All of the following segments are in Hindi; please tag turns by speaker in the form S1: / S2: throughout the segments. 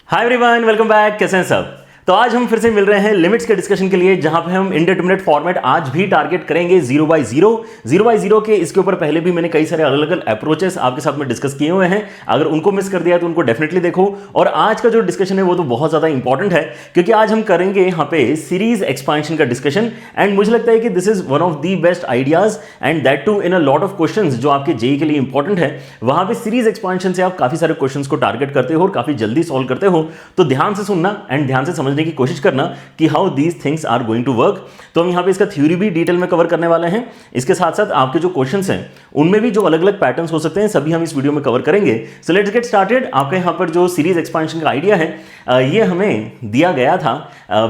S1: Hi everyone, welcome back. कैसे हैं सब? तो आज हम फिर से मिल रहे हैं लिमिट्स के डिस्कशन के लिए, जहां पे हम इंडिटरमिनेट फॉर्मेट आज भी टारगेट करेंगे 0/0 के। इसके ऊपर पहले भी मैंने कई सारे अलग अलग अप्रोचेस आपके साथ में डिस्कस किए हुए हैं। अगर उनको मिस कर दिया तो उनको डेफिनेटली देखो। और आज का जो डिस्कशन है वो तो बहुत ज्यादा इंपॉर्टेंट है, क्योंकि आज हम करेंगे यहाँ पे सीरीज एक्सपांशन का डिस्कशन। एंड मुझे लगता है कि this is one of the best ideas, and that too in a lot of questions जो आपके जेई के लिए इंपॉर्टेंट है। वहां पे सीरीज एक्सपांशन से आप काफी सारे क्वेश्चंस को टारगेट करते हो और काफी जल्दी सॉल्व करते हो। तो ध्यान से सुनना एंड ध्यान से समझने की कोशिश करना कि how these things are going to work. तो हम यहाँ पे इसका थ्योरी भी डिटेल में कवर करने वाले हैं। इसके साथ साथ आपके जो क्वेश्चंस हैं उनमें भी जो अलग अलग पैटर्न्स हो सकते हैं, सभी हम इस वीडियो में कवर करेंगे। So let's get started. आपके यहाँ पर जो सीरीज एक्सपांशन का आइडिया है ये हमें दिया गया था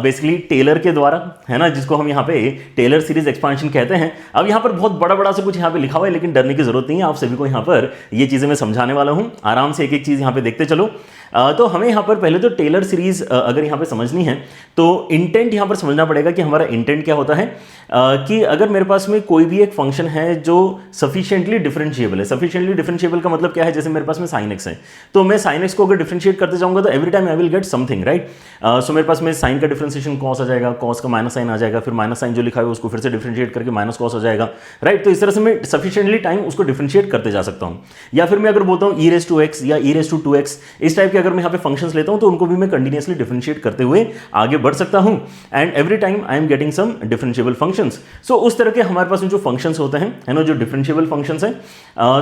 S1: बेसिकली टेलर के द्वारा, है ना, जिसको हम यहाँ पे टेलर सीरीज एक्सपांशन कहते हैं। अब यहाँ पर बहुत बड़ा बड़ा से कुछ यहाँ पे लिखा हुआ है, लेकिन डरने की जरूरत नहीं है। आप सभी को यहाँ पर ये चीजें मैं समझाने वाला हूँ। आराम से एक एक चीज यहाँ पे देखते चलो। तो हमें यहाँ पर पहले तो टेलर सीरीज अगर यहाँ पे समझनी है तो इंटेंट यहाँ पर समझना पड़ेगा कि हमारा इंटेंट क्या होता है। कि अगर मेरे पास में कोई भी एक फंक्शन है जो सफिशिएंटली डिफरेंशिएबल है। सफिशिएंटली डिफरेंशिएबल का मतलब क्या है? जैसे मेरे पास में साइन एक्स है, तो मैं साइन एक्स को अगर डिफरेंशिएट करते जाऊंगा तो every time I will get something, right. So मेरे पास में साइन का डिफरेंशिएशन कॉस आ जाएगा, कॉस का माइनस साइन आ जाएगा, फिर माइनस साइन जो लिखा है उसको फिर से डिफरेंशिएट करके माइनस कॉस आ जाएगा, राइट। तो इस तरह से मैं सफिशिएंटली टाइम उसको डिफरेंशिएट करते जा सकता हूँ। या फिर मैं अगर बोलता हूँ ई रेस टू एक्स या ई रेस टू 2x, इस टाइप के अगर मैं यहाँ पे फंक्शंस लेता हूँ तो उनको भी मैं कंटिन्यूअसली डिफरेंशिएट करते हुए आगे बढ़ सकता हूँ। And every time I am getting some differentiable functions. So उस तरह के हमारे पास जो फंक्शंस होते हैं, है ना, जो डिफरेंशिएबल फंक्शंस हैं,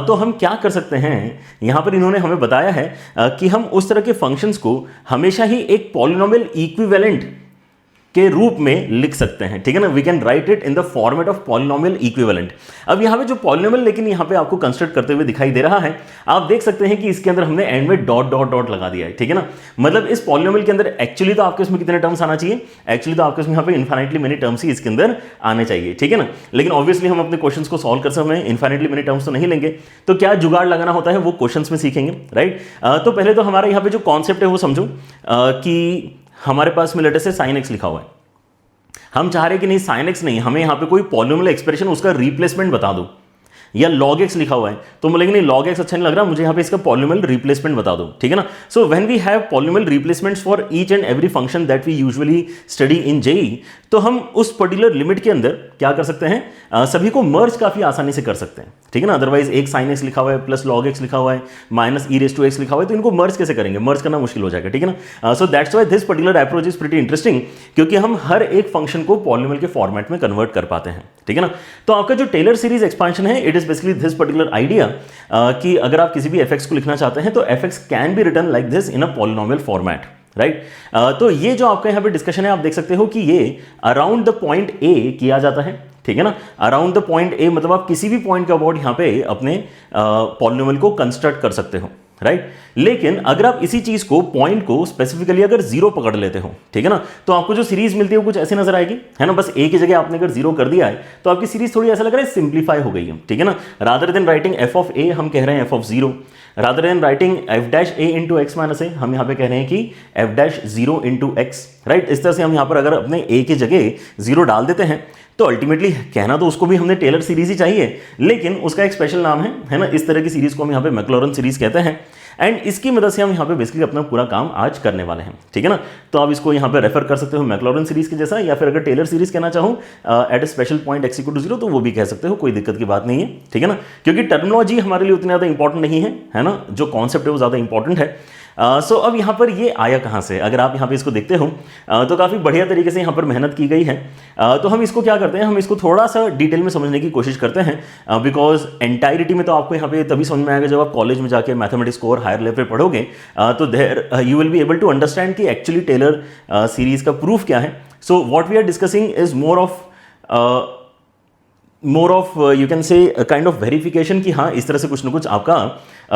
S1: तो हम क्या कर सकते हैं, यहाँ पर इन्होंने हमें बताया है कि हम उस तरह के फंक्शंस को हमेशा ही एक पॉलिनोमियल इक्विवेलेंट के रूप में लिख सकते हैं, ठीक है ना। We can write it in the format of polynomial equivalent. अब यहाँ पे जो पॉलिनोमियल लेकिन यहाँ पे आपको कंस्ट्रक्ट करते हुए दिखाई दे रहा है, आप देख सकते हैं कि इसके अंदर हमने एंड में डॉट डॉट डॉट लगा दिया है, ठीक है ना। मतलब इस पॉलिनोमियल के अंदर एक्चुअली तो आपके इसमें कितने टर्म्स आना चाहिए? एक्चुअली तो आपके इसमें यहाँ पे इन्फाइनाइटली मेनी टर्म्स ही इसके अंदर आने चाहिए, ठीक है ना। लेकिन ऑब्वियसली हम अपने क्वेश्चंस को सॉल्व कर समय इन्फाइनाइटली मेनी टर्म्स तो नहीं लेंगे, तो क्या जुगाड़ लगाना होता है वो क्वेश्चंस में सीखेंगे, राइट। तो पहले तो हमारा यहाँ पे जो कॉन्सेप्ट है वो समझो कि हमारे पास में लेटर से साइन एक्स लिखा हुआ है। हम चाह रहे हैं कि नहीं साइन एक्स नहीं, हमें यहाँ पे कोई पॉलिनोमियल एक्सप्रेशन उसका रिप्लेसमेंट बता दो। या log x लिखा हुआ है तो बोलेंगे नहीं log x अच्छा नहीं लग रहा, मुझे यहाँ पे इसका पॉलिनोमियल रिप्लेसमेंट बता दो, ठीक है ना। So when we have polynomial replacements for each and every function that we usually study in JEE, तो हम उस पर्टिकुलर लिमिट के अंदर क्या कर सकते हैं, सभी को मर्ज काफी आसानी से कर सकते हैं, ठीक है ना। अदरवाइज एक साइन एक्स लिखा हुआ है प्लस log x लिखा हुआ है minus e raise to x लिखा हुआ है, तो इनको मर्ज कैसे करेंगे? मर्ज करना मुश्किल हो जाएगा, ठीक है ना। So that's why this particular approach is pretty interesting, क्योंकि हम हर एक फंक्शन को पॉलिनोमियल के फॉर्मेट में कन्वर्ट कर पाते हैं, ठीक है ना। तो आपका जो टेलर सीरीज एक्सपांशन है, it is basically this particular idea कि अगर आप किसी भी fx को लिखना चाहते हैं तो fx can be written like this in a polynomial format, right. तो ये जो आपका यहाँ पे डिस्कशन है, आप देख सकते हो कि ये अराउंड द पॉइंट ए किया जाता है, ठीक है ना। अराउंड द पॉइंट ए मतलब आप किसी भी पॉइंट के अबाउट यहाँ पे अपने पॉलिनोमियल को कंस्ट्रक्ट कर सकते हो, राइट। लेकिन अगर आप इसी चीज को पॉइंट को स्पेसिफिकली अगर जीरो पकड़ लेते हो, ठीक है ना, तो आपको जो सीरीज मिलती है वो कुछ ऐसे नजर आएगी, है ना। बस ए की जगह आपने अगर जीरो कर दिया है तो आपकी सीरीज थोड़ी ऐसा लग रहा है सिंप्लीफाई हो गई है, ठीक है ना। Rather than writing f of a हम कह रहे हैं f of zero, rather than writing f dash a into x minus a हम यहाँ पे कह रहे हैं कि f dash zero into x, right. इस तरह से हम यहाँ पर अगर अपने ए की जगह जीरो डाल देते हैं तो अल्टीमेटली कहना तो उसको भी हमने टेलर सीरीज ही चाहिए, लेकिन उसका एक स्पेशल नाम है ना। इस तरह की सीरीज को हम यहाँ पे मैक्लॉरन सीरीज कहते हैं। एंड इसकी मदद से हम यहाँ पे बेसिकली अपना पूरा काम आज करने वाले हैं, ठीक है ना। तो आप इसको यहाँ पे रेफर कर सकते हो मैक्लॉरन सीरीज के जैसा, या फिर अगर टेलर सीरीज कहना चाहूँ at a special point x equal to zero तो वो भी कह सकते हो, कोई दिक्कत की बात नहीं है, ठीक है ना। क्योंकि टर्मिनोलॉजी हमारे लिए उतनी ज़्यादा इंपॉर्टेंट नहीं है ना, जो कॉन्सेप्ट है वो ज़्यादा इंपॉर्टेंट है। सो अब यहाँ पर ये आया कहाँ से? अगर आप यहाँ पे इसको देखते हो तो काफ़ी बढ़िया तरीके से यहाँ पर मेहनत की गई है। तो हम इसको क्या करते हैं, हम इसको थोड़ा सा डिटेल में समझने की कोशिश करते हैं, बिकॉज एंटायरिटी में तो आपको यहाँ पे तभी समझ में आएगा जब आप कॉलेज में जाके मैथमेटिक्स को और हायर लेवल पे पढ़ोगे, तो there you will be able to understand कि एक्चुअली टेलर सीरीज का प्रूफ क्या है। So what we are discussing is more of you can say kind of verification कि हाँ इस तरह से कुछ ना कुछ आपका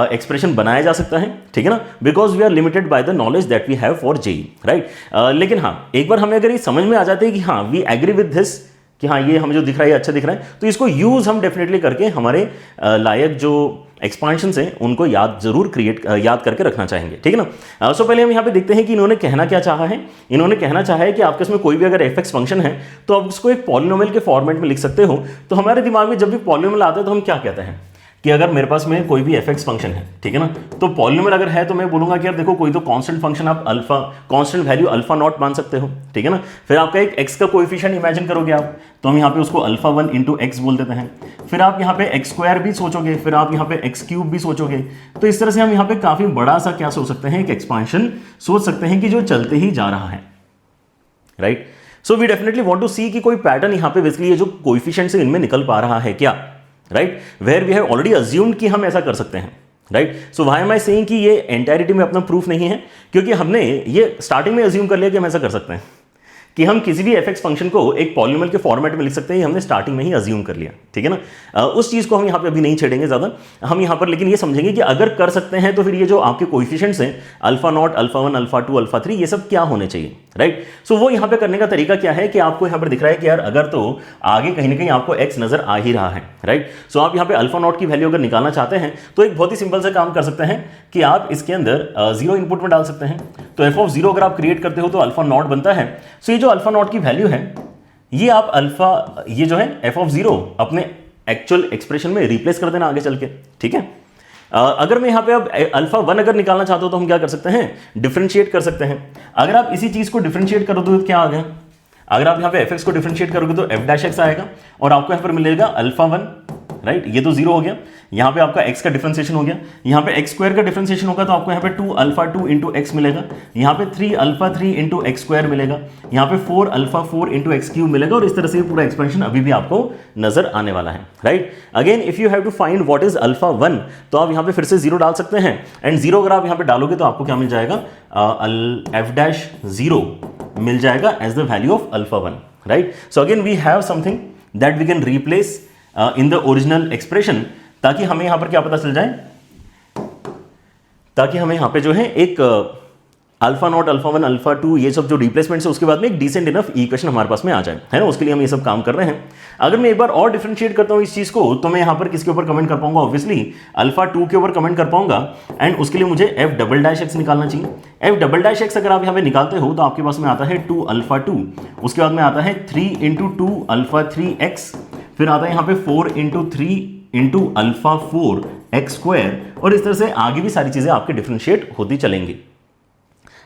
S1: एक्सप्रेशन बनाया जा सकता है, ठीक है ना। Because we are limited by the knowledge that we have for JEE, right. लेकिन हाँ एक बार हमें अगर ये समझ में आ जाते हैं कि हाँ वी एग्री विद दिस कि हाँ ये हमें जो दिख रहा है अच्छा दिख रहा है, तो इसको यूज हम डेफिनेटली करके हमारे लायक जो एक्सपांशंस हैं उनको याद करके रखना चाहेंगे, ठीक है ना। सो पहले हम यहाँ पे देखते हैं कि इन्होंने कहना क्या चाहा है। इन्होंने कहना चाहा है कि आपके इसमें कोई भी अगर एफ एक्स फंक्शन है तो आप उसको एक पॉलिनोमियल के फॉर्मेट में लिख सकते हो। तो हमारे दिमाग में जब भी पॉलिनोमियल आता है तो हम क्या कहते हैं कि अगर मेरे पास में कोई भी एफ फंक्शन है, ठीक है ना, तो पॉलिनोमियल अगर है तो मैं बोलूंगा कि यार देखो कोई तो कांस्टेंट फंक्शन आप alpha, constant value alpha not मान सकते हो, ठीक है ना। फिर आपका एक एक्स का कोएफिशिएंट इमेजिन करोगे आप, तो हम यहाँ पे उसको अल्फा 1 इंटू एक्स बोल देते हैं। फिर आप यहाँ पे एक्स स्क्वायर भी सोचोगे, फिर आप यहाँ पे एक्स क्यूब भी सोचोगे। तो इस तरह से हम यहाँ पे काफी बड़ा सा क्या सोच सकते हैं, एक एक्सपांशन सोच सकते हैं कि जो चलते ही जा रहा है, right. So we definitely want to see कि कोई पैटर्न यहाँ पे बेसिकली ये जो कोएफिशिएंट से इनमें निकल पा रहा है क्या, right, where we have already assumed कि हम ऐसा कर सकते हैं, right. So why am I saying कि ये एंटायरिटी में अपना प्रूफ नहीं है, क्योंकि हमने ये स्टार्टिंग में अज्यूम कर लिया कि हम ऐसा कर सकते हैं कि हम किसी भी एफ फंक्शन को एक पॉलिनोमियल के फॉर्मेट में लिख सकते हैं, हमने स्टार्टिंग में ही अज्यूम कर लिया, ठीक है ना। उस चीज को हम यहाँ पे अभी नहीं छेड़ेंगे ज्यादा, हम यहाँ पर लेकिन ये समझेंगे कि अगर कर सकते हैं तो फिर ये जो आपके कोएफिशिएंट्स हैं alpha not, alpha 1, alpha 2, alpha 3, ये सब क्या होने चाहिए, राइट। सो वो यहाँ पे करने का तरीका क्या है कि आपको यहाँ पर दिख रहा है कि यार अगर तो आगे कहीं ना कहीं आपको एक्स नजर आ ही रहा है, राइट। सो आप यहाँ पे अल्फा नॉट की वैल्यू अगर निकालना चाहते हैं तो एक बहुत ही सिंपल सा काम कर सकते हैं कि आप इसके अंदर 0 इनपुट में डाल सकते हैं। तो एफ ऑफ 0 अगर आप क्रिएट करते हो तो अल्फा नॉट बनता है। सो ये जो अल्फा नॉट की वैल्यू है ये आप अल्फा, ये जो है एफ ऑफ 0 अपने एक्चुअल एक्सप्रेशन में रिप्लेस कर देना आगे चल के, ठीक है। अगर मैं यहाँ पे अब अल्फा 1 अगर निकालना चाहता हूं तो हम क्या कर सकते हैं, डिफरेंशिएट कर सकते हैं। अगर आप इसी चीज को डिफरेंशिएट करोगे तो क्या आ गया, अगर आप यहाँ पे एफ को डिफरेंशिएट करोगे तो एफ डैश एक्स आएगा और आपको यहाँ पर मिलेगा अल्फा 1, राइट। ये तो 0 हो गया, यहाँ पे आपका x का डिफरेंशिएशन हो गया, यहाँ पे x स्क्वायर का डिफरेंशिएशन होगा तो आपको यहाँ पे 2 अल्फा 2 इंटू एक्स मिलेगा, यहाँ पे 3 अल्फा 3 इंटू एक्स स्क्वायर मिलेगा, यहाँ पे 4 अल्फा 4 इंटू एक्स क्यूब मिलेगा और इस तरह से पूरा एक्सपेंशन अभी भी आपको नजर आने वाला है, right. Again if you have to find what is alpha 1 तो आप यहाँ पे फिर से 0 डाल सकते हैं एंड 0 अगर आप यहाँ पे डालोगे तो आपको क्या मिल जाएगा, एफ डैश 0 मिल जाएगा as the value of alpha 1, right. So again we have something that we can replace in the original expression, ताकि हमें यहां पर क्या पता चल जाए, ताकि हमें यहां पे जो है एक अल्फा नॉट, अल्फा 1, अल्फा 2 ये सब जो रिप्लेसमेंट्स है उसके बाद में एक डिसेंट इनफ इक्वेशन हमारे पास में आ जाए, है ना। उसके लिए हम ये सब काम कर रहे हैं। अगर मैं एक बार और डिफरेंशिएट करता हूं इस चीज को तो मैं यहां पर किसके ऊपर कमेंट कर पाऊंगा, ऑब्वियसली अल्फा 2 के ऊपर कमेंट कर पाऊंगा एंड उसके लिए मुझे एफ डबल डैश एक्स निकालना चाहिए। एफ डबल डैश एक्स अगर आप यहां पे निकालते हो तो आपके पास में आता है 2 अल्फा 2, उसके बाद में आता है 3 इंटू 2 अल्फा 3 एक्स, फिर आता है यहाँ पे 4 into 3 into alpha 4 x square और इस तरह से आगे भी सारी चीजें आपके डिफरेंशिएट होती चलेंगी।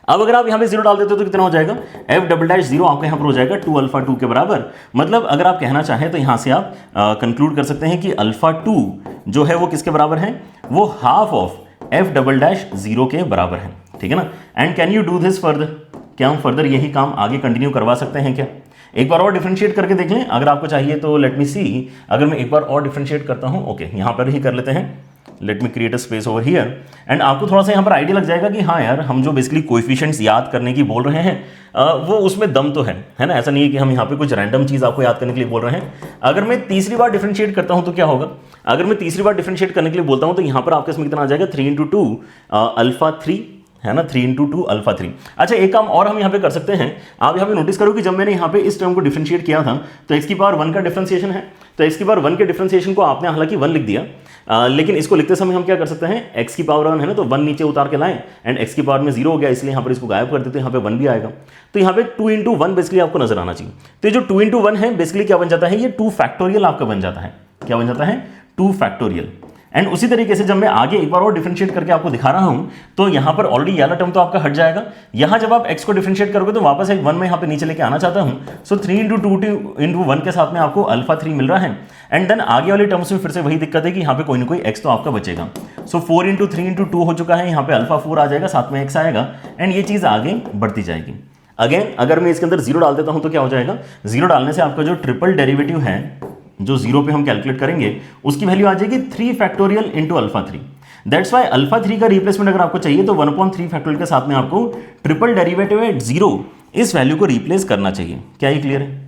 S1: अब अगर आप यहाँ पे 0 डाल देते हो तो कितना हो जाएगा, एफ डबल डैश 0 आपका यहाँ पर हो जाएगा 2 अल्फा 2 के बराबर। मतलब अगर आप कहना चाहें तो यहाँ से आप कंक्लूड कर सकते हैं कि अल्फा 2 जो है वो किसके बराबर है, वो half of F double dash 0 के बराबर है, ठीक है ना। And can you do this further, क्या हम फर्दर यही काम आगे कंटिन्यू करवा सकते हैं क्या, एक बार और डिफरेंशिएट करके देख लें अगर आपको चाहिए तो। लेट मी सी, अगर मैं एक बार और डिफरेंशिएट करता हूं, ओके यहाँ पर ही कर लेते हैं, let me create a space over here and आपको थोड़ा सा यहाँ पर आइडिया लग जाएगा कि हाँ यार हम जो बेसिकली कोएफिशिएंट्स याद करने की बोल रहे हैं वो उसमें दम तो है ना। ऐसा नहीं है कि हम यहाँ पे कुछ रैंडम चीज़ आपको याद करने के लिए बोल रहे हैं। अगर मैं तीसरी बार डिफरेंशिएट करता हूँ तो क्या होगा, अगर मैं तीसरी बार डिफरेंशिएट करने के लिए बोलता हूँ तो यहाँ पर आपके इसमें कितना आ जाएगा, 3 इंटू 2 अल्फा 3, है ना, 3 इंटू 2 अल्फा 3। अच्छा एक काम और हम यहाँ पे कर सकते हैं, आप यहाँ पे नोटिस करो कि जब मैंने यहाँ पे इस टर्म को डिफरेंशिएट किया था तो x की पावर 1 का डिफरेंशिएशन है, तो x की पावर 1 के डिफरेंशिएशन को आपने हालांकि 1 लिख दिया, लेकिन इसको लिखते समय हम क्या कर सकते हैं, x की पावर 1 है ना तो 1 नीचे उतार के लाएं एंड x की पावर में 0 हो गया इसलिए यहाँ पर इसको गायब कर देते हैं, यहाँ पे 1 भी आएगा। तो यहाँ पे 2 इंटू 1 बेसिकली आपको नजर आना चाहिए। तो ये जो 2 इंटू 1 है बेसिकली क्या बन जाता है, ये 2 फैक्टोरियल आपका बन जाता है। क्या बन जाता है, 2 फैक्टोरियल। एंड उसी तरीके से जब मैं आगे एक बार और डिफरेंशिएट करके आपको दिखा रहा हूं तो यहां पर ऑलरेडी ये वाला टर्म तो आपका हट जाएगा। यहां जब आप x को डिफरेंशिएट करोगे तो वापस एक 1 में यहां पे नीचे लेके आना चाहता हूं। सो 3 इंटू 2 इंटू 1 के साथ में आपको अल्फा 3 मिल रहा है एंड देन आगे वाले टर्म्स में फिर से वही दिक्कत है कि यहाँ पे कोई ना कोई x तो आपका बचेगा। सो 4 इंटू 3 इंटू 2 हो चुका है, यहाँ पे अल्फा 4 आ जाएगा, साथ में x आएगा एंड ये चीज आगे बढ़ती जाएगी। अगेन अगर मैं इसके अंदर 0 डाल देता हूं तो क्या हो जाएगा, 0 डालने से आपका जो ट्रिपल डेरिवेटिव है जो 0 पे हम कैलकुलेट करेंगे उसकी वैल्यू आ जाएगी 3 factorial into alpha 3। That's why alpha 3 का रिप्लेसमेंट अगर आपको चाहिए तो 1/3 फैक्टोरियल के साथ में आपको ट्रिपल डेरिवेटिव एट 0 इस वैल्यू को रिप्लेस करना चाहिए। क्या ये क्लियर है?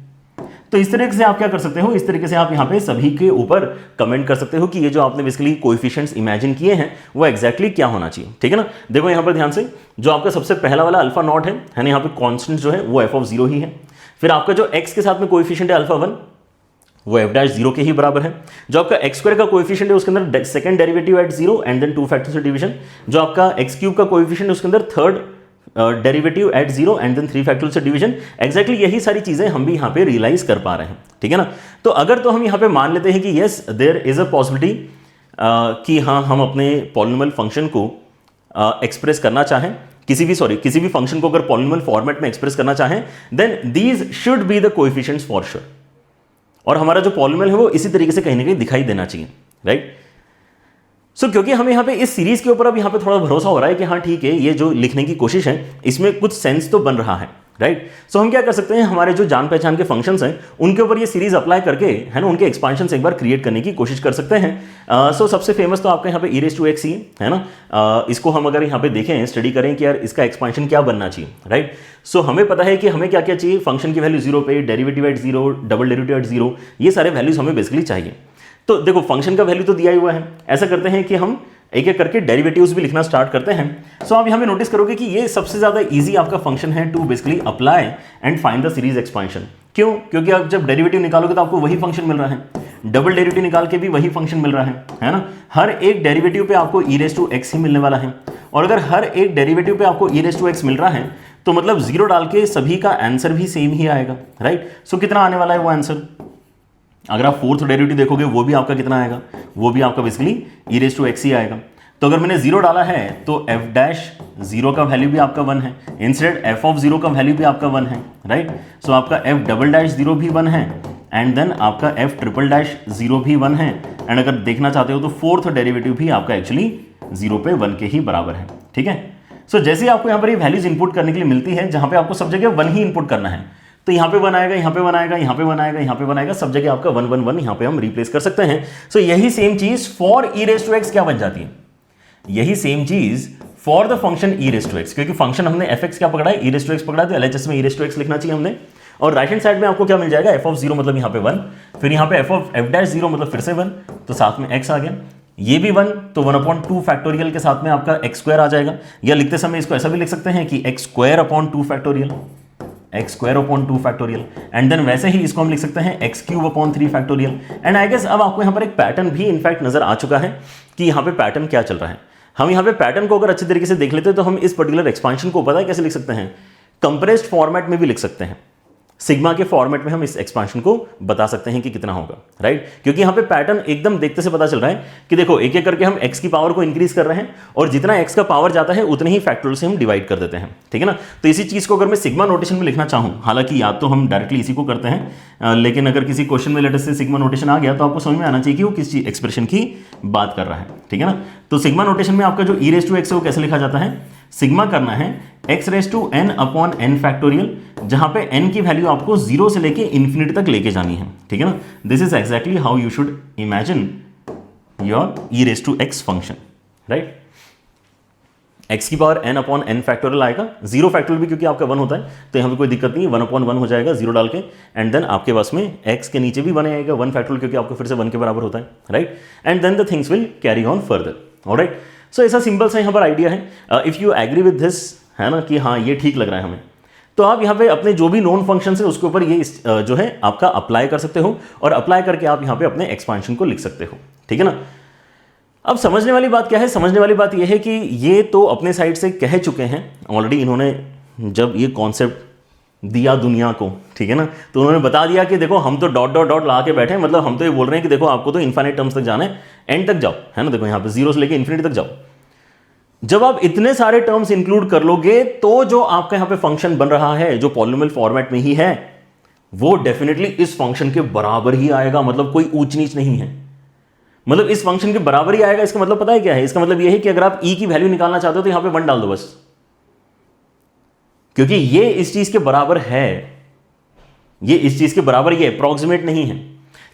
S1: तो इस तरीके से आप क्या कर सकते हो, इस तरीके से आप यहाँ पे सभी के ऊपर कमेंट कर सकते हो कि ये जो आपने बेसिकली कोएफिशिएंट्स इमेजिन किए हैं वो एक्जैक्टली क्या होना चाहिए, ठीक है ना। देखो यहाँ पर ध्यान से, जो आपका सबसे पहला वाला अल्फा नॉट है ना, यहाँ पे कांस्टेंट जो है वो एफ ऑफ 0 ही है। फिर आपका जो एक्स के साथ में कोएफिशिएंट है अल्फा 1 वो एफ डैश 0 के ही बराबर है। जो आपका एक्स स्क्वायर का कोएफिशिएंट है उसके अंदर second derivative at 0 and then 2 factor से डिवीजन। जो आपका एक्स क्यूब का कोएफिशिएंट है उसके अंदर third derivative at 0 and then 3 factorial से डिवीजन। एक्जैक्टली यही सारी चीजें हम भी यहाँ पे रियलाइज कर पा रहे हैं, ठीक है ना। तो अगर तो हम यहाँ पे मान लेते हैं कि yes there is a possibility कि हाँ हम अपने पॉलिनोमियल फंक्शन को एक्सप्रेस करना चाहें, किसी भी फंक्शन को अगर पॉलिनोमियल फॉर्मेट में एक्सप्रेस करना चाहें, then these should be the coefficients for sure. और हमारा जो पॉलिनोमियल है वो इसी तरीके से कहीं ना कहीं दिखाई देना चाहिए, राइट। सो क्योंकि हमें यहाँ पे इस सीरीज के ऊपर अब यहाँ पे थोड़ा भरोसा हो रहा है कि हाँ ठीक है, ये जो लिखने की कोशिश है इसमें कुछ सेंस तो बन रहा है, राइट। सो हम क्या कर सकते हैं, हमारे जो जान पहचान के फंक्शंस हैं उनके ऊपर ये सीरीज अप्लाई करके, है ना, उनके एक्सपांशन एक बार क्रिएट करने की कोशिश कर सकते हैं। सो सबसे फेमस तो आपका यहाँ पे e⁻x ही है ना। इसको हम अगर यहाँ पे देखें, स्टडी करें कि यार इसका एक्सपांशन क्या बनना चाहिए, राइट। सो हमें पता है कि हमें क्या क्या चाहिए, फंक्शन की वैल्यू 0 पे, derivative at 0, double derivative at 0, ये सारे वैल्यूज हमें बेसिकली चाहिए। तो देखो फंक्शन का वैल्यू तो दिया ही हुआ है, ऐसा करते हैं कि हम एक एक करके डेरिवेटिव्स भी लिखना स्टार्ट करते हैं। सो आप यहाँ पे नोटिस करोगे कि ये सबसे ज्यादा इजी आपका फंक्शन है to basically apply and find the series expansion. क्यों? क्योंकि आप जब डेरिवेटिव निकालोगे तो आपको वही फंक्शन मिल रहा है, डबल डेरिवेटिव निकाल के भी वही फंक्शन मिल रहा है ना। हर एक डेरिवेटिव पे आपको e⁻x ही मिलने वाला है, और अगर हर एक डेरिवेटिव पे आपको e⁻x मिल रहा है तो मतलब 0 डाल के सभी का आंसर भी सेम ही आएगा, राइट। सो कितना आने वाला है वो आंसर, अगर आप फोर्थ डेरिवेटिव देखोगे वो भी आपका कितना आएगा, वो भी आपका बेसिकली e⁻x ही आएगा। तो अगर मैंने 0 डाला है तो f'0 का वैल्यू भी आपका 1 है, इंस्टेड f(0) का वैल्यू भी आपका 1 है, राइट। सो आपका f'0 भी 1 है, एंड देन आपका f'0 भी 1 है, एंड अगर देखना चाहते हो तो फोर्थ डेरिवेटिव भी आपका एक्चुअली 0 पे 1 के ही बराबर है, ठीक है। सो जैसे ही आपको यहाँ पर ये वैल्यूज इंपुट करने के लिए मिलती है, जहाँ पे आपको सब जगह 1 ही इंपुट करना है, तो यहाँ पे 1 आएगा, यहाँ पे 1 आएगा, यहाँ पे 1 आएगा, यहाँ पे 1 आएगा, सब जगह आपका 1 1 1 यहाँ पे हम रिप्लेस कर सकते हैं। सो यही सेम चीज फॉर e⁻x क्या बन जाती है, यही सेम चीज फॉर द फंक्शन e⁻x, क्योंकि फंक्शन हमने fx क्या पकड़ा है, e⁻x पकड़ा है, तो LHS में e⁻x लिखना चाहिए हमने। और राइट हैंड साइड में आपको क्या मिल जाएगा, f(0) मतलब यहाँ पे 1, फिर यहाँ पे f'0 मतलब फिर से 1, तो साथ में x आ गया, ये भी 1, तो 1/2 फैक्टोरियल के साथ में आपका x² आ जाएगा, या लिखते समय इसको ऐसा भी लिख सकते हैं कि x²/2 factorial, x²/2 factorial, and then वैसे ही इसको हम लिख सकते हैं x³/3 factorial. And I guess अब आपको यहाँ पर एक पैटर्न भी इनफैक्ट नजर आ चुका है कि यहाँ पे पैटर्न क्या चल रहा है। हम यहाँ पे पैटर्न को अगर अच्छे तरीके से देख लेते हैं तो हम इस पर्टिकुलर एक्सपांशन को पता है कैसे लिख सकते हैं, कंप्रेस्ड फॉर्मेट में भी लिख सकते हैं, सिग्मा के फॉर्मेट में हम इस एक्सपांशन को बता सकते हैं कि कितना होगा, राइट। क्योंकि यहाँ पे पैटर्न एकदम देखते से पता चल रहा है कि देखो एक एक करके हम x की पावर को इंक्रीज कर रहे हैं, और जितना x का पावर जाता है उतने ही फैक्टोरियल से हम डिवाइड कर देते हैं, ठीक है ना। तो इसी चीज को अगर मैं सिग्मा नोटेशन में लिखना चाहूँ, हालांकि याद तो हम डायरेक्टली इसी को करते हैं, लेकिन अगर किसी क्वेश्चन में लेटर से सिग्मा नोटेशन आ गया तो आपको समझ में आना चाहिए कि वो किस एक्सप्रेशन की बात कर रहा है, ठीक है ना। तो सिग्मा नोटेशन में आपका जो e⁻x है वो कैसे लिखा जाता है, सिग्मा करना है x⁻n/n फैक्टोरियल, जहां पे n की वैल्यू आपको 0 से लेके इन्फिनिटी तक लेके जानी है, ठीक है ना। This is exactly how you should imagine your e⁻x function, right. x की पावर n/n फैक्टोरियल आएगा, 0 फैक्टोरियल भी क्योंकि आपका 1 होता है तो यहाँ पे कोई दिक्कत नहीं है, 1/1 हो जाएगा 0 डाल के, एंड देन आपके पास में x के नीचे भी 1 आएगा, 1 फैक्टोरियल क्योंकि आपको फिर से 1 के बराबर होता है, right. And then the things will carry on further, alright. So ऐसा सिंपल सा यहाँ पर आइडिया है। If you agree with this, है ना, कि हाँ ये ठीक लग रहा है हमें, तो आप यहाँ पे अपने जो भी नोन फंक्शन है उसके ऊपर ये जो है आपका अप्लाई कर सकते हो, और अप्लाई करके आप यहाँ पे अपने एक्सपांशन को लिख सकते हो, ठीक है ना। अब समझने वाली बात क्या है, समझने वाली बात यह है कि ये तो अपने साइड से कह चुके हैं ऑलरेडी इन्होंने, जब ये कॉन्सेप्ट दिया दुनिया को, ठीक है ना, तो उन्होंने बता दिया कि देखो हम तो डॉट डॉट डॉट ला के बैठे हैं, मतलब हम तो ये बोल रहे हैं कि देखो आपको तो इन्फाइनाइट टर्म्स तक जाना है, एंड तक जाओ, है ना, देखो यहाँ पे 0 से लेके इन्फिनिटी तक जाओ। जब आप इतने सारे टर्म्स इंक्लूड कर लोगे तो जो आपका यहाँ पे फंक्शन बन रहा है जो पॉलिनोमियल फॉर्मेट में ही है, वो डेफिनेटली इस फंक्शन के बराबर ही आएगा, मतलब कोई ऊंच नीच नहीं है, मतलब इस फंक्शन के बराबर ही आएगा। इसका मतलब पता है क्या है, इसका मतलब यह है कि अगर आप e की वैल्यू निकालना चाहते हो तो यहां पे 1 डाल दो बस, क्योंकि ये इस चीज के बराबर है, ये इस चीज के बराबर ही है, अप्रॉक्सीमेट नहीं है।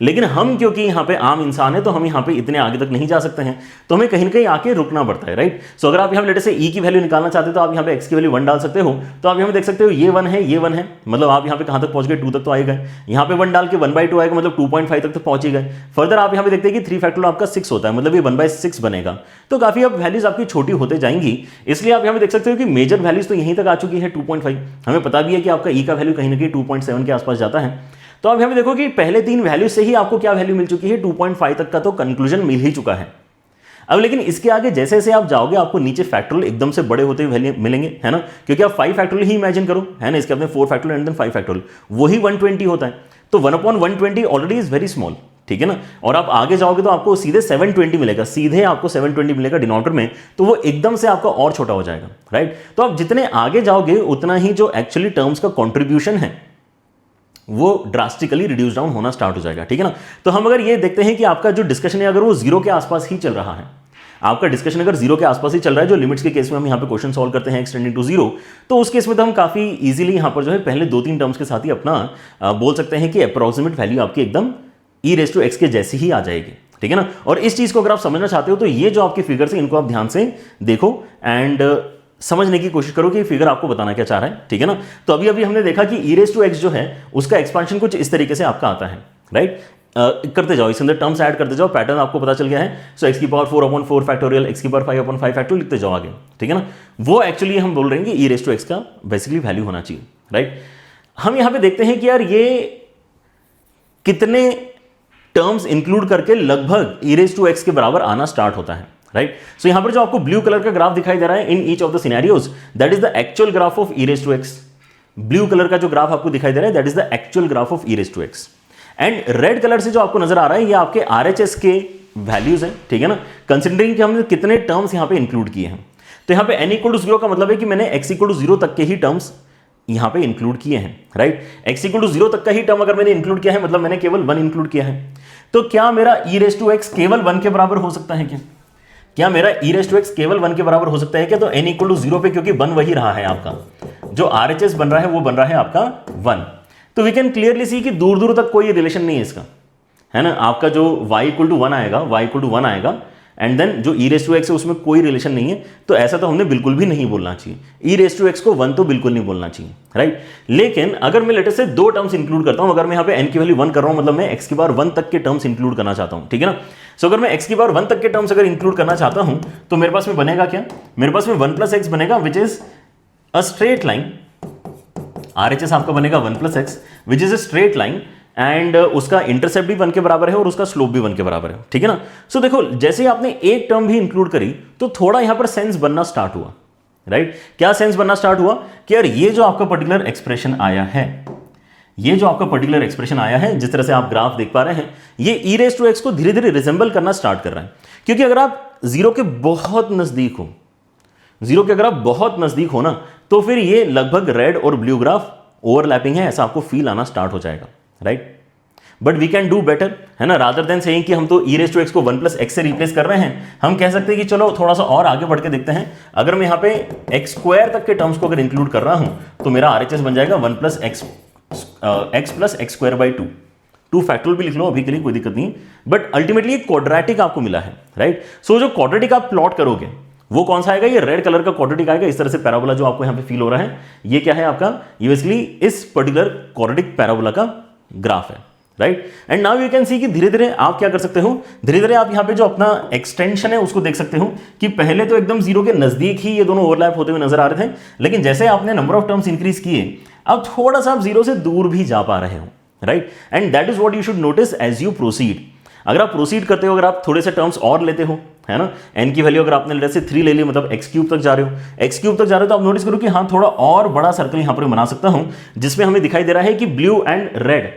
S1: लेकिन हम क्योंकि यहाँ पे आम इंसान है तो हम यहाँ पे इतने आगे तक नहीं जा सकते हैं, तो हमें कहीं ना कहीं आके रुकना पड़ता है, राइट। सो अगर आप यहाँ लेटर से e की वैल्यू निकालना चाहते हो तो आप यहाँ पे x की वैल्यू 1 डाल सकते हो, तो आप यहाँ पे देख सकते हो ये 1 है, ये 1 है, मतलब आप यहाँ पे कहाँ तक पहुंच गए, 2 तक तो आए गए, यहाँ पे 1 डाल के 1/2 आएगा, मतलब 2.5 तक तो पहुंच ही गए। फर्दर आप यहाँ पे देखते हैं कि 3 फैक्टोरियल आपका 6 होता है, मतलब ये 1/6 बनेगा, तो काफी अब वैल्यूज आपकी छोटी होते जाएंगी। इसलिए आप यहाँ पे देख सकते हो कि मेजर वैल्यूज तो यहीं तक आ चुकी है 2.5, हमें पता भी है कि आपका e का वैल्यू कहीं ना कहीं 2.7 के आसपास जाता है। तो आप यहाँ पे देखो कि पहले 3 वैल्यू से ही आपको क्या वैल्यू मिल चुकी है, 2.5 तक का तो कंक्लूजन मिल ही चुका है। अब लेकिन इसके आगे जैसे जैसे आप जाओगे आपको नीचे फैक्टोरियल एकदम से बड़े होते हुए वैल्यू मिलेंगे, है ना, क्योंकि आप 5 फैक्टोरियल ही इमेजिन करो, है ना, इसके अपने 4 फैक्टोरियल एंड देन 5 फैक्टोरियल, वही 120 होता है, तो 1/120 ऑलरेडी इज वेरी स्मॉल, ठीक है ना। और आप आगे जाओगे तो आपको सीधे 720 मिलेगा, सीधे आपको 720 मिलेगा डिनोमिनेटर में, तो वो एकदम से आपका और छोटा हो जाएगा, राइट। तो आप जितने आगे जाओगे उतना ही जो एक्चुअली टर्म्स का कॉन्ट्रीब्यूशन है वो ड्रास्टिकली रिड्यूस डाउन होना स्टार्ट हो जाएगा, ठीक है ना। तो हम अगर ये देखते हैं कि आपका जो डिस्कशन है अगर वो जीरो के आसपास ही चल रहा है, आपका डिस्कशन अगर जीरो के आसपास ही चल रहा है, जो लिमिट्स के केस में हम यहाँ पे क्वेश्चन सॉल्व करते हैं एक्सटेंडिंग टू जीरो, तो उस केस में तो हम काफी इजीली यहाँ पर जो है पहले 2-3 टर्म्स के साथ ही अपना बोल सकते हैं कि अप्रोक्सीमेट वैल्यू आपकी एकदम e⁻x के जैसी ही आ जाएगी, ठीक है ना। और इस चीज को अगर आप समझना चाहते हो तो ये जो आपकी फिगर्स है इनको आप ध्यान से देखो एंड समझने की कोशिश करो कि फिगर आपको बताना क्या चाह रहा है, ठीक है ना। तो अभी अभी हमने देखा कि e⁻x जो है उसका एक्सपेंशन कुछ इस तरीके से आपका आता है, राइट। करते जाओ, इसके अंदर टर्म्स ऐड करते जाओ, पैटर्न आपको पता चल गया है। सो x⁴/4 फैक्टोरियल, x⁵/5 फैक्टोरियल लिखते जाओ आगे, ठीक है ना। वो एक्चुअली हम बोल रहे हैं कि e⁻x का बेसिकली वैल्यू होना चाहिए, राइट। हम यहां पे देखते हैं कि यार ये कितने टर्म्स इंक्लूड करके लगभग e⁻x के बराबर आना स्टार्ट होता है, राइट। सो यहां पर जो आपको ब्लू कलर का ग्राफ दिखाई दे रहा है in each of the scenarios, that is the actual graph of e⁻x। Blue colour का जो ग्राफ आपको दिखाई दे रहा है that is the actual graph of e⁻x। And red colour से जो आपको नजर आ रहा है ये आपके RHS के वैल्यूज हैं, ठीक है ना, कंसिडरिंग कि हमने कितने टर्म्स यहां पे इंक्लूड किए हैं। तो यहां पे n=0 का मतलब है कि मैंने x=0 तक के ही टर्म्स यहां पे इंक्लूड किए हैं, राइट। x=0 तक का ही टर्म अगर मैंने इंक्लूड किया है मतलब मैंने केवल 1 इंक्लूड किया है। तो क्या मेरा e⁻x केवल 1 के बराबर हो सकता है क्या मेरा e⁻x केवल 1 के बराबर हो सकता है क्या? तो n=0 पे क्योंकि 1 वही रहा है आपका, जो RHS बन रहा है वो बन रहा है आपका 1। तो वी कैन क्लियरली सी कि दूर दूर तक कोई रिलेशन नहीं है इसका, है ना। आपका जो y=1 आएगा, y=1 आएगा एंड देन जो e⁻x है उसमें कोई रिलेशन नहीं है, तो ऐसा तो हमने बिल्कुल भी नहीं बोलना चाहिए। e⁻x को 1 तो बिल्कुल नहीं बोलना चाहिए, राइट। लेकिन अगर मैं लेटेस्ट से 2 टर्म्स इंक्लूड करता हूं, अगर मैं यहाँ पे n की वैल्यू 1 कर रहा हूं मतलब मैं x⁻1 तक के टर्म्स इंक्लूड करना चाहता हूं, ठीक है ना। सो अगर मैं x⁻1 तक के टर्म्स अगर इंक्लूड करना चाहता हूं तो मेरे पास में बनेगा क्या, मेरे पास में 1 + x बनेगा which is a straight line. RHS आपका बनेगा 1 + x which is a straight line and उसका इंटरसेप्ट भी 1 के बराबर है और उसका स्लोप भी 1 के बराबर है, ठीक है ना। सो देखो जैसे ही आपने एक टर्म भी इंक्लूड करी तो थोड़ा यहां पर सेंस बनना स्टार्ट हुआ, राइट। क्या सेंस बनना स्टार्ट हुआ कि यार ये जो आपका पर्टिकुलर एक्सप्रेशन आया है, ये जो आपका पर्टिकुलर एक्सप्रेशन आया है, जिस तरह से आप ग्राफ देख पा रहे हैं, ये e⁻x को धीरे धीरे रिजेंबल करना स्टार्ट कर रहा है। क्योंकि अगर आप जीरो के बहुत नजदीक हो, जीरो के अगर आप बहुत नजदीक हो ना, तो फिर ये लगभग रेड और ब्लू ग्राफ ओवरलैपिंग है ऐसा आपको फील आना स्टार्ट हो जाएगा, right. But we can do better, है ना। रादर देन सेइंग कि हम तो e⁻x को 1 + x से रिप्लेस कर रहे हैं, हम कह सकते हैं कि चलो थोड़ा सा और आगे बढ़ के देखते हैं। अगर मैं यहाँ पे x² तक के टर्म्स को अगर इंक्लूड कर रहा हूं तो मेरा RHS बन जाएगा 1 + x x²/2। 2 फैक्टोरियल भी लिख लो अभी के लिए, कोई दिक्कत नहीं है। बट अल्टीमेटली एक क्वाड्रेटिक आपको मिला है, राइट। सो जो क्वाड्रेटिक आप प्लॉट करोगे वो कौन सा आएगा, ये रेड कलर का क्वाड्रेटिक आएगा। इस तरह से पैराबोला जो आपको यहां पे फील हो रहा है ये क्या है आपका, ये बेसिकली इस पर्टिकुलर क्वाड्रेटिक पैराबोला का ग्राफ है, right. And now you can see कि धीरे धीरे आप क्या कर सकते हो, धीरे धीरे आप यहां पे जो अपना एक्सटेंशन है उसको देख सकते हो कि पहले तो एकदम जीरो के नजदीक ही ये दोनों ओवरलैप होते हुए नजर आ रहे थे, लेकिन जैसे आपने नंबर ऑफ टर्म्स इंक्रीज किए अब थोड़ा सा आप जीरो से दूर भी जा पा रहे हो, right. And that is what you should notice as you proceed. अगर आप प्रोसीड करते हो, अगर आप थोड़े से टर्म्स और लेते हो, है ना, n की वैल्यू अगर आपने लेट से 3 ले ली मतलब x³ तक जा रहे हो, x³ तक जा रहे हो, तो आप नोटिस करो कि हाँ थोड़ा और बड़ा सर्कल यहां पर बना सकता हूं जिसमें हमें दिखाई दे रहा है कि ब्लू एंड रेड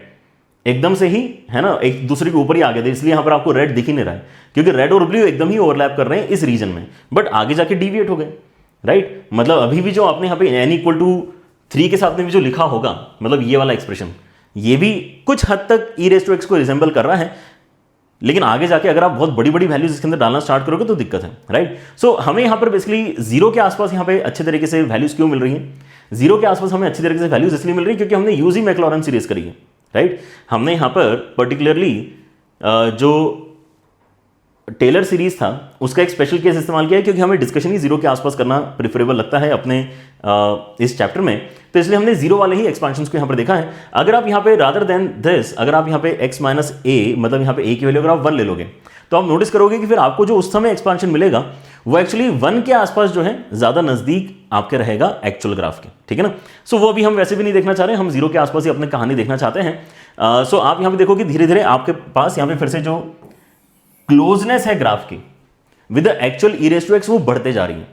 S1: एकदम से ही, है ना, एक दूसरे के ऊपर ही आ गए थे, इसलिए यहां पर आपको रेड दिख ही नहीं रहा है क्योंकि रेड और ब्लू एकदम ही ओवरलैप कर रहे हैं इस रीजन में, बट आगे जाके डिविएट हो गए, राइट। मतलब अभी भी जो आपने यहाँ पे n=3 के साथ में भी जो लिखा होगा, मतलब ये वाला एक्सप्रेशन ये भी कुछ हद तक e⁻x को रिजेंबल कर रहा है, लेकिन आगे जाके अगर आप बहुत बड़ी बड़ी वैल्यूज इसके अंदर डालना स्टार्ट करोगे तो दिक्कत है, राइट। सो हमें यहां पर बेसिकली जीरो के आसपास यहां पे अच्छे तरीके से वैल्यूज क्यों मिल रही हैं, जीरो के आसपास हमें अच्छी तरीके से वैल्यूज इसलिए मिल रही है क्योंकि हमने यूजी मैक्लॉरन सीरीज करी है, राइट। हमने यहां पर पर्टिकुलरली जो टेलर सीरीज था उसका एक स्पेशल केस इस्तेमाल किया है क्योंकि हमें डिस्कशन ही जीरो के आसपास करना प्रिफरेबल लगता है अपने इस चैप्टर में, तो इसलिए हमने जीरो वाले ही एक्सपेंशंस को यहां पर देखा है। अगर आप यहां पे रादर देन दिस, अगर आप यहां पे x - a मतलब यहां पे a की वैल्यू अगर आप 1 ले लोगे तो आप नोटिस करोगे कि फिर आपको जो उस समय एक्सपेंशन मिलेगा वो एक्चुअली 1 के आसपास जो है ज्यादा नजदीक आपके रहेगा एक्चुअल ग्राफ के, ठीक है ना। सो वो भी हम वैसे भी नहीं देखना चाह रहे, हम जीरो के आसपास ही अपनी कहानी देखना चाहते हैं। सो आप यहां पे देखो कि धीरे धीरे आपके पास यहां पे फिर से जो क्लोजनेस है ग्राफ की विद द एक्चुअल e⁻x वो बढ़ते जा रही है,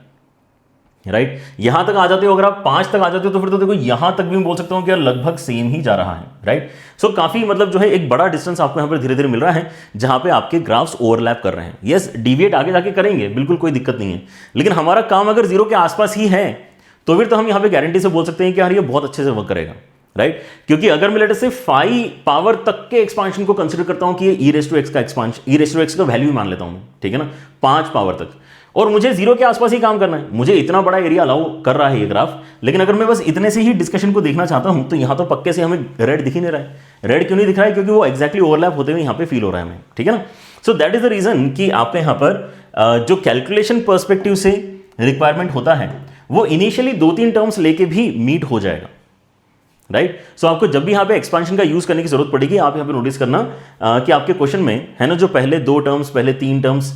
S1: राइट। यहां तक आ जाते हो, अगर आप 5 तक आ जाते हो तो फिर तो देखो यहां तक भी मैं बोल सकता हूं कि यार लगभग सेम ही जा रहा है, राइट। सो काफी मतलब जो है एक बड़ा डिस्टेंस आपको यहां पर धीरे धीरे मिल रहा है जहां पे आपके ग्राफ्स ओवरलैप कर रहे हैं। यस, डिविएट आगे जाके करेंगे, बिल्कुल कोई दिक्कत नहीं है, लेकिन हमारा काम अगर 0 के आसपास ही है तो फिर तो हम यहां पे गारंटी से बोल सकते हैं कि यार ये बहुत अच्छे से वर्क करेगा, राइट। क्योंकि अगर मैं लेटर से 5 पावर तक के एक्सपांशन को कंसीडर करता हूं कि ये e⁻x का एक्सपांशन, e⁻x का वैल्यू मान लेता हूं मैं, ठीक है ना, 5 पावर तक, और मुझे 0 के आसपास ही काम करना है, मुझे इतना बड़ा एरिया अलाउ कर रहा है ये ग्राफ, लेकिन अगर मैं बस इतने से ही डिस्कशन को देखना चाहता हूं तो यहां तो पक्के से हमें रेड दिख ही नहीं रहा है। रेड क्यों नहीं दिख रहा है? क्योंकि वो एक्जैक्टली ओवरलैप होते हुए यहां पे फील हो रहा है हमें, ठीक है ना। So that is the reason कि आपके यहां पर जो कैलकुलेशन पर्सपेक्टिव से रिक्वायरमेंट होता है वो इनिशियली 2-3 टर्म्स लेके भी मीट हो जाएगा, राइट। सो आपको जब भी यहां पे एक्सपांशन का यूज करने की जरूरत पड़ेगी, आप यहां पे नोटिस करना कि आपके क्वेश्चन में है ना जो पहले 2 टर्म्स, पहले 3 टर्म्स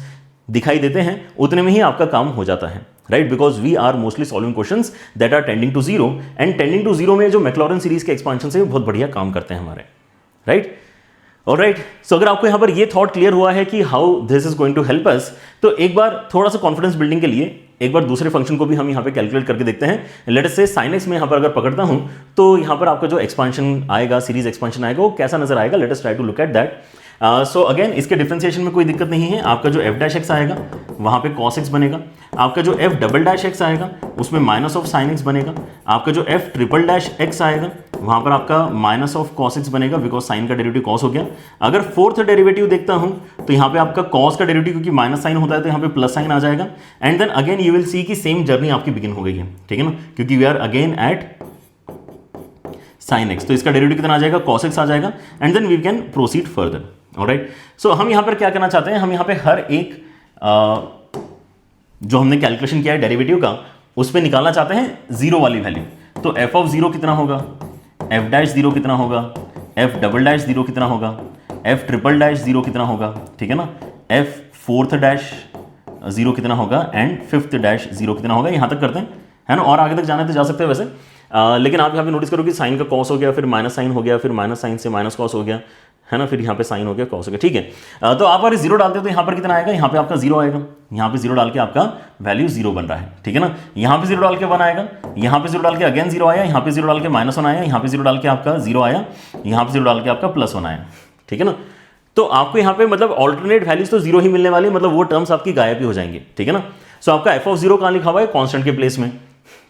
S1: दिखाई देते हैं उतने में ही आपका काम हो जाता है, right. Because we are mostly solving questions that are tending to 0, and tending to 0 में जो मैक्लॉरेन सीरीज के एक्सपांशन से बहुत बढ़िया काम करते हैं हमारे, राइट। ऑलराइट, सो अगर आपको यहां पर ये थॉट क्लियर हुआ है कि how this is going to help us, तो एक बार थोड़ा सा कॉन्फिडेंस बिल्डिंग के लिए एक बार दूसरे फंक्शन को भी हम यहां पे कैलकुलेट करके देखते हैं। लेट अस से sin x में यहां पर अगर पकड़ता हूं तो यहां पर आपका जो एक्सपांशन आएगा, सीरीज एक्सपांशन आएगा, वो कैसा नजर आएगा, let us try to look at that. So again इसके डिफरेंशिएशन में कोई दिक्कत नहीं है। आपका जो f' आएगा वहां पे cos x बनेगा, आपका जो f" आएगा उसमें माइनस ऑफ sin x बनेगा, आपका जो f'' आएगा वहां पर आपका माइनस ऑफ cos x बनेगा, बिकॉज साइन का डेरिवेटिव cos हो गया। अगर फोर्थ डेरिवेटिव देखता हूं तो यहां पे आपका cos का डेरिवेटिव, क्योंकि माइनस साइन होता है तो यहां पे प्लस साइन आ जाएगा, and then again you will see कि सेम जर्नी आपकी बिगिन हो गई है, ठीक है ना, क्योंकि we are again at sin x, तो इसका डेरिवेटिव कितना आ जाएगा, cos x आ जाएगा, and then we can proceed further. Alright, so हम यहां पर क्या करना चाहते हैं, हम यहां पे हर एक जो हमने कैलकुलेशन किया है डेरिवेटिव का उस पर निकालना चाहते हैं 0 वाली वैल्यू। तो f(0) कितना होगा, f'(0) कितना होगा, f"(0) कितना होगा, f'(0) कितना होगा, ठीक है ना, f'(0) कितना होगा, एंड 5th'(0) कितना होगा। यहां तक करते हैं, है ना, और आगे तक जाने तो जा सकते हैं वैसे, लेकिन आप यहाँ पे नोटिस करो कि साइन का कॉस हो गया, फिर माइनस साइन हो गया, फिर माइनस साइन से माइनस कॉस हो गया, है ना, फिर यहाँ पे साइन हो गया, कॉस हो गया, ठीक है। तो आप अगर 0 डालते हो तो यहाँ पर कितना आएगा, यहाँ पे आपका 0 आएगा, यहाँ पे 0 डाल के आपका वैल्यू 0 बन रहा है, ठीक है ना। यहाँ पे 0 डाल के 1 आएगा, यहाँ पे 0 डाल के अगेन 0 आया, यहाँ पे 0 डाल के -1 आया, यहाँ पे 0 डाल के आपका 0 आया, यहाँ पे 0 डाल के आपका +1 आया, ठीक है ना। तो आपको यहाँ पे मतलब ऑल्टरनेट वैल्यूज तो 0 ही मिलने वाली, मतलब वो टर्म्स आपकी गायब ही हो जाएंगे, ठीक है ना। सो आपका f(0) कहाँ लिखा हुआ है, कॉन्स्टेंट के प्लेस में,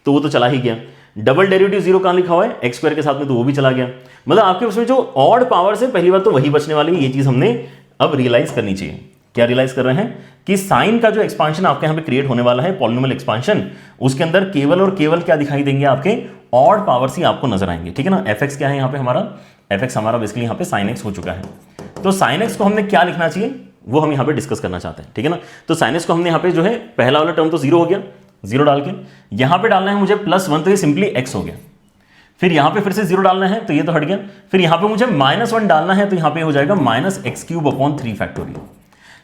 S1: तो वो तो चला ही गया। डबल डेरिवेटिव 0 कहाँ लिखा हुआ है, x² के साथ में, तो वो भी चला गया। मतलब आपके उसमें जो ऑड पावर से पहली बात तो वही बचने वाली है, ये चीज हमने अब रियलाइज करनी चाहिए। क्या रियलाइज कर रहे हैं कि साइन का जो एक्सपांशन आपके यहाँ पे क्रिएट होने वाला है, पॉलिनोमियल एक्सपांशन, उसके अंदर केवल और केवल क्या दिखाई देंगे, आपके ऑड पावर्स ही आपको नजर आएंगे, ठीक है ना। fx क्या है यहाँ पे हमारा, fx हमारा बेसिकली यहाँ पे sin x हो चुका है। तो sin x को हमने क्या लिखना चाहिए वो हम यहाँ पे डिस्कस करना चाहते हैं, ठीक है ना। तो sin x को हमने यहाँ पे जो है पहला वाला टर्म तो 0 हो गया, 0 डाल के यहाँ पे डालना है मुझे +1, तो ये सिंपली x हो गया। फिर यहाँ पे फिर से 0 डालना है तो ये तो हट गया। फिर यहाँ पे मुझे -1 डालना है तो यहाँ पे हो जाएगा -x³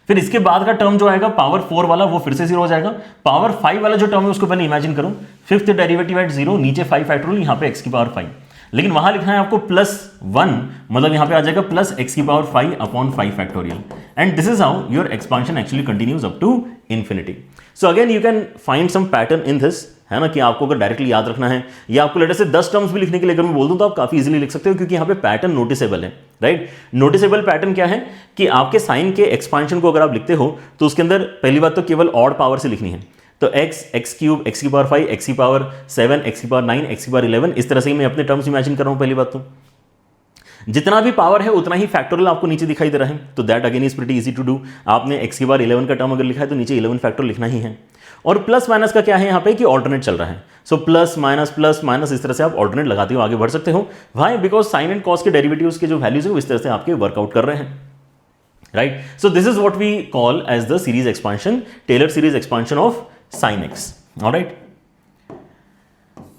S1: फिर इसके बाद का टर्म जो आएगा पावर 4 वाला वो फिर से 0 हो जाएगा। पावर 5 वाला जो टर्म है उसको पहले इमेजिन करो, 5th डेरिवेटिव एट 0, नीचे 5 फैक्टोरियल, यहाँ पे x⁵, लेकिन वहां लिखना है आपको +1, मतलब यहाँ पे आ जाएगा +x⁵/5 factorial, and this is how your expansion actually continues up to infinity. So again you can find some pattern in this, है ना, कि आपको अगर डायरेक्टली याद रखना है या आपको लेटर से 10 टर्म्स भी लिखने के लिए अगर मैं बोल दूं तो आप काफी इजीली लिख सकते हो, क्योंकि यहाँ पे पैटर्न नोटिसेबल है, राइट। नोटिसेबल पैटर्न क्या है कि आपके साइन के एक्सपांशन को अगर आप लिखते हो तो उसके अंदर पहली बात तो केवल ऑड पावर से लिखनी है, तो x, x³ x⁵, x⁷, x⁹, x�11, इस तरह से ही मैं अपने टर्म्स इमेजिन कर रहा हूं। पहली बात तो जितना भी पावर है उतना ही फैक्टोरियल आपको नीचे दिखाई दे रहा है, तो that again is pretty easy to do. आपने x⁻11 का टर्म अगर लिखा है तो नीचे 11 फैक्टर लिखना ही है। और प्लस माइनस का क्या है यहाँ पे कि ऑल्टरनेट चल रहा है, सो प्लस माइनस इस तरह से आप ऑल्टरनेट लगाते हो आगे बढ़ सकते हो। Why, because sine and cos के डेरिवेटिव्स के जो वैल्यूज है वो इस तरह से आपके वर्कआउट कर रहे हैं, right. So this is what we call as the series expansion, Taylor series expansion of sin x, alright.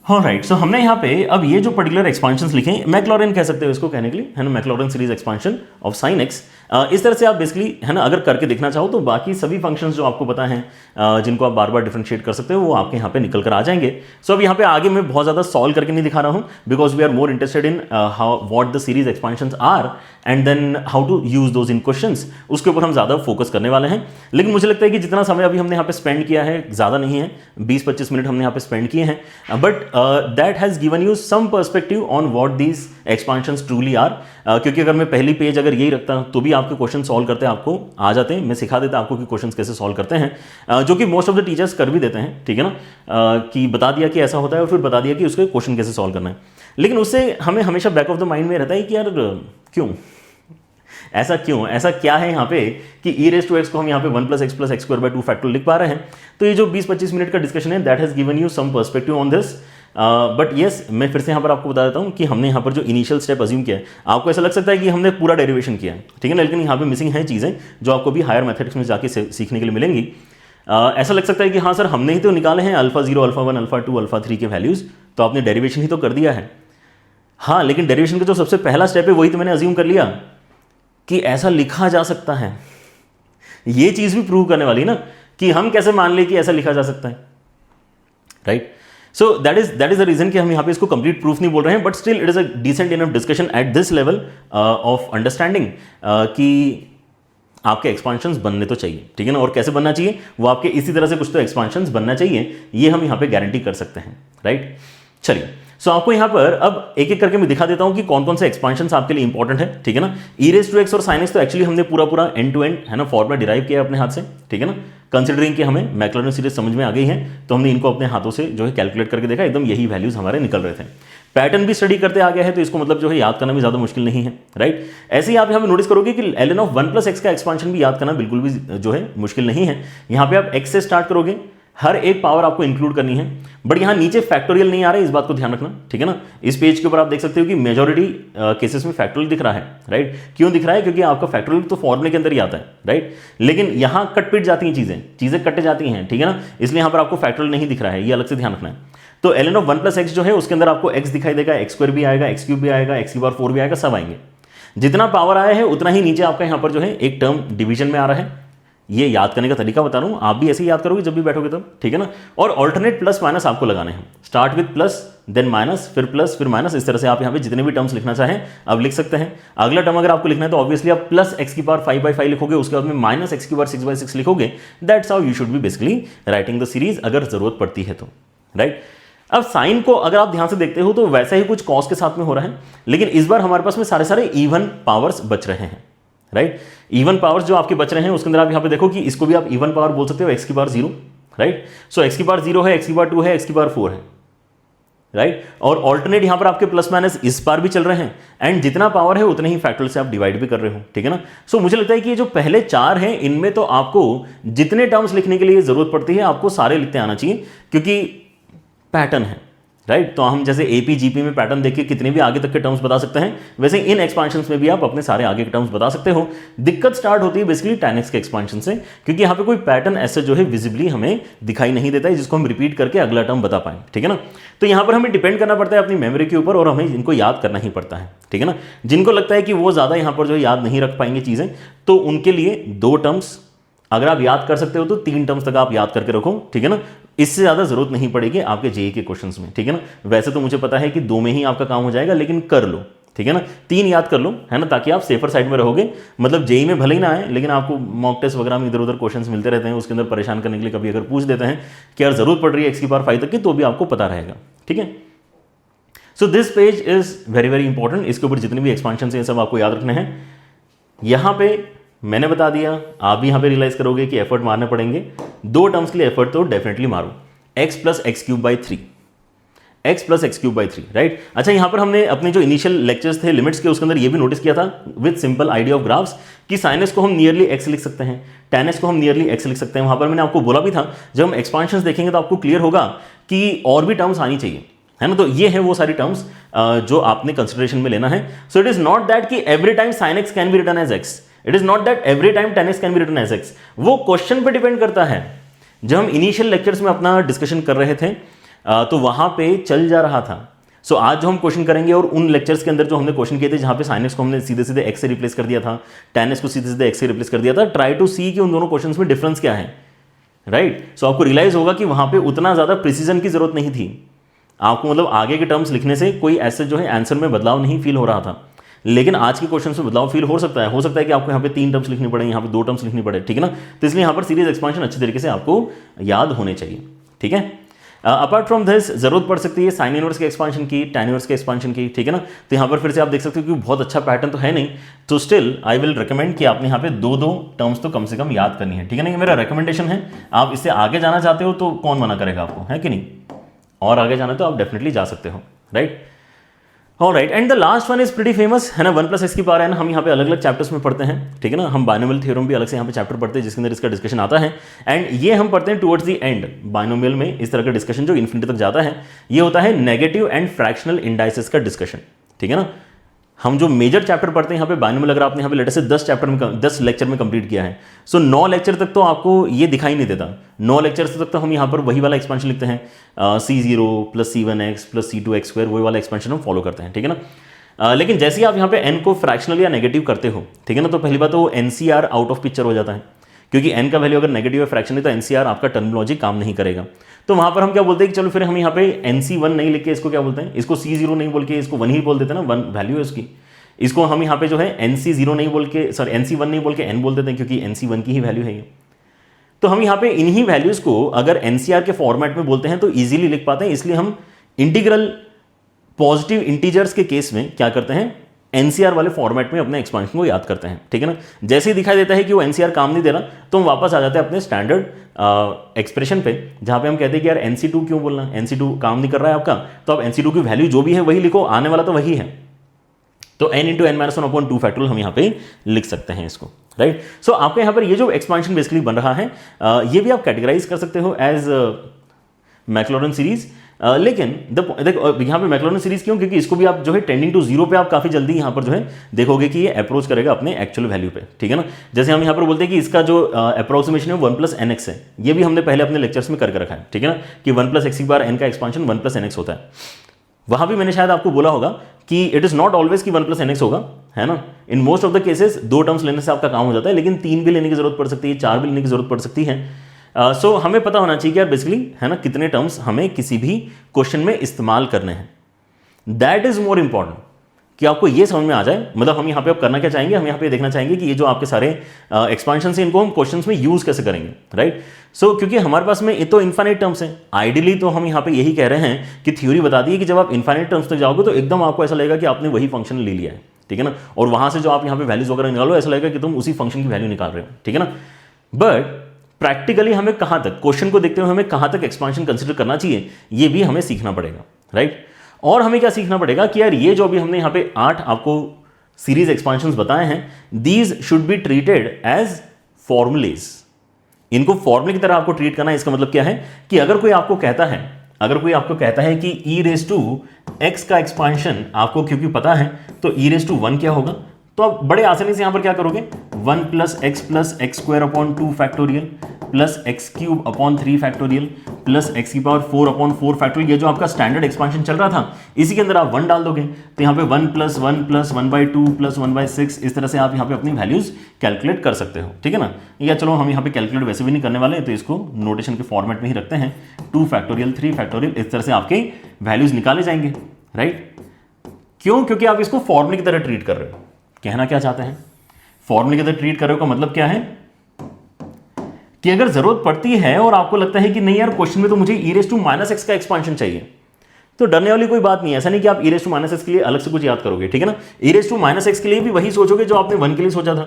S1: Alright, so हमने यहाँ पे अब ये जो पर्टिकुलर एक्सपांशंस लिखे, मैक्लॉरेन कह सकते हो इसको कहने के लिए, है ना, Maclaurin series expansion of sin x। इस तरह से आप बेसिकली है ना अगर करके देखना चाहो तो बाकी सभी फंक्शंस जो आपको पता हैं जिनको आप बार बार डिफरेंशिएट कर सकते हो वो आपके यहाँ पे निकल कर आ जाएंगे। सो अब यहाँ पे आगे मैं बहुत ज़्यादा सॉल्व करके नहीं दिखा रहा हूँ because we are more interested in how what the series expansions are and then how to use those in questions, उसके ऊपर हम ज़्यादा फोकस करने वाले हैं। लेकिन मुझे लगता है कि जितना समय अभी हमने यहाँ पे स्पेंड किया है ज़्यादा नहीं है, 20-25 मिनट हमने यहाँ पे स्पेंड किए हैं, but that has given you some perspective on what these expansions truly are. क्योंकि अगर मैं पहली पेज अगर यही रखता तो भी आपके क्वेश्चन सॉल्व करते आपको आ जाते हैं, मैं सिखा देता आपको कि क्वेश्चन कैसे सॉल्व करते हैं, जो कि मोस्ट ऑफ द टीचर्स कर भी देते हैं, ठीक है ना, कि बता दिया कि ऐसा होता है और फिर बता दिया कि उसके क्वेश्चन कैसे सॉल्व करना है। लेकिन उससे हमें हमेशा बैक ऑफ द माइंड में रहता है कि यार क्यों ऐसा क्या है यहाँ पे कि e रेज़ टू x को हम यहाँ पे 1 + x + x² 2 फैक्टोरियल लिख पा रहे हैं। तो ये जो 20-25 मिनट का डिस्कशन है that has given you some perspective on this, but yes मैं फिर से यहाँ पर आपको बता देता हूँ कि हमने यहाँ पर जो इनिशियल स्टेप अज्यूम किया है, आपको ऐसा लग सकता है कि हमने पूरा डेरिवेशन किया है, ठीक है ना, लेकिन यहाँ पे मिसिंग है चीज़ें जो आपको भी हायर मैथमेटिक्स में जाके सीखने के लिए मिलेंगी। ऐसा लग सकता है कि हाँ सर हमने ही तो निकाले हैं α0, α1, α2, α3 के वैल्यूज़, तो आपने डेरिवेशन ही तो कर दिया है। हाँ, लेकिन डेरिवेशन का जो सबसे पहला स्टेप है वही तो मैंने अज्यूम कर लिया कि ऐसा लिखा जा सकता है। ये चीज़ भी प्रूव करने वाली ना कि हम कैसे मान ले कि ऐसा लिखा जा सकता है, right. So that is the reason कि हम यहाँ पे इसको कंप्लीट प्रूफ नहीं बोल रहे हैं, but still it is a decent enough discussion at this level of understanding कि आपके एक्सपांशंस बनने तो चाहिए, ठीक है ना, और कैसे बनना चाहिए वो आपके इसी तरह से कुछ तो एक्सपांशंस बनना चाहिए, ये हम यहाँ पे गारंटी कर सकते हैं, राइट। चलिए, सो आपको यहाँ पर अब एक एक करके मैं दिखा देता हूँ कि कौन कौन से एक्सपांशंस आपके लिए इंपॉर्टेंट है, ठीक है ना। e रेज़ टू x और sin x तो एक्चुअली हमने पूरा एंड टू एंड है ना फॉर्मूला डिराइव किया अपने हाथ से, ठीक है ना, कंसिडरिंग कि हमें मैक्लॉरिन सीरीज समझ में आ गई है तो हमने इनको अपने हाथों से जो है कैलकुलेट करके देखा, एकदम यही वैल्यूज हमारे निकल रहे थे। पैटर्न भी स्टडी करते आ गया है तो इसको मतलब जो है याद करना भी ज़्यादा मुश्किल नहीं है, राइट। ऐसे ही आप यहाँ पे नोटिस करोगे कि ln ऑफ 1 + x का एक्सपांशन भी याद करना बिल्कुल भी जो है मुश्किल नहीं है। यहाँ पे आप x से स्टार्ट करोगे, हर एक पावर आपको इंक्लूड करनी है, बट यहाँ नीचे फैक्टोरियल नहीं आ रहा है, इस बात को ध्यान रखना, ठीक है ना। इस पेज के ऊपर आप देख सकते हो कि मेजॉरिटी केसेस में फैक्टोरियल दिख रहा है, राइट। क्यों दिख रहा है? क्योंकि आपका फैक्टोरियल तो फॉर्मूले के अंदर ही आता है, राइट। लेकिन यहाँ कट पिट जाती हैं चीज़ें कट जाती हैं, ठीक है ना, इसलिए यहाँ पर आपको फैक्टोरियल नहीं दिख रहा है, ये अलग से ध्यान रखना है। तो ln ऑफ 1 + x जो है उसके अंदर आपको x दिखाई देगा, x² भी आएगा, x³ भी आएगा, x⁴ भी आएगा, सब आएंगे। जितना पावर आया है उतना ही नीचे आपका यहाँ पर जो है एक टर्म डिवीजन में आ रहा है। ये याद करने का तरीका बता रहा हूँ, आप भी ऐसे ही याद करोगे जब भी बैठोगे तब, ठीक है ना। और ऑल्टरनेट प्लस माइनस आपको लगाने हैं, start with plus then minus फिर प्लस फिर माइनस, इस तरह से आप यहाँ पे जितने भी टर्म्स लिखना चाहें अब लिख सकते हैं। अगला टर्म अगर आपको लिखना है तो ऑब्वियसली आप प्लस x⁵ 5/5 लिखोगे, उसके बाद में माइनस x⁵ 6/6 लिखोगे। That's how you should be basically writing the series अगर जरूरत पड़ती है तो, राइट। अब साइन को अगर आप ध्यान से देखते हो तो वैसा ही कुछ कॉस के साथ में हो रहा है, लेकिन इस बार हमारे पास में सारे इवन पावर्स बच रहे हैं, राइट। इवन पावर्स जो आपके बच रहे हैं उसके अंदर आप यहाँ पे देखो कि इसको भी आप इवन पावर बोल सकते हो, x⁵0, राइट। सो x⁵0 है, x⁵2 है, x⁴4 है, राइट। और ऑल्टरनेट यहाँ पर आपके प्लस माइनस इस बार भी चल रहे हैं, एंड जितना पावर है उतने ही फैक्टोरियल से आप डिवाइड भी कर रहे हो, ठीक है ना। सो मुझे लगता है कि ये जो पहले 4 हैं इनमें तो आपको जितने टर्म्स लिखने के लिए जरूरत पड़ती है आपको सारे लिखते आना चाहिए, क्योंकि पैटर्न है, राइट। तो हम जैसे AP GP में पैटर्न देख के कितने भी आगे तक के टर्म्स बता सकते हैं, वैसे इन एक्सपांशंस में भी आप अपने सारे आगे के टर्म्स बता सकते हो। दिक्कत स्टार्ट होती है बेसिकली tan x के एक्सपांशन से, क्योंकि यहाँ पे कोई पैटर्न ऐसे जो है विजिबली हमें दिखाई नहीं देता है जिसको हम रिपीट करके अगला टर्म बता पाए, ठीक है ना। तो यहाँ पर हमें डिपेंड करना पड़ता है अपनी मेमोरी के ऊपर और हमें इनको याद करना ही पड़ता है, ठीक है ना। जिनको लगता है कि वो ज़्यादा यहाँ पर जो याद नहीं रख पाएंगे चीज़ें, तो उनके लिए 2 टर्म्स अगर आप याद कर सकते हो तो 3 टर्म्स तक आप याद करके रखो, ठीक है ना। इससे ज़्यादा जरूरत नहीं पड़ेगी आपके जेई के क्वेश्चंस में, ठीक है ना। वैसे तो मुझे पता है कि 2 में ही आपका काम हो जाएगा, लेकिन कर लो, ठीक है ना। 3 याद कर लो, है ना, ताकि आप सेफर साइड में रहोगे। मतलब जेई में भले ही ना आए, लेकिन आपको मॉक टेस्ट वगैरह में इधर उधर क्वेश्चंस मिलते रहते हैं, उसके अंदर परेशान करने के लिए कभी अगर पूछ देते हैं कि यार जरूरत पड़ रही है x⁵ तक की, तो भी आपको पता रहेगा, ठीक है। So this page is very important. इसके ऊपर जितने भी एक्सपांशन है सब आपको याद रखने हैं। यहाँ पे मैंने बता दिया, आप भी यहाँ पे रियलाइज करोगे कि एफर्ट मारने पड़ेंगे। 2 टर्म्स के लिए एफर्ट तो डेफिनेटली मारो, x + x³ 3, राइट। अच्छा, यहाँ पर हमने अपने जो इनिशियल लेक्चर्स थे लिमिट्स के उसके अंदर ये भी नोटिस किया था with simple idea of graphs कि sin x को हम नियरली x लिख सकते हैं, tan x को हम नियरली x लिख सकते हैं। वहाँ पर मैंने आपको बोला भी था जब हम एक्सपांशंस देखेंगे तो आपको क्लियर होगा कि और भी टर्म्स आनी चाहिए, है ना। तो ये है वो सारी टर्म्स जो आपने कंसिडरेशन में लेना है। So it is not that कि every time sin x can be written as x, it is not that every time tan x can be written as x। वो क्वेश्चन पे डिपेंड करता है। जब हम इनिशियल लेक्चर्स में अपना डिस्कशन कर रहे थे तो वहां पे चल जा रहा था सो आज जो हम क्वेश्चन करेंगे और उन लेक्चर्स के अंदर जो हमने क्वेश्चन किए थे जहां पे sin x को हमने सीधे सीधे x से रिप्लेस कर दिया था, tan x को सीधे सीधे x से रिप्लेस कर दिया था, ट्राई टू सी कि उन दोनों क्वेश्चंस में डिफरेंस क्या है, राइट। सो आपको रियलाइज होगा कि वहां पे उतना ज्यादा प्रिसीजन की जरूरत नहीं थी आपको, मतलब आगे के टर्म्स लिखने से कोई ऐसे जो है आंसर में बदलाव नहीं फील हो रहा था। लेकिन आज के क्वेश्चन में बदलाव फील हो सकता है कि आपको यहाँ पे 3 टर्म्स लिखनी पड़े, यहाँ पे 2 टर्म्स लिखनी पड़े, ठीक है ना। तो इसलिए यहाँ पर सीरीज एक्सपांशन अच्छी तरीके से आपको याद होने चाहिए, ठीक है। अपार्ट फ्रॉम दिस जरूरत पड़ सकती है साइन इनवर्स के एक्सपांशन की, टैन इनवर्स के एक्सपांशन की, ठीक है ना। तो यहाँ पर फिर से आप देख सकते हो कि बहुत अच्छा पैटर्न तो है नहीं, तो स्टिल आई विल रिकमेंड कि आपने यहाँ पे 2 टर्म्स तो कम से कम याद करनी है, ठीक है ना। ये मेरा रिकमेंडेशन है, आप इससे आगे जाना चाहते हो तो कौन मना करेगा आपको, है कि नहीं, और आगे जाना तो आप डेफिनेटली जा सकते हो, right. Alright, and the last one is pretty famous, है ना, 1 + x की पावर n। हम यहाँ पे अलग अलग चैप्टर्स में पढ़ते हैं, ठीक है ना। हम बाइनोमियल थ्योरम भी अलग से यहाँ पे चैप्टर पढ़ते हैं जिसके अंदर इसका डिस्कशन आता है, एंड ये हम पढ़ते हैं टुवर्ड्स द एंड। बाइनोमियल में इस तरह का डिस्कशन जो इन्फिनिटी तक जाता है, ये होता है नेगेटिव एंड फ्रैक्शनल इंडाइसेस का डिस्कशन, ठीक है ना। हम जो मेजर चैप्टर पढ़ते हैं यहाँ पे बाइनोमियल, अगर आपने यहाँ पे लेटेस्ट 10 लेक्चर में कंप्लीट किया है, सो 9 लेक्चर तक तो आपको ये दिखाई नहीं देता। 9 लेक्चर्स तक तो हम यहाँ पर वही वाला एक्सपेंशन लिखते हैं, C0 + C1x + C2x², वही वाला एक्सपेंशन हम फॉलो करते हैं, ठीक है ना। लेकिन जैसे ही आप यहाँ पे n को फ्रैक्शनल या नेगेटिव करते हो, ठीक है ना, तो पहली बात तो NCR आउट ऑफ पिक्चर हो जाता है, क्योंकि n का वैल्यू अगर नेगेटिव है फ्रैक्शन है तो NCR आपका टर्मिनोलॉजी काम नहीं करेगा। तो वहां पर हम क्या बोलते हैं कि चलो फिर हम यहाँ पे NC1 नहीं लिख के इसको क्या बोलते हैं, इसको C0 नहीं बोल के इसको 1 ही बोल देते हैं ना, 1 वैल्यू है उसकी। इसको हम यहाँ पे जो है NC0 नहीं बोल के, सॉरी NC1 नहीं बोल के n बोल देते हैं, क्योंकि NC1 की ही वैल्यू है ये। तो हम यहाँ पे इन्हीं वैल्यूज को अगर NCR के फॉर्मेट में बोलते हैं तो इजीली लिख पाते हैं, इसलिए हम इंटीग्रल पॉजिटिव इंटीजर्स के केस में क्या करते हैं, NCR वाले फॉर्मेट में अपने एक्सपांशन को याद करते हैं, ठीक है ना। जैसे ही दिखाई देता है कि वो NCR काम नहीं दे रहा तो हम वापस आ जाते हैं अपने स्टैंडर्ड एक्सप्रेशन पे, जहां पे हम कहते हैं कि यार NC2 क्यों बोलना, NC2 काम नहीं कर रहा है आपका, तो आप NC2 की वैल्यू जो भी है वही लिखो, आने वाला तो वही है। तो n × n - 1/2 फैक्टोरियल हम यहाँ पे लिख सकते हैं इसको, राइट। सो आपके यहाँ पर ये जो एक्सपांशन बेसिकली बन रहा है, ये भी आप कैटेगराइज कर सकते हो एज मैक्लॉरन सीरीज। लेकिन यहाँ पे मैक्लॉरन सीरीज क्यों, क्योंकि इसको भी आप जो है टेंडिंग टू 0 पे आप काफी जल्दी यहाँ पर जो है देखोगे कि ये अप्रोच करेगा अपने एक्चुअल वैल्यू पे, ठीक है ना। जैसे हम यहाँ पर बोलते हैं कि इसका जो अप्रोक्सीमेशन है 1 + nx है, ये भी हमने पहले अपने लेक्चर्स में करके रखा है, ठीक है ना, कि 1 + x की बार n का एक्सपांशन 1 + nx होता है। वहां भी मैंने शायद आपको बोला होगा कि इट इज नॉट ऑलवेज कि 1 + nx होगा, है ना। In most of the cases 2 terms लेने से आपका काम हो जाता है, लेकिन 3 भी लेने की जरूरत पड़ सकती है, 4 भी लेने की जरूरत पड़ सकती है। सो हमें पता होना चाहिए कि यार बेसिकली, है ना, कितने टर्म्स हमें किसी भी क्वेश्चन में इस्तेमाल करने हैं। दैट इज मोर इंपॉर्टेंट कि आपको ये समझ में आ जाए। मतलब हम यहाँ पे अब करना क्या चाहेंगे, हम यहाँ पे देखना चाहेंगे कि ये जो आपके सारे एक्सपांशन है इनको हम क्वेश्चंस में यूज कैसे करेंगे, राइट। सो क्योंकि हमारे पास में ये तो इनफाइनाइट टर्म्स हैं, आइडियली तो हम यहाँ पे यही कह रहे हैं कि थ्योरी बता दी है कि जब आप इनफाइनाइट टर्म्स तक जाओगे तो एकदम आपको ऐसा लगेगा कि आपने वही फंक्शन ले लिया है, ठीक है ना, और वहां से जो आप यहाँ पे वैल्यूज वगैरह निकालो ऐसा लगेगा कि तुम उसी फंक्शन की वैल्यू निकाल रहे हो, ठीक है ना। बट प्रैक्टिकली हमें कहां तक, क्वेश्चन को देखते हुए हमें कहां तक एक्सपांशन कंसिडर करना चाहिए, ये भी हमें सीखना पड़ेगा, राइट। और हमें क्या सीखना पड़ेगा कि यार ये जो अभी हमने यहाँ पे 8 आपको सीरीज एक्सपांशंस बताए हैं, these should be treated as formulae. इनको फॉर्मूले की तरह आपको ट्रीट करना है। इसका मतलब क्या है कि अगर कोई आपको कहता है कि e⁻x का एक्सपांशन आपको क्योंकि पता है तो e⁻1 क्या होगा, तो आप बड़े आसानी से यहां पर क्या करोगे, 1 + x + x² factorial plus x³ 3 plus x⁴ factorial, ये जो आपका स्टैंडर्ड एक्सपांशन चल रहा था इसी के अंदर आप 1 डाल दोगे, तो यहाँ पे 1 + 1 + 1/2 + 1/6, इस तरह से आप यहाँ पे अपनी वैल्यूज कैलकुलेट कर सकते हो, ठीक है ना। या चलो हम यहाँ पे कैलकुलेट वैसे भी नहीं करने वाले, तो इसको नोटेशन के फॉर्मेट में ही रखते हैं, 2 फैक्टोरियल 3 फैक्टोरियल, इस तरह से आपके वैल्यूज निकाले जाएंगे, राइट। क्यों, क्योंकि आप इसको फॉर्मूले की तरह ट्रीट कर रहे हो। कहना क्या चाहते हैं, फॉर्मूले की तरह ट्रीट कर रहे हो का मतलब क्या है कि अगर जरूरत पड़ती है और आपको लगता है कि नहीं यार क्वेश्चन में तो मुझे e⁻x का एक्सपांशन चाहिए, तो डरने वाली कोई बात नहीं है। ऐसा नहीं कि आप e⁻x के लिए अलग से कुछ याद करोगे, ठीक है ना। e⁻x के लिए भी वही सोचोगे जो आपने 1 के लिए सोचा था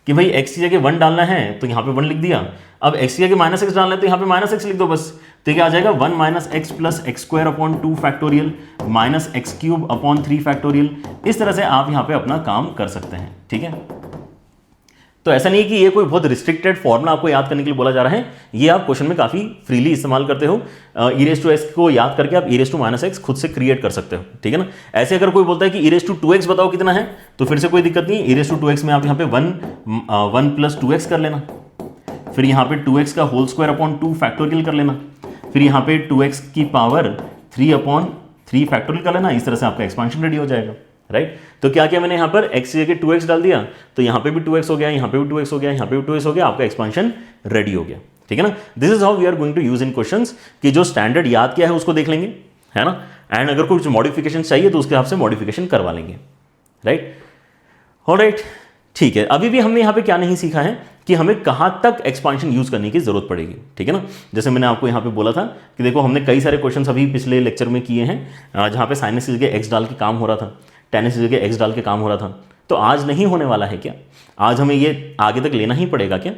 S1: कि भाई x की जगह 1 डालना है तो यहाँ पे 1 लिख दिया, अब x की जगह -x डालना है तो यहाँ पे -x लिख दो बस, तो क्या आ जाएगा 1 - x + x² factorial minus x³ 3 factorial. इस तरह से आप यहाँ पे अपना काम कर सकते हैं, ठीक है। तो ऐसा नहीं कि ये कोई बहुत रिस्ट्रिक्टेड फॉर्मूला आपको याद करने के लिए बोला जा रहा है, ये आप क्वेश्चन में काफी फ्रीली इस्तेमाल करते हो। e⁻x को याद करके आप e⁻x खुद से क्रिएट कर सकते हो, ठीक है ना। ऐसे अगर कोई बोलता है कि e⁻2x बताओ कितना है, तो फिर से कोई दिक्कत नहीं, e⁻2x में आप यहाँ पे 1 + 2x कर लेना, फिर यहाँ पे 2x का होल स्क्वायर 2 फैक्टोरियल कर लेना, फिर यहाँ पे 2x की पावर 3 3 फैक्टोरियल कर लेना, इस तरह से आपका एक्सपांशन रेडी हो जाएगा, राइट। तो क्या किया मैंने यहाँ पर x की जगह 2x डाल दिया, तो यहाँ पे भी 2x हो गया, यहाँ पे भी 2x हो गया, यहाँ पे भी 2x हो गया, आपका एक्सपांशन रेडी हो गया, ठीक है ना। This is how we are going to use in questions कि जो स्टैंडर्ड याद किया है उसको देख लेंगे, है ना, एंड अगर कुछ मॉडिफिकेशन चाहिए तो उसके हिसाब से मॉडिफिकेशन करवा लेंगे, राइट। ऑलराइट, ठीक है। अभी भी हमने यहाँ पे क्या नहीं सीखा है कि हमें कहाँ तक एक्सपांशन यूज करने की जरूरत पड़ेगी, ठीक है ना। जैसे मैंने आपको यहाँ पे बोला था कि देखो हमने कई सारे क्वेश्चंस अभी पिछले लेक्चर में किए हैं जहाँ पे साइनस की जगह एक्स डाल के काम हो रहा था, टेनिस की जगह एक्स डाल के काम हो रहा था। तो आज नहीं होने वाला है क्या? आज हमें ये आगे तक लेना ही पड़ेगा क्या?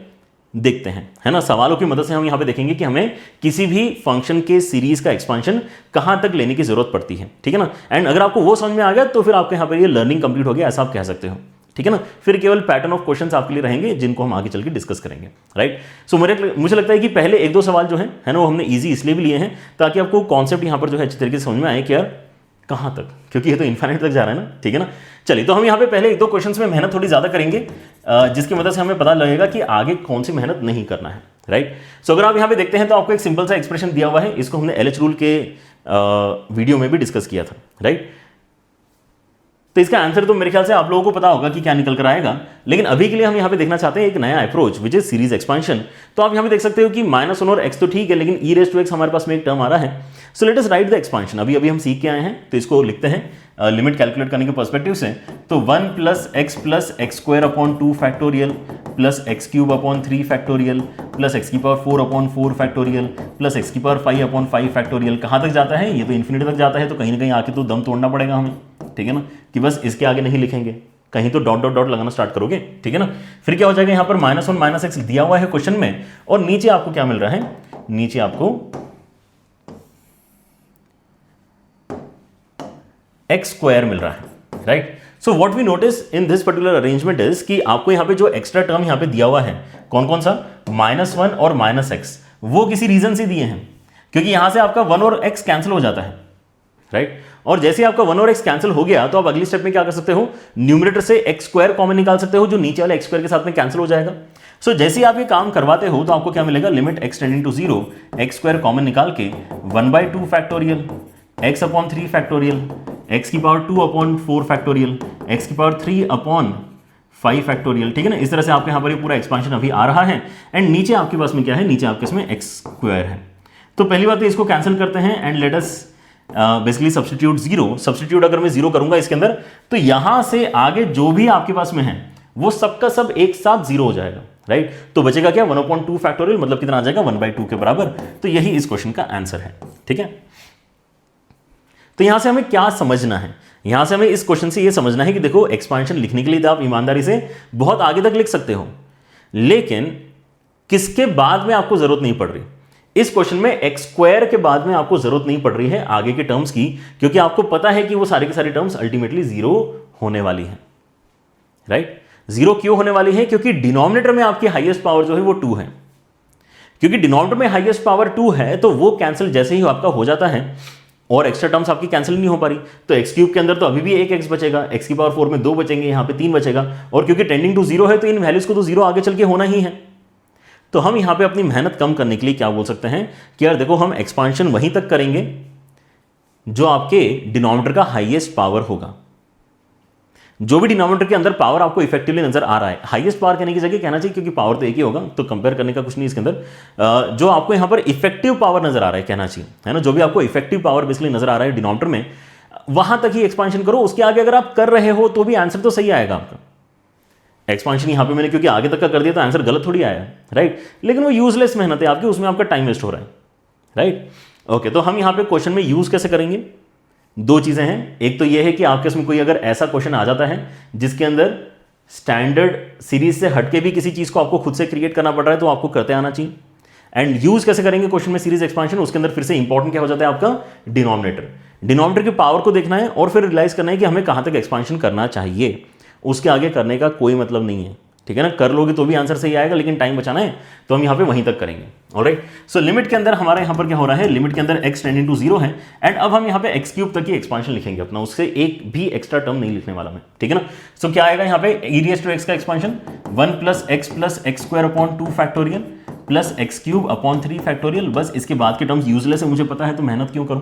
S1: देखते हैं, है ना। सवालों की मदद से हम यहाँ पे देखेंगे कि हमें किसी भी फंक्शन के सीरीज का एक्सपांशन कहाँ तक लेने की जरूरत पड़ती है, ठीक है ना। एंड अगर आपको वो समझ में आ गया तो फिर आपके यहाँ पर ये लर्निंग कंप्लीट हो गया, ऐसा आप कह सकते हो, ठीक है ना। फिर केवल पैटर्न ऑफ क्वेश्चंस आपके लिए रहेंगे जिनको हम आगे चल के डिस्कस करेंगे, राइट। सो मुझे लगता है कि पहले 1-2 सवाल जो है ना वो हमने इजी इसलिए भी लिए हैं ताकि आपको कॉन्सेप्ट यहाँ पर जो है अच्छी तरीके से समझ में आए कि यार कहाँ तक, क्योंकि ये तो इन्फाइनाइट तक जा रहा है ना, ठीक है ना। चलिए, तो हम यहाँ पे पहले 1-2 क्वेश्चंस में मेहनत थोड़ी ज़्यादा करेंगे जिसकी मदद से हमें पता लगेगा कि आगे कौन सी मेहनत नहीं करना है, राइट। सो अगर आप यहाँ पे देखते हैं तो आपको एक सिंपल सा एक्सप्रेशन दिया हुआ है, इसको हमने LH रूल के वीडियो में भी डिस्कस किया था, राइट। तो इसका आंसर तो मेरे ख्याल से आप लोगों को पता होगा कि क्या निकल कर आएगा, लेकिन अभी के लिए हम यहाँ पे देखना चाहते हैं एक नया approach which is series expansion. तो आप यहाँ पे देख सकते हो कि -1 और x तो ठीक है, लेकिन e⁻x हमारे पास में एक टर्म आ रहा है। सो let us right the expansion. अभी हम सीख के आए हैं तो इसको लिखते हैं लिमिट कैलकुलेट करने के पर्सपेक्टिव से। तो 1 + x + x² 2 factorial plus x³ 3 factorial plus x⁴ 4 factorial plus x⁵ 5 factorial कहाँ तक जाता है? ये तो इन्फिनिटी तक जाता है। तो कहीं ना कहीं आके तो दम तोड़ना पड़ेगा हमें, ठीक है ना, कि बस इसके आगे नहीं लिखेंगे, कहीं तो डॉट डॉट डॉट लगाना स्टार्ट करोगे, ठीक है ना। फिर क्या हो जाएगा, यहाँ पर -1 - x दिया हुआ है क्वेश्चन में, और नीचे आपको क्या मिल रहा है? नीचे आपको x² मिल रहा है, right. So what we notice in this particular arrangement is कि आपको यहाँ पे जो एक्स्ट्रा टर्म यहाँ पे दिया हुआ है, कौन कौन सा? -1 और -x, वो किसी रीजन से दिए हैं, क्योंकि यहां से आपका 1 और x कैंसिल हो जाता है, राइट। और जैसे आपका 1 और x कैंसिल हो गया तो आप अगली स्टेप में क्या कर सकते हो? न्यूमरेटर से x² कॉमन निकाल सकते हो, जो नीचे वाले x² के साथ में कैंसिल हो जाएगा। सो जैसे आप ये काम करवाते हो तो आपको क्या मिलेगा? Limit x tending to 0, x² common निकाल के 1/2 factorial x/3 factorial x⁴ 4 factorial x⁴ 5 factorial, ठीक है ना। इस तरह से आपके यहाँ पर ये पूरा एक्सपांशन अभी आ रहा है। एंड नीचे आपके पास में क्या है? नीचे आपके इसमें x² है। तो पहली बात तो इसको कैंसिल करते हैं and let us basically substitute 0। Substitute अगर मैं 0 करूंगा इसके अंदर, तो यहां से आगे जो भी आपके पास में है वो सबका सब एक साथ 0 हो जाएगा, राइट। तो बचेगा क्या? 1/2 फैक्टोरियल, मतलब कितना आ जाएगा? 1/2 के बराबर। तो यही इस क्वेश्चन का आंसर है, ठीक है। तो यहां से हमें क्या समझना है? यहां से हमें इस क्वेश्चन से ये समझना है कि देखो, एक्सपांशन लिखने के लिए तो आप ईमानदारी से बहुत आगे तक लिख सकते हो, लेकिन किसके बाद में आपको जरूरत नहीं पड़ रही? इस क्वेश्चन में x² के बाद में आपको जरूरत नहीं पड़ रही है आगे के टर्म्स की, क्योंकि आपको पता है कि वो सारे के सारे टर्म्स अल्टीमेटली 0 होने वाली है, राइट। 0 क्यों होने वाली है? क्योंकि डिनोमिनेटर में आपकी हाईएस्ट पावर जो है वो 2 है। क्योंकि डिनोमिनेटर में हाईएस्ट पावर 2 है तो वो कैंसिल जैसे ही आपका हो जाता है और एक्स्ट्रा टर्म्स आपकी कैंसिल नहीं हो पा रही, तो x³ के अंदर तो अभी भी एक x बचेगा, x⁴ में 2 बचेंगे, यहाँ पे 3 बचेगा, और क्योंकि टेंडिंग टू 0 है तो इन वैल्यूज को तो 0 आगे चल के होना ही है। तो हम यहां पे अपनी मेहनत कम करने के लिए क्या बोल सकते हैं कि यार देखो, हम एक्सपांशन वहीं तक करेंगे जो आपके डिनोमिनेटर का हाईएस्ट पावर होगा। जो भी डिनोमिनेटर के अंदर पावर आपको इफेक्टिवली नजर आ रहा है, हाईएस्ट पावर कहने की जगह कहना चाहिए क्योंकि पावर तो एक ही होगा, तो कंपेयर करने का कुछ नहीं इसके अंदर। जो आपको यहां पर इफेक्टिव पावर नजर आ रहा है कहना चाहिए, है ना, जो भी आपको इफेक्टिव पावर बेसिकली नजर आ रहा है डिनोमिनेटर में, वहां तक ही एक्सपांशन करो। उसके आगे अगर आप कर रहे हो तो भी आंसर तो सही आएगा आपका। एक्सपांशन यहां पे मैंने क्योंकि आगे तक का कर दिया तो आंसर गलत थोड़ी आया, राइट। लेकिन वो यूजलेस मेहनत है आपकी, उसमें आपका टाइम वेस्ट हो रहा है, राइट। ओके, तो हम यहां पे क्वेश्चन में यूज कैसे करेंगे? 2 चीजें हैं। एक तो ये है कि आपके इसमें कोई अगर ऐसा क्वेश्चन आ जाता है जिसके अंदर स्टैंडर्ड सीरीज से हटके भी किसी चीज को आपको खुद से क्रिएट करना पड़ रहा है, तो आपको करते आना चाहिए। एंड यूज कैसे करेंगे क्वेश्चन में सीरीज एक्सपांशन? उसके अंदर फिर से इंपॉर्टेंट क्या हो जाता है आपका? डिनोमिनेटर की पावर को देखना है और फिर रियलाइज करना है कि हमें कहां तक एक्सपांशन करना चाहिए। उसके आगे करने का कोई मतलब नहीं है, ठीक है ना। कर लोगे तो भी आंसर सही आएगा, लेकिन टाइम बचाना है तो हम यहाँ पे वहीं तक करेंगे, ऑलराइट। सो लिमिट के अंदर हमारा यहाँ पर क्या हो रहा है? लिमिट के अंदर x टेंडिंग टू 0 है, एंड अब हम यहाँ पे x³ तक की एक्सपांशन लिखेंगे अपना, उससे एक भी एक्स्ट्रा टर्म नहीं लिखने वाला मैं, ठीक है ना। सो क्या आएगा यहाँ पे? e⁻x का expansion 1 + x + x² 2 factorial plus x³ 3 factorial. बस इसके बाद के टर्म्स यूजलेस है, मुझे पता है, तो मेहनत क्यों करूं?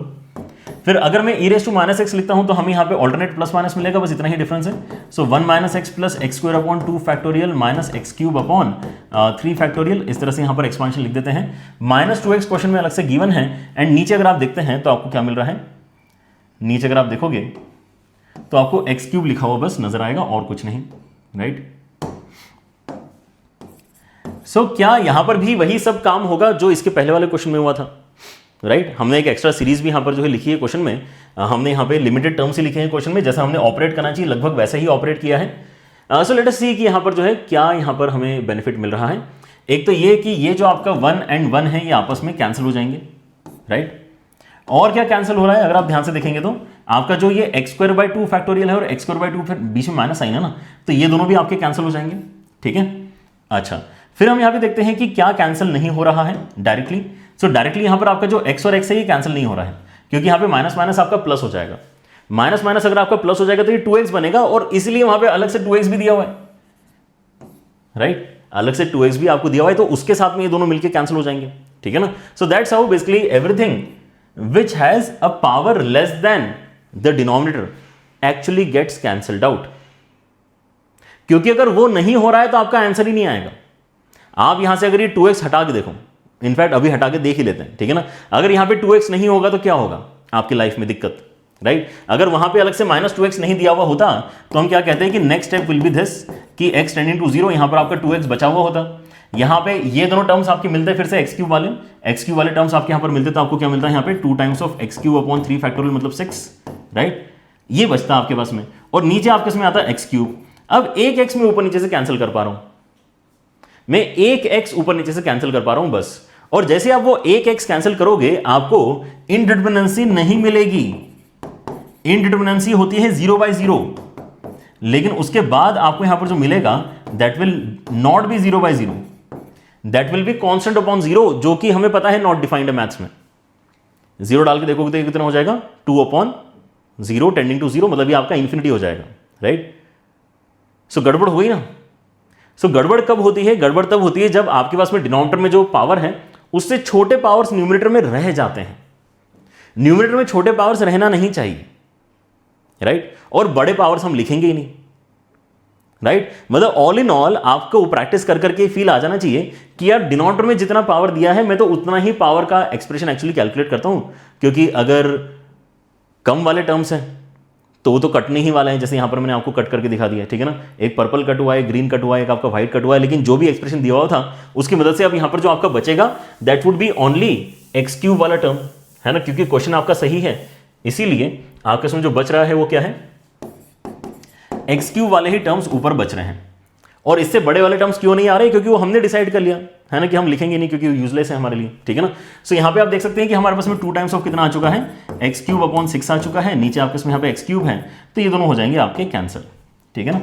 S1: फिर अगर मैं e raise to minus x लिखता हूं तो हमें यहाँ पे ऑल्टरनेट प्लस माइनस मिलेगा, बस इतना ही डिफरेंस है। सो 1 minus x plus x square upon 2 factorial minus x cube upon 3 factorial, इस तरह से यहाँ पर एक्सपांशन लिख देते हैं। माइनस 2x क्वेश्चन में अलग से गिवन है, एंड नीचे अगर आप देखते हैं तो आपको क्या मिल रहा है, नीचे अगर आप देखोगे तो आपको एक्स क्यूब लिखा हुआ बस नजर आएगा और कुछ नहीं, राइट। सो क्या यहां पर भी वही सब काम होगा जो इसके पहले वाले क्वेश्चन में हुआ था, राइट। हमने एक एक्स्ट्रा सीरीज भी यहां पर जो है लिखी है क्वेश्चन में, हमने यहां पे लिमिटेड टर्म्स ही लिखे हैं क्वेश्चन में, जैसा हमने ऑपरेट करना चाहिए लगभग वैसे ही ऑपरेट किया है। सो लेट अस सी कि यहां पर जो है क्या यहां पर हमें बेनिफिट मिल रहा है। एक तो ये कि ये जो आपका 1 एंड 1 है ये आपस में कैंसिल हो जाएंगे, राइट। और क्या कैंसिल हो रहा है अगर आप ध्यान से देखेंगे तो आपका जो ये एक्स स्क्वायर बाय 2 फैक्टोरियल है और एक्स स्क्वायर बाय 2 फिर बीच में माइनस साइन है ना, तो ये दोनों भी आपके कैंसिल हो जाएंगे, ठीक है। अच्छा, फिर हम यहां पे देखते हैं कि क्या कैंसिल नहीं हो रहा है डायरेक्टली। सो डायरेक्टली यहां पर आपका जो x और x है ये कैंसिल नहीं हो रहा है, क्योंकि यहां पे माइनस माइनस आपका प्लस हो जाएगा। माइनस माइनस अगर आपका प्लस हो जाएगा तो ये 2x बनेगा, और इसलिए वहां पे अलग से 2x भी दिया हुआ है, राइट। अलग से 2x भी आपको दिया हुआ है, तो उसके साथ में ये दोनों मिलकर कैंसिल हो जाएंगे, ठीक है ना। So that's how basically everything which has a power less than the denominator actually gets cancelled out. क्योंकि अगर वो नहीं हो रहा है तो आपका आंसर ही नहीं आएगा। आप यहां से अगर ये 2x हटा के देखो, इनफैक्ट अभी हटा के देख ही लेते हैं, ठीक है ना। अगर यहां पे 2x नहीं होगा तो क्या होगा आपकी लाइफ में दिक्कत, राइट। अगर वहां पे अलग से माइनस 2x नहीं दिया हुआ होता तो हम क्या कहते हैं कि next step will be this कि x टेंडिंग टू 0, यहां पर आपका 2x बचा हुआ होता। यहां पे ये दोनों टर्म्स आपके मिलते हैं फिर से x क्यूब वाले टर्म्स आपके यहां पर मिलते, तो आपको क्या मिलता है यहाँ पे 2 times of x cube upon 3 factorial मतलब 6, राइट। ये बचता आपके पास में, और नीचे आपके इसमें आता है एक्स क्यूब। अब एक x में ऊपर नीचे से कैंसिल कर पा रहा हूं मैं, एक x ऊपर नीचे से कैंसिल कर पा रहा हूं बस। और जैसे आप वो एक x कैंसिल करोगे आपको इनडिटरमिनेंसी नहीं मिलेगी। इनडिटरमिनेंसी होती है 0/0, लेकिन उसके बाद आपको यहां पर जो मिलेगा that will not be 0/0, that will be constant upon 0, जो कि हमें पता है नॉट डिफाइंड है मैथ्स में। 0 डाल के देखोगे तो कितना हो जाएगा 2/0 टेंडिंग टू 0, मतलब ये आपका इंफिनिटी हो जाएगा, राइट। सो गड़बड़ हो गई ना। सो गड़बड़ कब होती है, गड़बड़ तब होती है जब आपके पास में डिनोमिनेटर में जो पावर है उससे छोटे पावर्स न्यूमरेटर में रह जाते हैं। न्यूमरेटर में छोटे पावर्स रहना नहीं चाहिए, राइट। और बड़े पावर्स हम लिखेंगे ही नहीं, राइट। मतलब ऑल इन ऑल आपको प्रैक्टिस कर करके फील आ जाना चाहिए कि यार डिनोमिनेटर में जितना पावर दिया है मैं तो उतना ही पावर का एक्सप्रेशन एक्चुअली कैलकुलेट करता हूं, क्योंकि अगर कम वाले टर्म्स हैं तो वो तो कटने ही वाला है। जैसे यहां पर मैंने आपको कट करके दिखा दिया, ठीक है ना। एक पर्पल कट हुआ है, ग्रीन कट हुआ है, एक आपका व्हाइट कट हुआ है, लेकिन जो भी एक्सप्रेशन दिया हुआ था उसकी मदद से अब यहां पर जो आपका बचेगा that would be only x cube वाला टर्म, है ना, क्योंकि क्वेश्चन आपका सही है। इसीलिए आपके इसमें जो बच रहा है वो क्या है, एक्स क्यूब वाले ही टर्म्स ऊपर बच रहे हैं। और इससे बड़े वाले टर्म्स क्यों नहीं आ रहे, क्योंकि वो हमने डिसाइड कर लिया है ना कि हम लिखेंगे नहीं, क्योंकि यूजलेस है हमारे लिए, ठीक है ना। सो यहाँ पे आप देख सकते हैं कि हमारे पास में 2 टाइम्स ऑफ कितना आ चुका है, एक्स क्यूब अपॉन 6 आ चुका है। नीचे आपके इसमें यहाँ पे एक्स क्यूब है, तो ये दोनों हो जाएंगे आपके कैंसिल, ठीक है ना।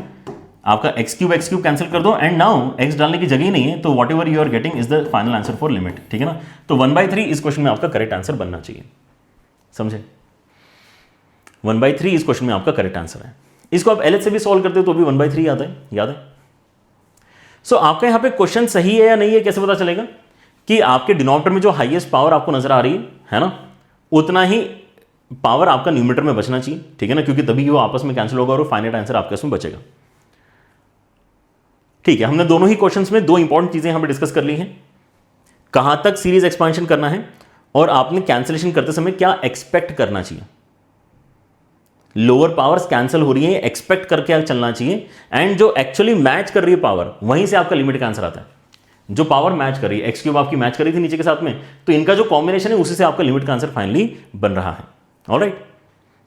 S1: आपका एक्स क्यूब कैंसिल कर दो, एंड नाउ एक्स डालने की जगह ही नहीं है, तो whatever you are getting is the final answer for limit, ठीक है ना। तो 1/3 इस क्वेश्चन में आपका करेक्ट आंसर बनना चाहिए, समझे। 1/3 इस क्वेश्चन में आपका करेक्ट आंसर है। इसको आप एलएच से भी सॉल्व करते हो तो भी 1/3 आता है, याद है। सो आपका यहां पे क्वेश्चन सही है या नहीं है कैसे पता चलेगा, कि आपके डिनोमिनेटर में जो हाईएस्ट पावर आपको नजर आ रही है ना, उतना ही पावर आपका न्यूमरेटर में बचना चाहिए, ठीक है ना, क्योंकि तभी वो आपस में कैंसिल होगा और फाइनल आंसर आपके उसमें बचेगा। ठीक है, हमने दोनों ही क्वेश्चंस में 2 इंपॉर्टेंट चीजें यहां पे डिस्कस कर ली हैं। कहां तक सीरीज एक्सपेंशन करना है और आपने कैंसिलेशन करते समय क्या एक्सपेक्ट करना चाहिए। लोअर पावर्स कैंसिल हो रही है, एक्सपेक्ट करके चलना चाहिए, एंड जो एक्चुअली मैच कर रही है पावर, वहीं से आपका लिमिट का आंसर आता है। जो पावर मैच कर रही है, एक्स क्यूब आपकी मैच कर रही थी नीचे के साथ में, तो इनका जो कॉम्बिनेशन है उसी से आपका लिमिट का आंसर फाइनली बन रहा है। ऑलराइट,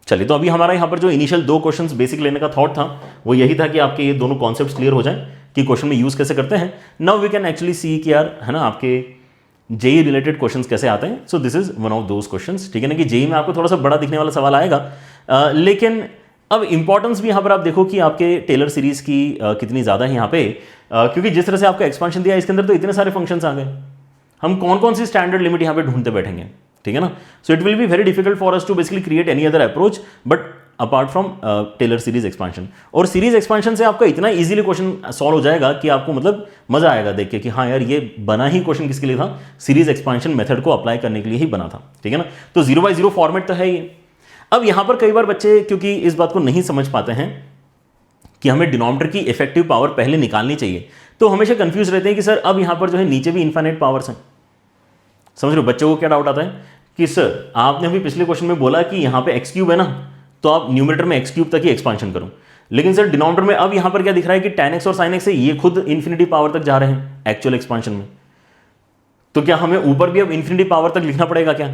S1: चलिए, तो अभी हमारा यहाँ पर जो इनिशियल 2 क्वेश्चंस बेसिक लेने का थॉट था वो यही था कि आपके ये दोनों कॉन्सेप्ट्स क्लियर हो जाएं कि क्वेश्चन में यूज कैसे करते हैं। Now we can actually see कि यार, है ना, आपके जेई रिलेटेड क्वेश्चंस कैसे आते हैं। सो this is one of those questions, ठीक है ना, कि जेई में आपको थोड़ा सा बड़ा दिखने वाला सवाल आएगा, लेकिन अब इंपॉर्टेंस भी यहाँ पर आप देखो कि आपके टेलर सीरीज की कितनी ज़्यादा है यहाँ पे, क्योंकि जिस तरह से आपका एक्सपेंशन दिया इसके अंदर तो इतने सारे फंक्शंस आ गए, हम कौन कौन सी स्टैंडर्ड लिमिट यहाँ पे ढूंढते बैठेंगे, ठीक है ना। So it will be very difficult for us to basically create any other approach but apart from Taylor series expansion. और सीरीज एक्सपेंशन से आपका इतना इजीली क्वेश्चन सॉल्व हो जाएगा कि आपको मतलब मजा आएगा देख के कि हाँ यार, ये बना ही क्वेश्चन किसके लिए था, सीरीज एक्सपेंशन मेथड को अप्लाई करने के लिए ही बना था, ठीक है ना। तो 0/0 फॉर्मेट तो है ये, अब यहां पर कई बार बच्चे क्योंकि इस बात को नहीं समझ पाते हैं कि हमें डिनोमिनेटर की इफेक्टिव पावर पहले निकालनी चाहिए, तो हमेशा कंफ्यूज रहते हैं कि सर अब यहां पर जो है नीचे भी इनफाइनाइट पावर्स हैं। समझ रहे हो, बच्चों को क्या डाउट आता है कि सर आपने अभी पिछले क्वेश्चन में बोला कि यहां पे एक्स क्यूब है ना, तो आप न्यूमरेटर में एक्स क्यूब तक ही एक्सपांशन करो, लेकिन सर डिनोमिनेटर में अब यहां पर क्या दिख रहा है कि tan x और sin x है, ये खुद इंफिनिटी पावर तक जा रहे हैं एक्चुअल एक्सपांशन में, तो क्या हमें ऊपर भी अब इंफिनिटी पावर तक लिखना पड़ेगा क्या?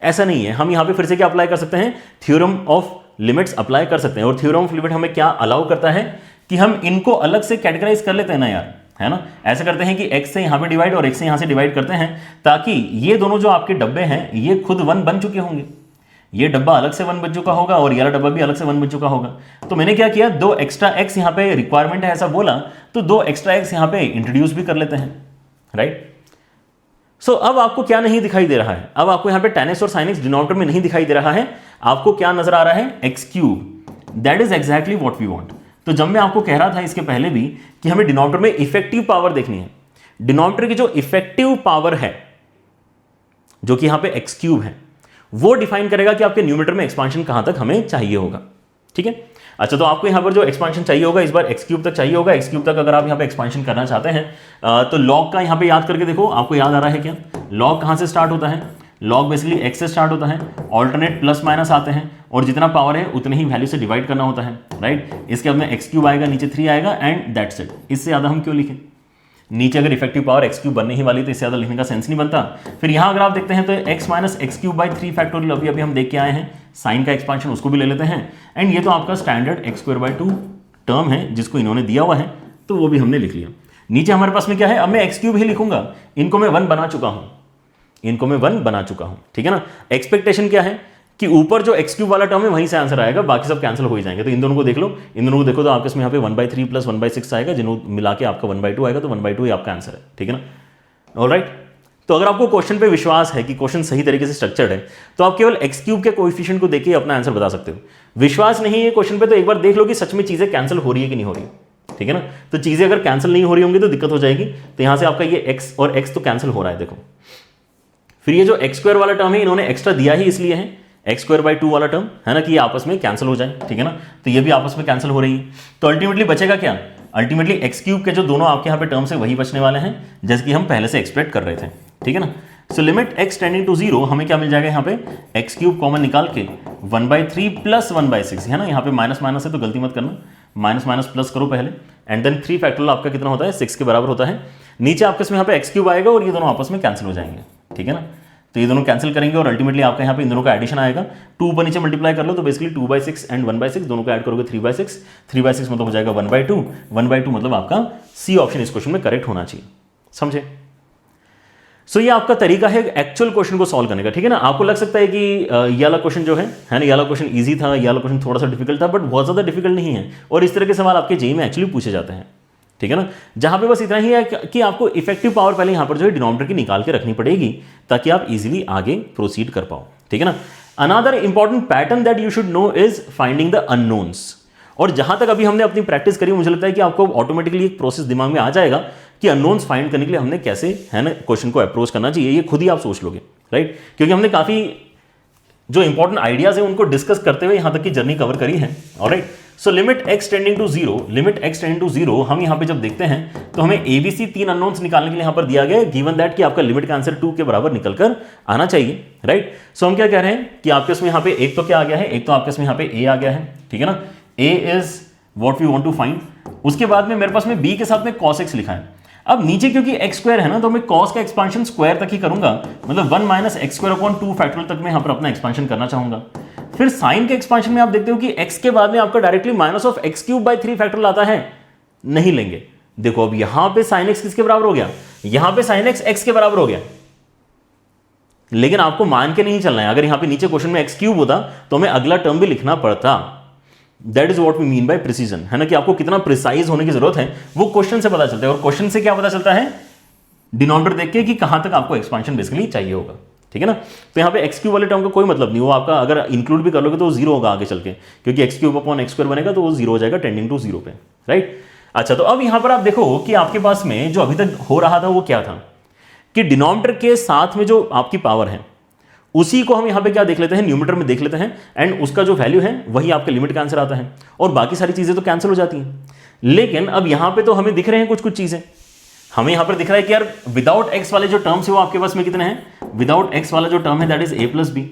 S1: ऐसा नहीं है। हम यहां पे फिर से क्या अप्लाई कर सकते हैं, थ्योरम ऑफ लिमिट्स अप्लाई कर सकते हैं। और थ्योरम ऑफ लिमिट हमें क्या अलाउ करता है कि हम इनको अलग से कैटेगराइज कर लेते हैं ना यार, है ना। ऐसा करते हैं कि x से यहां पे डिवाइड और x से यहां से डिवाइड करते हैं, ताकि ये दोनों जो आपके डब्बे हैं ये खुद 1 बन चुके होंगे। ये डब्बा अलग से 1 बन चुका होगा और ये डब्बा भी अलग से 1 बन चुका होगा। तो मैंने क्या किया, 2 एक्स्ट्रा x यहां पे रिक्वायरमेंट है ऐसा बोला, तो 2 एक्स्ट्रा x यहां पे इंट्रोड्यूस भी कर लेते हैं, राइट। सो अब आपको क्या नहीं दिखाई दे रहा है, अब आपको यहां पे tan x और sin x डिनोमिनेटर में नहीं दिखाई दे रहा है, आपको क्या नजर आ रहा है, x cube. That is exactly what we want. तो जब मैं आपको कह रहा था इसके पहले भी कि हमें डिनोमिनेटर में इफेक्टिव पावर देखनी है, डिनोमिनेटर की जो इफेक्टिव पावर है जो कि यहां पे x क्यूब है, वो डिफाइन करेगा कि आपके न्यूमरेटर में एक्सपांशन कहां तक हमें चाहिए होगा, ठीक है। अच्छा, तो आपको यहां पर जो एक्सपांशन चाहिए होगा इस बार एक्स क्यूब तक चाहिए होगा। एक्स क्यूब तक अगर आप यहां पे एक्सपांशन करना चाहते हैं तो लॉग का यहां पे याद करके देखो, आपको याद आ रहा है क्या, लॉग कहां से स्टार्ट होता है, लॉग बेसिकली एक्स से स्टार्ट होता है, ऑल्टरनेट प्लस माइनस आते हैं और जितना पावर है उतने ही वैल्यू से डिवाइड करना होता है, राइट। इसके बाद में एक्स क्यूब आएगा, नीचे 3 आएगा एंड दैट्स इट। इससे ज्यादा हम क्यों लिखें, नीचे अगर इफेक्टिव पावर एक्स क्यूब बनने ही वाली तो इससे ज्यादा लिखने का सेंस नहीं बनता। फिर यहां अगर आप देखते हैं तो x minus x cube by 3 factorial अभी अभी हम देख के आए हैं, साइन का एक्सपांशन उसको भी ले लेते हैं एंड ये तो आपका standard x square by 2 term है जिसको इन्होंने दिया हुआ है, तो वो भी हमने लिख लिया। नीचे हमारे पास में क्या है, अब मैं एक्स क्यूब ही लिखूंगा, इनको मैं 1 बना चुका हूं, इनको मैं 1 बना चुका हूं, ठीक है ना। एक्सपेक्टेशन क्या है कि ऊपर जो एक्स क्यूब वाला टर्म है वहीं से आंसर आएगा, बाकी सब कैंसिल हो ही जाएंगे। तो इन दोनों को देख लो, इन दोनों को देखो तो आपके इसमें यहाँ पे 1/3 प्लस 1/6 आएगा, जिन्हों मिला के आपका 1/2 आएगा, तो 1/2 ही आपका आंसर है, ठीक है ना। ऑलराइट, तो अगर आपको क्वेश्चन पे विश्वास है कि क्वेश्चन सही तरीके से स्ट्रक्चर्ड है, तो आप केवल एक्स क्यूब के कोएफिशिएंट को देखिए अपना आंसर बता सकते हो। विश्वास नहीं है क्वेश्चन पे, तो एक बार देख लो कि सच में चीजें कैंसिल हो रही है कि नहीं हो रही, ठीक है ना। तो चीजें अगर कैंसिल नहीं हो रही होंगी तो दिक्कत हो जाएगी। तो यहां से आपका ये एक्स और एक्स तो कैंसिल हो रहा है, देखो। फिर ये जो एक्स स्क्वायर वाला टर्म है इन्होंने एक्स्ट्रा दिया ही इसलिए है, एक्स स्क्वायर बाई 2 वाला टर्म है ना, कि ये आपस में कैंसिल हो जाए, ठीक है ना। तो ये भी आपस में कैंसिल हो रही है, तो अल्टीमेटली बचेगा क्या, अल्टीमेटली एक्स क्यूब के जो दोनों आपके यहाँ पे टर्म्स है वही बचने वाले हैं जैसे कि हम पहले से एक्सपेक्ट कर रहे थे, ठीक है ना। So limit x tending to 0 हमें क्या मिल जाएगा, यहाँ पे एक्स क्यूब कॉमन निकाल के 1/3 प्लस 1/6 है ना, यहाँ पे माइनस माइनस है तो गलती मत करना, माइनस माइनस प्लस करो पहले एंड देन 3 फैक्टोरियल आपका कितना होता है, 6 के बराबर होता है। नीचे आपके इसमें यहाँ पे एक्स क्यूब आएगा और ये दोनों आपस में कैंसिल हो जाएंगे, ठीक है ना। तो ये दोनों कैंसिल करेंगे और अल्टीमेटली आपका यहाँ पे इन दोनों का एडिशन आएगा, 2 ऊपर नीचे मल्टीप्लाई कर लो तो बेसिकली 2/6 एंड 1/6 दोनों को ऐड करोगे 3/6, 3/6 मतलब हो जाएगा 1/2, 1/2 मतलब आपका सी ऑप्शन इस क्वेश्चन में करेक्ट होना चाहिए, समझे। सो ये आपका तरीका है एक्चुअल क्वेश्चन को सॉल्व करने का, ठीक है ना। आपको लग सकता है कि ये वाला क्वेश्चन जो है ना, ये वाला क्वेश्चन इजी था, ये वाला क्वेश्चन थोड़ा सा डिफिकल्ट था, बट बहुत ज्यादा डिफिकल्ट नहीं है और इस तरह के सवाल आपके जेईई में एक्चुअली पूछे जाते हैं, ठीक है ना। जहां पे बस इतना ही है कि आपको इफेक्टिव पावर पहले यहां पर जो है डिनोमिनेटर की निकाल के रखनी पड़ेगी ताकि आप इजीली आगे प्रोसीड कर पाओ, ठीक है ना। Another important pattern that you should know is finding the unknowns. और जहां तक अभी हमने अपनी प्रैक्टिस करी, मुझे लगता है कि आपको ऑटोमेटिकली एक प्रोसेस दिमाग में आ जाएगा कि अननोन्स फाइंड करने के लिए हमने कैसे है ना क्वेश्चन को अप्रोच करना चाहिए, ये खुद ही आप सोच लोगे, राइट। क्योंकि हमने काफी जो इंपॉर्टेंट आइडियाज है उनको डिस्कस करते हुए यहां तक की जर्नी कवर करी है, alright. So limit x tending to 0, limit x tending to 0 हम यहां पे जब देखते हैं तो हमें एबीसी 3 अननोन्स निकालने के लिए यहां पर दिया गया है, गिवन दैट कि आपका लिमिट का आंसर 2 के बराबर निकल कर आना चाहिए, राइट। सो हम क्या कह रहे हैं कि आपके इसमें यहां पे एक तो क्या आ गया है, एक तो आपके इसमें यहां पे ए आ गया है, ठीक है ना। A is what we want to find. उसके बाद में मेरे पास में बी के साथ में cos x लिखा है। अब नीचे क्योंकि एक्स स्क्वायर है ना, तो मैं cos का एक्सपांशन स्क्वायर तक ही करूंगा, मतलब 1 minus x square upon 2 factorial तक मैं यहां पर अपना एक्सपांशन करना चाहूंगा। फिर साइन के एक्सपांशन में आप देखते हो कि x के बाद में आपका directly minus of x cube by 3 factorial आता है, नहीं लेंगे। देखो अब यहां पे साइन x किसके बराबर हो गया, यहां पे साइन x x के बराबर हो गया, लेकिन आपको मान के नहीं चलना है। अगर यहां पे नीचे क्वेश्चन में एक्स क्यूब होता तो हमें अगला टर्म भी लिखना पड़ता। That is what we mean by precision, है ना, कि आपको कितना प्रिसाइज होने की जरूरत है वो क्वेश्चन से पता चलता है। और क्वेश्चन से क्या पता चलता है, डिनोमिनेटर देख के कि कहां तक आपको एक्सपांशन बेसिकली चाहिए होगा, ठीक है ना। तो यहां पे एक्स क्यूब वाले टर्म का कोई मतलब नहीं, वो आपका अगर इंक्लूड भी कर लोगे तो वो 0 होगा आगे चल के, क्योंकि x cube upon x square बनेगा तो वो 0 हो जाएगा टेंडिंग टू 0 पे, राइट। अच्छा, तो अब यहां पर आप देखो कि आपके पास में जो अभी तक हो रहा था वो क्या था कि डिनोमिनेटर के साथ में जो आपकी पावर है उसी को हम यहां पे क्या देख लेते हैं, न्यूमरेटर में देख लेते हैं, एंड उसका जो वैल्यू है वही आपके लिमिट का आंसर आता है, और बाकी सारी चीजें तो कैंसिल हो जाती हैं। लेकिन अब यहां पे तो हमें दिख रहे हैं कुछ कुछ चीजें। हमें यहां पर दिख रहा है कि यार विदाउट एक्स वाले जो टर्म्स है वो आपके पास में कितने हैं, विदाउट एक्स वाला जो टर्म है that is a plus B,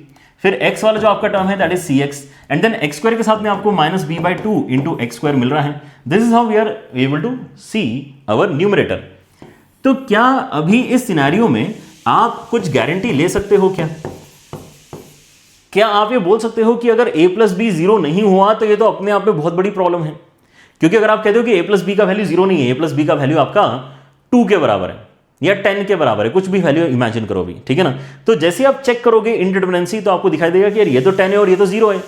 S1: फिर एक्स वाला जो आपका टर्म है that is C x, and then x square के साथ में आपको minus B by two into x square मिल रहा है। This is how we are able to see our numerator. तो क्या अभी इस सिनेरियो में आप कुछ गारंटी ले सकते हो क्या आप ये बोल सकते हो कि अगर a प्लस बी जीरो नहीं हुआ तो ये तो अपने आप में बहुत बड़ी प्रॉब्लम है? क्योंकि अगर आप कहते हो कि a प्लस बी का वैल्यू जीरो नहीं है, a प्लस बी का वैल्यू आपका 2 के बराबर है या 10 के बराबर है, कुछ भी वैल्यू इमेजिन करो भी, ठीक है ना। तो जैसे आप चेक करोगे इंडिटरमिनेंसी तो आपको दिखाई देगा कि यार ये तो 10 है और ये तो 0 है,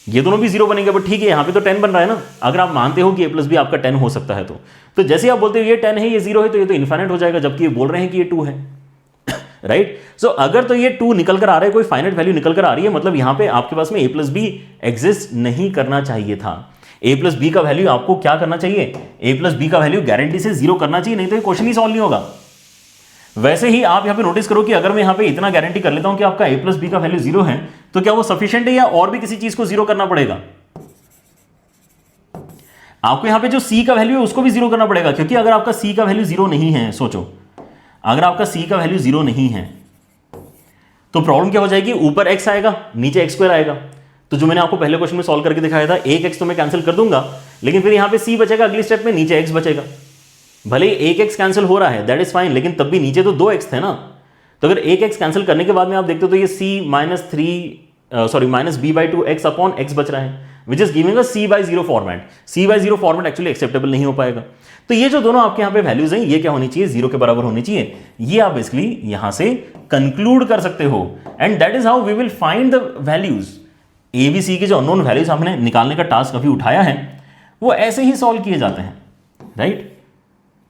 S1: ये दोनों भी 0 बनेंगे, बट ठीक है यहाँ पे तो 10 बन रहा है ना। अगर आप मानते हो कि a प्लस बी आपका 10 हो सकता है तो जैसे आप बोलते हो ये 10 है ये 0 है, तो ये तो इन्फाइनाइट हो जाएगा, जबकि ये बोल रहे हैं कि ये 2 है, राइट। सो अगर तो ये 2 निकल कर आ रहा है, कोई फाइनाइट वैल्यू निकल कर आ रही है, मतलब यहां पे आपके पास में a प्लस बी एग्जिस्ट नहीं करना चाहिए था। a प्लस बी का वैल्यू आपको क्या करना चाहिए, a प्लस बी का वैल्यू गारंटी से 0 करना चाहिए, नहीं तो ये क्वेश्चन ही सॉल्व नहीं होगा। वैसे ही आप यहां पे नोटिस करो कि अगर मैं यहां पे इतना गारंटी कर लेता हूं कि आपका a प्लस बी का वैल्यू 0 है, तो क्या वो सफिशिएंट है या और भी किसी चीज को 0 करना पड़ेगा? आपको यहां पे जो c का वैल्यू है उसको भी 0 करना पड़ेगा, क्योंकि अगर आपका c का वैल्यू 0 नहीं है, सोचो अगर आपका c का वैल्यू 0 नहीं है तो प्रॉब्लम क्या हो जाएगी, ऊपर x आएगा नीचे x स्क्वायर आएगा। तो जो मैंने आपको पहले क्वेश्चन में सॉल्व करके दिखाया था, एक x तो मैं कैंसिल कर दूंगा, लेकिन फिर यहां पे c बचेगा, अगली स्टेप में नीचे x बचेगा। भले ही एक x कैंसिल हो रहा है दैट इज फाइन, लेकिन तब भी नीचे तो 2x थे ना। तो अगर एक x कैंसिल करने के बाद में आप देखते हो तो ये c minus B by two x upon x बच रहा है, which is giving a c by 0 format. c by 0 format actually acceptable नहीं हो पाएगा। तो ये जो दोनों आपके यहां पे वैल्यूज हैं ये क्या होनी चाहिए, 0 के बराबर होनी चाहिए। ये आप बेसिकली यहां से कंक्लूड कर सकते हो, and that is how we will find the values. A B C के जो अननोन वैल्यूज हमने निकालने का टास्क अभी उठाया है वो ऐसे ही सॉल्व किए जाते हैं, राइट।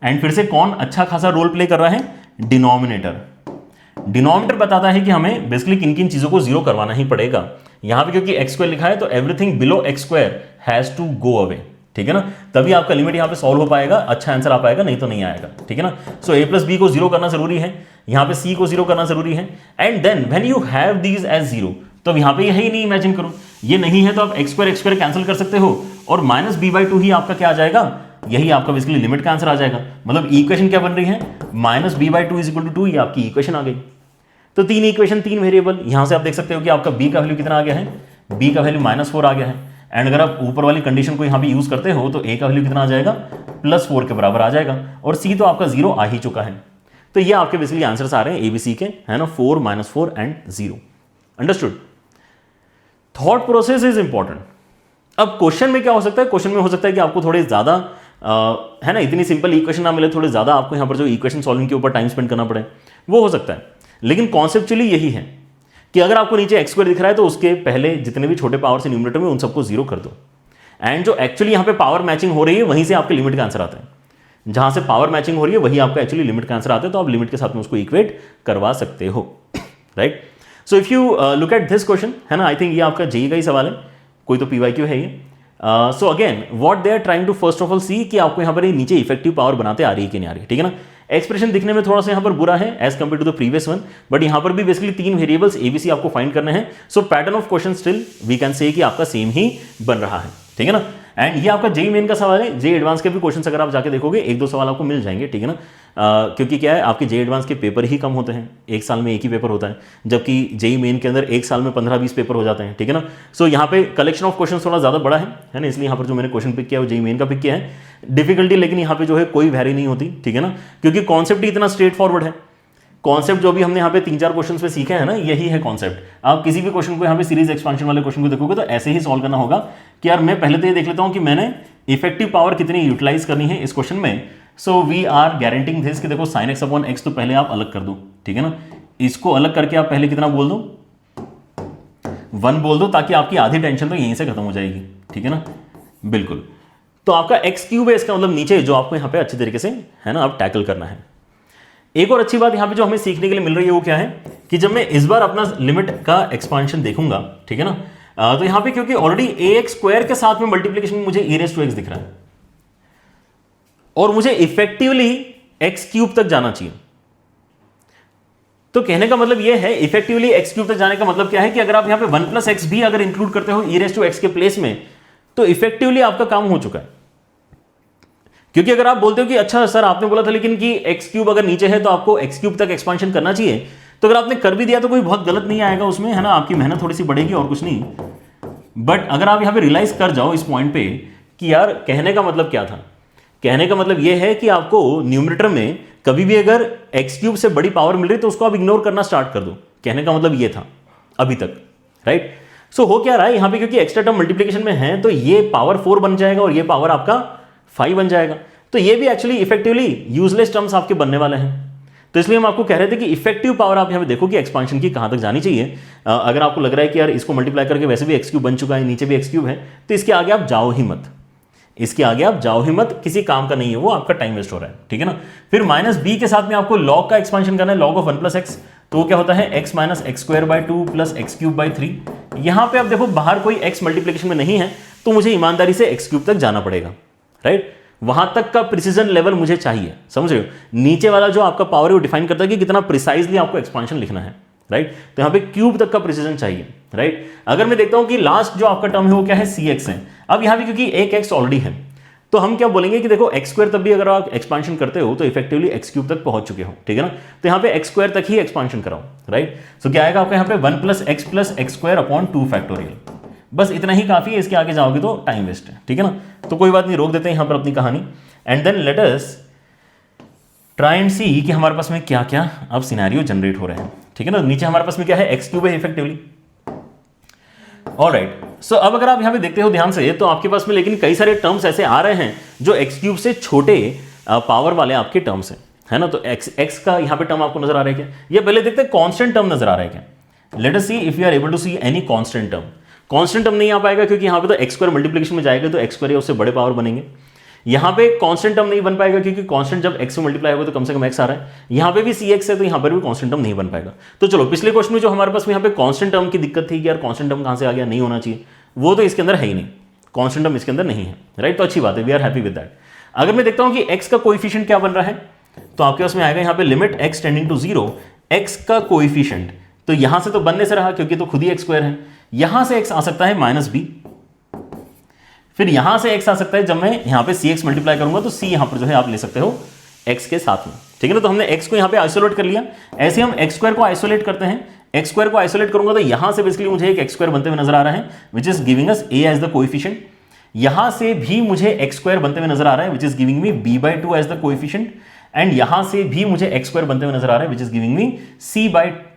S1: एंड फिर से कौन अच्छा खासा रोल प्ले कर रहा है, डिनोमिनेटर। डिनोमिनेटर बताता है कि हमें बेसिकली किन किन चीजों को 0 करवाना ही पड़ेगा। यहां पे क्योंकि एक्स स्क्वायर लिखा है तो everything below x square has to go away, ठीक है ना, तभी आपका लिमिट यहां पे सॉल्व हो पाएगा, अच्छा आंसर आ पाएगा, नहीं तो नहीं आएगा, ठीक है ना। सो a प्लस बी को 0 करना जरूरी है, यहां पे c को 0 करना जरूरी है, and then when you have these as 0 तो यहां पे यही नहीं इमेजिन करो, ये नहीं है तो आप एक्स स्क्वायर कैंसिल कर सकते हो, और माइनस बी बाई टू ही आपका क्या आ जाएगा, यही आपका बेसिकली लिमिट का आंसर आ जाएगा। मतलब इक्वेशन क्या बन रही है, minus B by two is equal to 2, ये आपकी इक्वेशन आ गई। तो 3 इक्वेशन 3 वेरिएबल, यहां से आप देख सकते हो कि आपका b का वैल्यू कितना आ गया है, b का वैल्यू -4 आ गया है, एंड अगर आप ऊपर वाली कंडीशन को यहां पे यूज करते हो तो a का वैल्यू कितना आ जाएगा, +4 के बराबर आ जाएगा, और c तो आपका 0 आ ही चुका है। तो ये आपके बेसिकली आंसर्स आ रहे हैं ABC के, है ना, 4, -4 and 0। Understood. Thought process is important. अब क्वेश्चन में क्या हो सकता है, क्वेश्चन में हो सकता है कि आपको थोड़े ज्यादा है ना, इतनी सिंपल इक्वेशन ना मिले, थोड़े ज्यादा आपको यहां पर जो इक्वेशन सॉल्विंग के ऊपर टाइम स्पेंड करना पड़े, वो हो सकता है। लेकिन कॉन्सेप्चुअली यही है कि अगर आपको नीचे एक्स स्क्वायर दिख रहा है तो उसके पहले जितने भी छोटे पावर से न्यूमरेटर में उन सबको 0 कर दो, एंड जो एक्चुअली यहां पे पावर मैचिंग हो रही है वहीं से आपके लिमिट का आंसर आता है। जहां से पावर मैचिंग हो रही है वही आपका एक्चुअली लिमिट का आंसर आता है, तो आप लिमिट के साथ में उसको इक्वेट करवा सकते हो, right. So if you look at this question, है ना, आई थिंक ये आपका जेई का ही सवाल है, कोई तो PYQ है ये। So again what they are trying to first of all see कि आपको यहां पर नीचे इफेक्टिव पावर बनाते आ रही है कि नहीं आ रही है, ठीक है ना। एक्सप्रेशन दिखने में थोड़ा सा यहां पर बुरा है as compare to the previous one, but यहां पर भी बेसिकली 3 वेरिएबल्स ABC आपको फाइंड करने हैं। So pattern of question still we can say कि आपका सेम ही बन रहा है, ठीक है ना। एंड ये आपका जेई मेन का सवाल है, जेई एडवांस के भी क्वेश्चंस अगर आप जाके देखोगे 1-2 सवाल आपको मिल जाएंगे, ठीक है ना। क्योंकि क्या है, आपके जेई एडवांस के पेपर ही कम होते हैं, एक साल में एक ही पेपर होता है, जबकि जेई मेन के अंदर एक साल में 15-20 पेपर हो जाते हैं, ठीक है ना। सो यहाँ पे कलेक्शन ऑफ क्वेश्चन थोड़ा ज्यादा बड़ा है ना, इसलिए यहाँ पर जो मैंने क्वेश्चन पिक किया वो जेई मेन का पिक किया है। डिफिकल्टी लेकिन यहाँ पे जो है कोई वैरी नहीं होती, ठीक है ना, क्योंकि कॉन्सेप्ट ही इतना स्ट्रेट फॉरवर्ड है। कॉन्सेप्ट जो भी हमने यहाँ पे 3-4 क्वेश्चन पे सीखे हैं ना, यही है कॉन्सेप्ट। आप किसी भी क्वेश्चन को यहाँ पे सीरीज एक्सपेंशन वाले क्वेश्चन को देखोगे तो ऐसे ही सॉल्व करना होगा कि यार मैं पहले तो ये देख लेता हूँ कि मैंने इफेक्टिव पावर कितनी यूटिलाइज करनी है इस क्वेश्चन में। So we are guaranteeing this कि देखो sin x अपॉन x तो पहले आप अलग कर दो, ठीक है ना। इसको अलग करके आप पहले कितना बोल दो, 1 बोल दो, ताकि आपकी आधी टेंशन तो यहीं से खत्म हो जाएगी, ठीक है ना, बिल्कुल। तो आपका एक्स क्यूब है, इसका मतलब नीचे जो आपको यहाँ पे अच्छे तरीके से, है ना, आप टैकल करना है। एक और अच्छी बात यहाँ पे जो हमें सीखने के लिए मिल रही है वो क्या है कि जब मैं इस बार अपना लिमिट का एक्सपांशन देखूंगा, ठीक है ना, तो यहाँ पे क्योंकि ऑलरेडी ax स्क्वायर के साथ में मल्टीप्लीकेशन में मुझे e raised to x दिख रहा है और मुझे इफेक्टिवली x क्यूब तक जाना चाहिए। तो कहने का मतलब ये है इफेक्टिवली एक्स क्यूब तक जाने का मतलब क्या है कि अगर आप यहां पे 1 प्लस एक्स भी अगर इंक्लूड करते हो ई रेज़ टू एक्स के प्लेस में, तो इफेक्टिवली आपका काम हो चुका है। क्योंकि अगर आप बोलते हो कि अच्छा सर आपने बोला था लेकिन कि एक्स क्यूब अगर नीचे है तो आपको एक्स क्यूब तक एक्सपांशन करना चाहिए, तो अगर आपने कर भी दिया तो कोई बहुत गलत नहीं आएगा उसमें, है ना, आपकी मेहनत थोड़ी सी बढ़ेगी और कुछ नहीं। बट अगर आप यहां पे रियलाइज कर जाओ इस पॉइंट पे कि यार कहने का मतलब क्या था, कहने का मतलब यह है कि आपको न्यूमरेटर में कभी भी अगर एक्स क्यूब से बड़ी पावर मिल रही तो उसको आप इग्नोर करना स्टार्ट कर दो। कहने का मतलब यह था अभी तक, राइट। सो हो क्या रहा है यहां पे, क्योंकि एक्स्ट्रा टर्म मल्टीप्लिकेशन में है तो ये पावर 4 बन जाएगा और ये पावर आपका 5 बन जाएगा। तो ये भी एक्चुअली इफेक्टिवली यूजलेस टर्म्स आपके बनने वाले हैं। तो इसलिए हम आपको कह रहे थे कि इफेक्टिव पावर आप यहां पे देखो कि एक्सपांशन की कहां तक जानी चाहिए। अगर आपको लग रहा है कि यार इसको मल्टीप्लाई करके वैसे भी एक्स क्यूब बन चुका है, नीचे भी एक्स क्यूब है, तो इसके आगे आप जाओ ही मत, इसके आगे आप जाओ ही मत, किसी काम का नहीं है वो, आपका टाइम वेस्ट हो रहा है, ठीक है ना। फिर माइनस बी के साथ में आपको लॉग का एक्सपांशन करना है, लॉग ऑफ 1 प्लस एक्स, तो वो क्या होता है x minus x square by 2 plus x cube by 3। यहां पे आप देखो बाहर कोई एक्स मल्टीप्लिकेशन में नहीं है, तो मुझे ईमानदारी से एक्स क्यूब तक जाना पड़ेगा, राइट। वहां तक का प्रिसीजन लेवल मुझे चाहिए, समझ रहे हो। नीचे वाला जो आपका पावर है वो डिफाइन करता है कि कितना प्रिसाइजली आपको एक्सपांशन लिखना है, राइट। तो यहां पे क्यूब तक का प्रिसीजन चाहिए, राइट। अगर मैं देखता हूं कि लास्ट जो आपका टर्म है वो क्या है, सी एक्स है। अब यहां भी क्योंकि एक एक्स ऑलरेडी है तो हम क्या बोलेंगे कि देखो एक्स स्क्वायर तब भी अगर आप एक्सपांशन करते हो तो इफेक्टिवली एक्स क्यूब तक पहुंच चुके हो, ठीक है ना। तो यहाँ पे एक्स स्क्वायर तक ही एक्सपांशन कराओ, राइट। सो क्या आएगा आपका यहाँ पे 1 plus x square upon 2 factorial, बस इतना ही काफी है। इसके आगे जाओगे तो टाइम वेस्ट है, ठीक है ना। तो कोई बात नहीं, रोक देते हैं यहाँ पर अपनी कहानी and then let us try and see कि हमारे पास में क्या क्या अब सिनेरियो जनरेट हो रहे हैं, ठीक है ना। नीचे हमारे पास में क्या है, एक्स क्यूब है इफेक्टिवली, ऑलराइट। सो अब अगर आप यहां पे देखते हो ध्यान से तो आपके पास में लेकिन कई सारे टर्म्स ऐसे आ रहे हैं जो एक्स क्यूब से छोटे पावर वाले आपके टर्म्स हैं, है ना। तो एक्स का यहां पे टर्म आपको नजर आ रहा है क्या, ये पहले देखते हैं कांस्टेंट टर्म नजर आ रहा है क्या। Let us see if you are able to see any constant term. Constant term नहीं आ पाएगा क्योंकि यहां पे तो एक्स स्क्वायर मल्टीप्लिकेशन में जाएगा तो एक्स स्क्वायर उससे बड़े पावर बनेंगे। यहां पे कांस्टेंट टर्म नहीं बन पाएगा क्योंकि कांस्टेंट जब x से मल्टीप्लाई होगा तो कम से कम x आ रहा है। यहां पे भी cx है तो यहां पर भी कांस्टेंट टर्म नहीं बन पाएगा। तो चलो पिछले क्वेश्चन में जो हमारे पास में यहां पे कांस्टेंट टर्म की दिक्कत थी कि यार कांस्टेंट टर्म कहां से आ गया, नहीं होना चाहिए, वो तो इसके अंदर है ही नहीं, कांस्टेंट टर्म इसके अंदर नहीं है, राइट। तो अच्छी बात है, we are happy with that. अगर मैं देखता हूं कि x का कोएफिशिएंट क्या बन रहा है तो आपके पास में आएगा यहां पे limit x tending to 0 x का कोएफिशिएंट, तो यहां से तो बनने से रहा क्योंकि तो खुद ही x स्क्वायर है। यहां से x आ सकता है -b, फिर यहां से x आ सकता है, जब मैं यहां पे cx मल्टीप्लाई करूंगा तो c यहां पर जो है आप ले सकते हो x के साथ में, ठीक है ना। तो हमने x को यहां पे आइसोलेट कर लिया, ऐसे हम x स्क्वायर को आइसोलेट करते हैं। x स्क्वायर को आइसोलेट करूंगा तो यहां से बेसिकली मुझे एक x स्क्वायर बनते हुए नजर आ रहा है which is giving us a as the coefficient. यहां से भी मुझे x स्क्वायर बनते हुए नजर आ रहा है which is giving me b/2 as the coefficient, and यहां से भी मुझे x स्क्वायर बनते हुए नजर आ रहा है which is giving me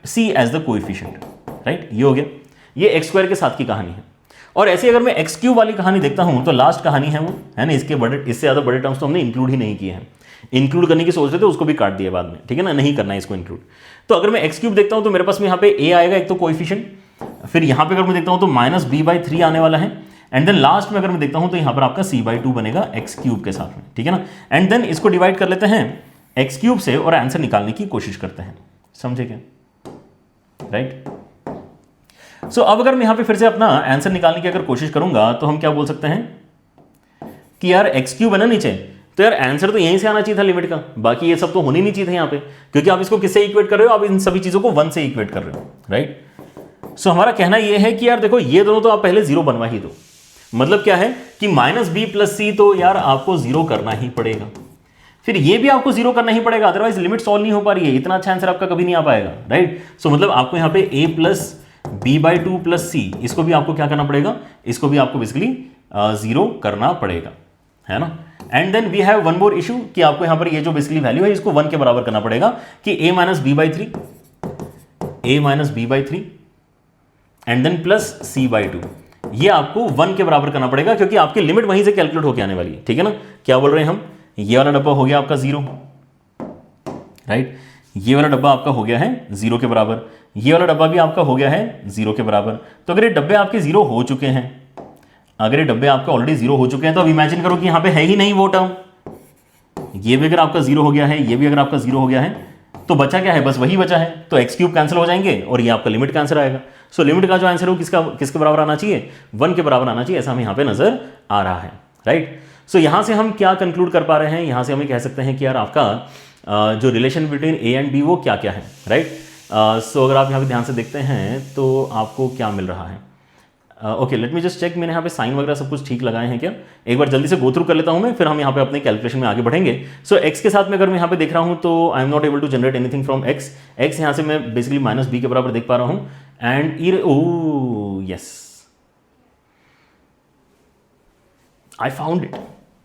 S1: c as the coefficient, right. ये हो गया, ये x स्क्वायर के साथ की कहानी है। और ऐसे अगर मैं एक्स क्यूब वाली कहानी देखता हूं तो लास्ट कहानी है वो, है ना। इसके बड़े, इससे ज्यादा बड़े टर्म्स तो हमने इंक्लूड ही नहीं किए हैं। इंक्लूड करने की सोच रहे थे, उसको भी काट दिया बाद में, ठीक है ना, नहीं करना है इसको इंक्लूड। तो अगर मैं एक्स क्यूब देखता हूं तो मेरे पास में यहाँ पे a आएगा एक तो कोएफिशिएंट, फिर यहाँ पे अगर मैं देखता हूं तो -b/3 आने वाला है, एंड देन लास्ट में अगर मैं देखता हूं तो यहाँ पर आपका c/2 बनेगा एक्स क्यूब के साथ में, ठीक है ना। एंड देन इसको डिवाइड कर लेते हैं एक्स क्यूब से और आंसर निकालने की कोशिश करते हैं, समझे क्या, राइट। सो अब अगर मैं यहां पे फिर से अपना आंसर निकालने की अगर कोशिश करूंगा तो हम क्या बोल सकते हैं कि यार एक्स क्यूब है ना नीचे, तो यार आंसर तो यहीं से आना चाहिए था लिमिट का, बाकी ये सब तो होनी नहीं चाहिए था यहां पे, क्योंकि आप इसको किससे इक्वेट कर रहे हो, आप इन सभी चीजों को 1 से इक्वेट कर रहे हो, राइट। सो हमारा कहना यह है कि यार देखो ये दोनों तो आप पहले 0 बनवा ही दो। मतलब क्या है कि -b + c तो यार आपको 0 करना ही पड़ेगा, फिर ये भी आपको 0 करना ही पड़ेगा, अदरवाइज लिमिट सॉल्व नहीं हो पा रही है। इतना अच्छा आंसर आपका कभी नहीं आ पाएगा, राइट। सो मतलब आपको यहां पे a + b/2 + c, इसको भी आपको क्या करना पड़ेगा, इसको भी आपको बेसिकली 0 करना पड़ेगा, है ना। And then we have one more issue कि आपको यहां पर ये जो बेसिकली वैल्यू है इसको 1 के बराबर करना पड़ेगा कि a - b/3 and then plus c/2, ये आपको 1 के बराबर करना पड़ेगा क्योंकि आपकी लिमिट वहीं से कैलकुलेट होकर आने वाली है, ठीक है ना। क्या बोल रहे हैं हम, ये वाला डब्बा हो गया आपका 0, राइट। ये वाला डब्बा आपका हो गया है 0 के बराबर, ये वाला डब्बा भी आपका हो गया है 0 के बराबर। तो अगर ये डब्बे आपके 0 हो चुके हैं, अगर ये डब्बे आपके ऑलरेडी 0 हो चुके हैं तो अब इमेजिन करो कि यहां पे है ही नहीं वो टर्म। ये भी अगर आपका 0 हो गया है, ये भी अगर आपका 0 हो गया है, तो बचा क्या है, बस वही बचा है। तो एक्स क्यूब कैंसिल हो जाएंगे और ये आपका लिमिट का आंसर आएगा। सो लिमिट का जो आंसर है वो किसके बराबर आना चाहिए, 1 के बराबर आना चाहिए, ऐसा हमें यहां पे नजर आ रहा है, राइट। सो यहां से हम क्या कंक्लूड कर पा रहे हैं, यहां से हम कह सकते हैं कि यार आपका जो relation between a and b वो क्या क्या है, राइट। सो अगर आप यहाँ पे ध्यान से देखते हैं तो आपको क्या मिल रहा है। Okay, let me just check, मैंने यहाँ पे साइन वगैरह सब कुछ ठीक लगाए हैं क्या। एक बार जल्दी से गो थ्रू कर लेता हूँ मैं, फिर हम यहाँ पे अपने कैलकुलेशन में आगे बढ़ेंगे। सो एक्स के साथ में अगर मैं यहाँ पे देख रहा हूँ तो I am not able to generate anything from x. X यहाँ से मैं बेसिकली माइनस बी के बराबर देख पा रहा हूँ and oh yes I found it,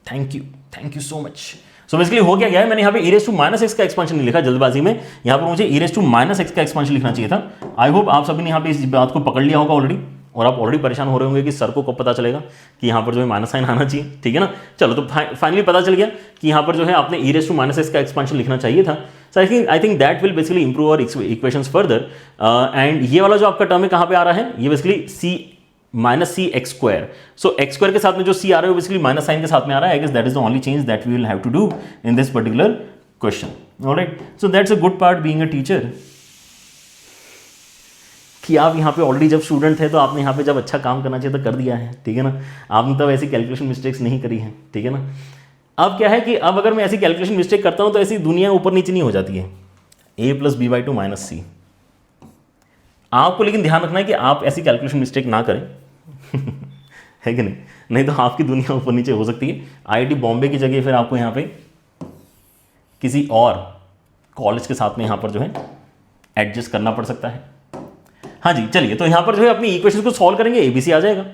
S1: thank you so much. So basically हो क्या गया है, मैंने यहाँ पे e raise to minus x का एक्सपांशन नहीं लिखा जल्दबाजी में, यहाँ पर मुझे e raise to minus x का एक्सपांशन लिखना चाहिए था। आई होप आप सभी ने यहाँ पे इस बात को पकड़ लिया होगा ऑलरेडी, और आप ऑलरेडी परेशान हो रहे होंगे कि सर को कब पता चलेगा कि यहाँ पर जो है माइनस साइन आना चाहिए, ठीक है ना। चलो तो फाइनली पता चल गया कि यहाँ पर जो है आपने e raise to minus x का एक्सपांशन लिखना चाहिए था। So I think that will basically improve our equations further. And ये वाला जो आपका टर्म है कहाँ पे आ रहा है, ये बेसिकली सी माइनस सी एक्स स्क्वायर। सो एक्स स्क्वायर के साथ में जो सी आ रहा है वो बेसिकली माइनस साइन के साथ में आ रहा है। I guess that is the only change that we will have to do in this particular question. Alright, so that's a good part being a teacher कि आप यहाँ पे ऑलरेडी जब स्टूडेंट थे तो आपने यहाँ पे जब अच्छा काम करना चाहिए तो कर दिया है, ठीक है ना। आपने तब ऐसी कैलकुलेशन मिस्टेक्स नहीं करी है, ठीक है ना। अब क्या है कि अब अगर मैं ऐसी कैलकुलेशन मिस्टेक करता हूँ तो ऐसी दुनिया ऊपर नीचे नहीं हो जाती है, a plus B by two minus C. आपको लेकिन ध्यान रखना है कि आप ऐसी कैलकुलेशन मिस्टेक ना करें है कि नहीं तो आपकी दुनिया ऊपर नीचे हो सकती है। आईआईटी बॉम्बे की जगह फिर आपको यहाँ पे किसी और कॉलेज के साथ में यहाँ पर जो है एडजस्ट करना पड़ सकता है। हाँ जी, चलिए तो यहाँ पर जो है अपनी इक्वेशन को सॉल्व करेंगे, एबीसी आ जाएगा,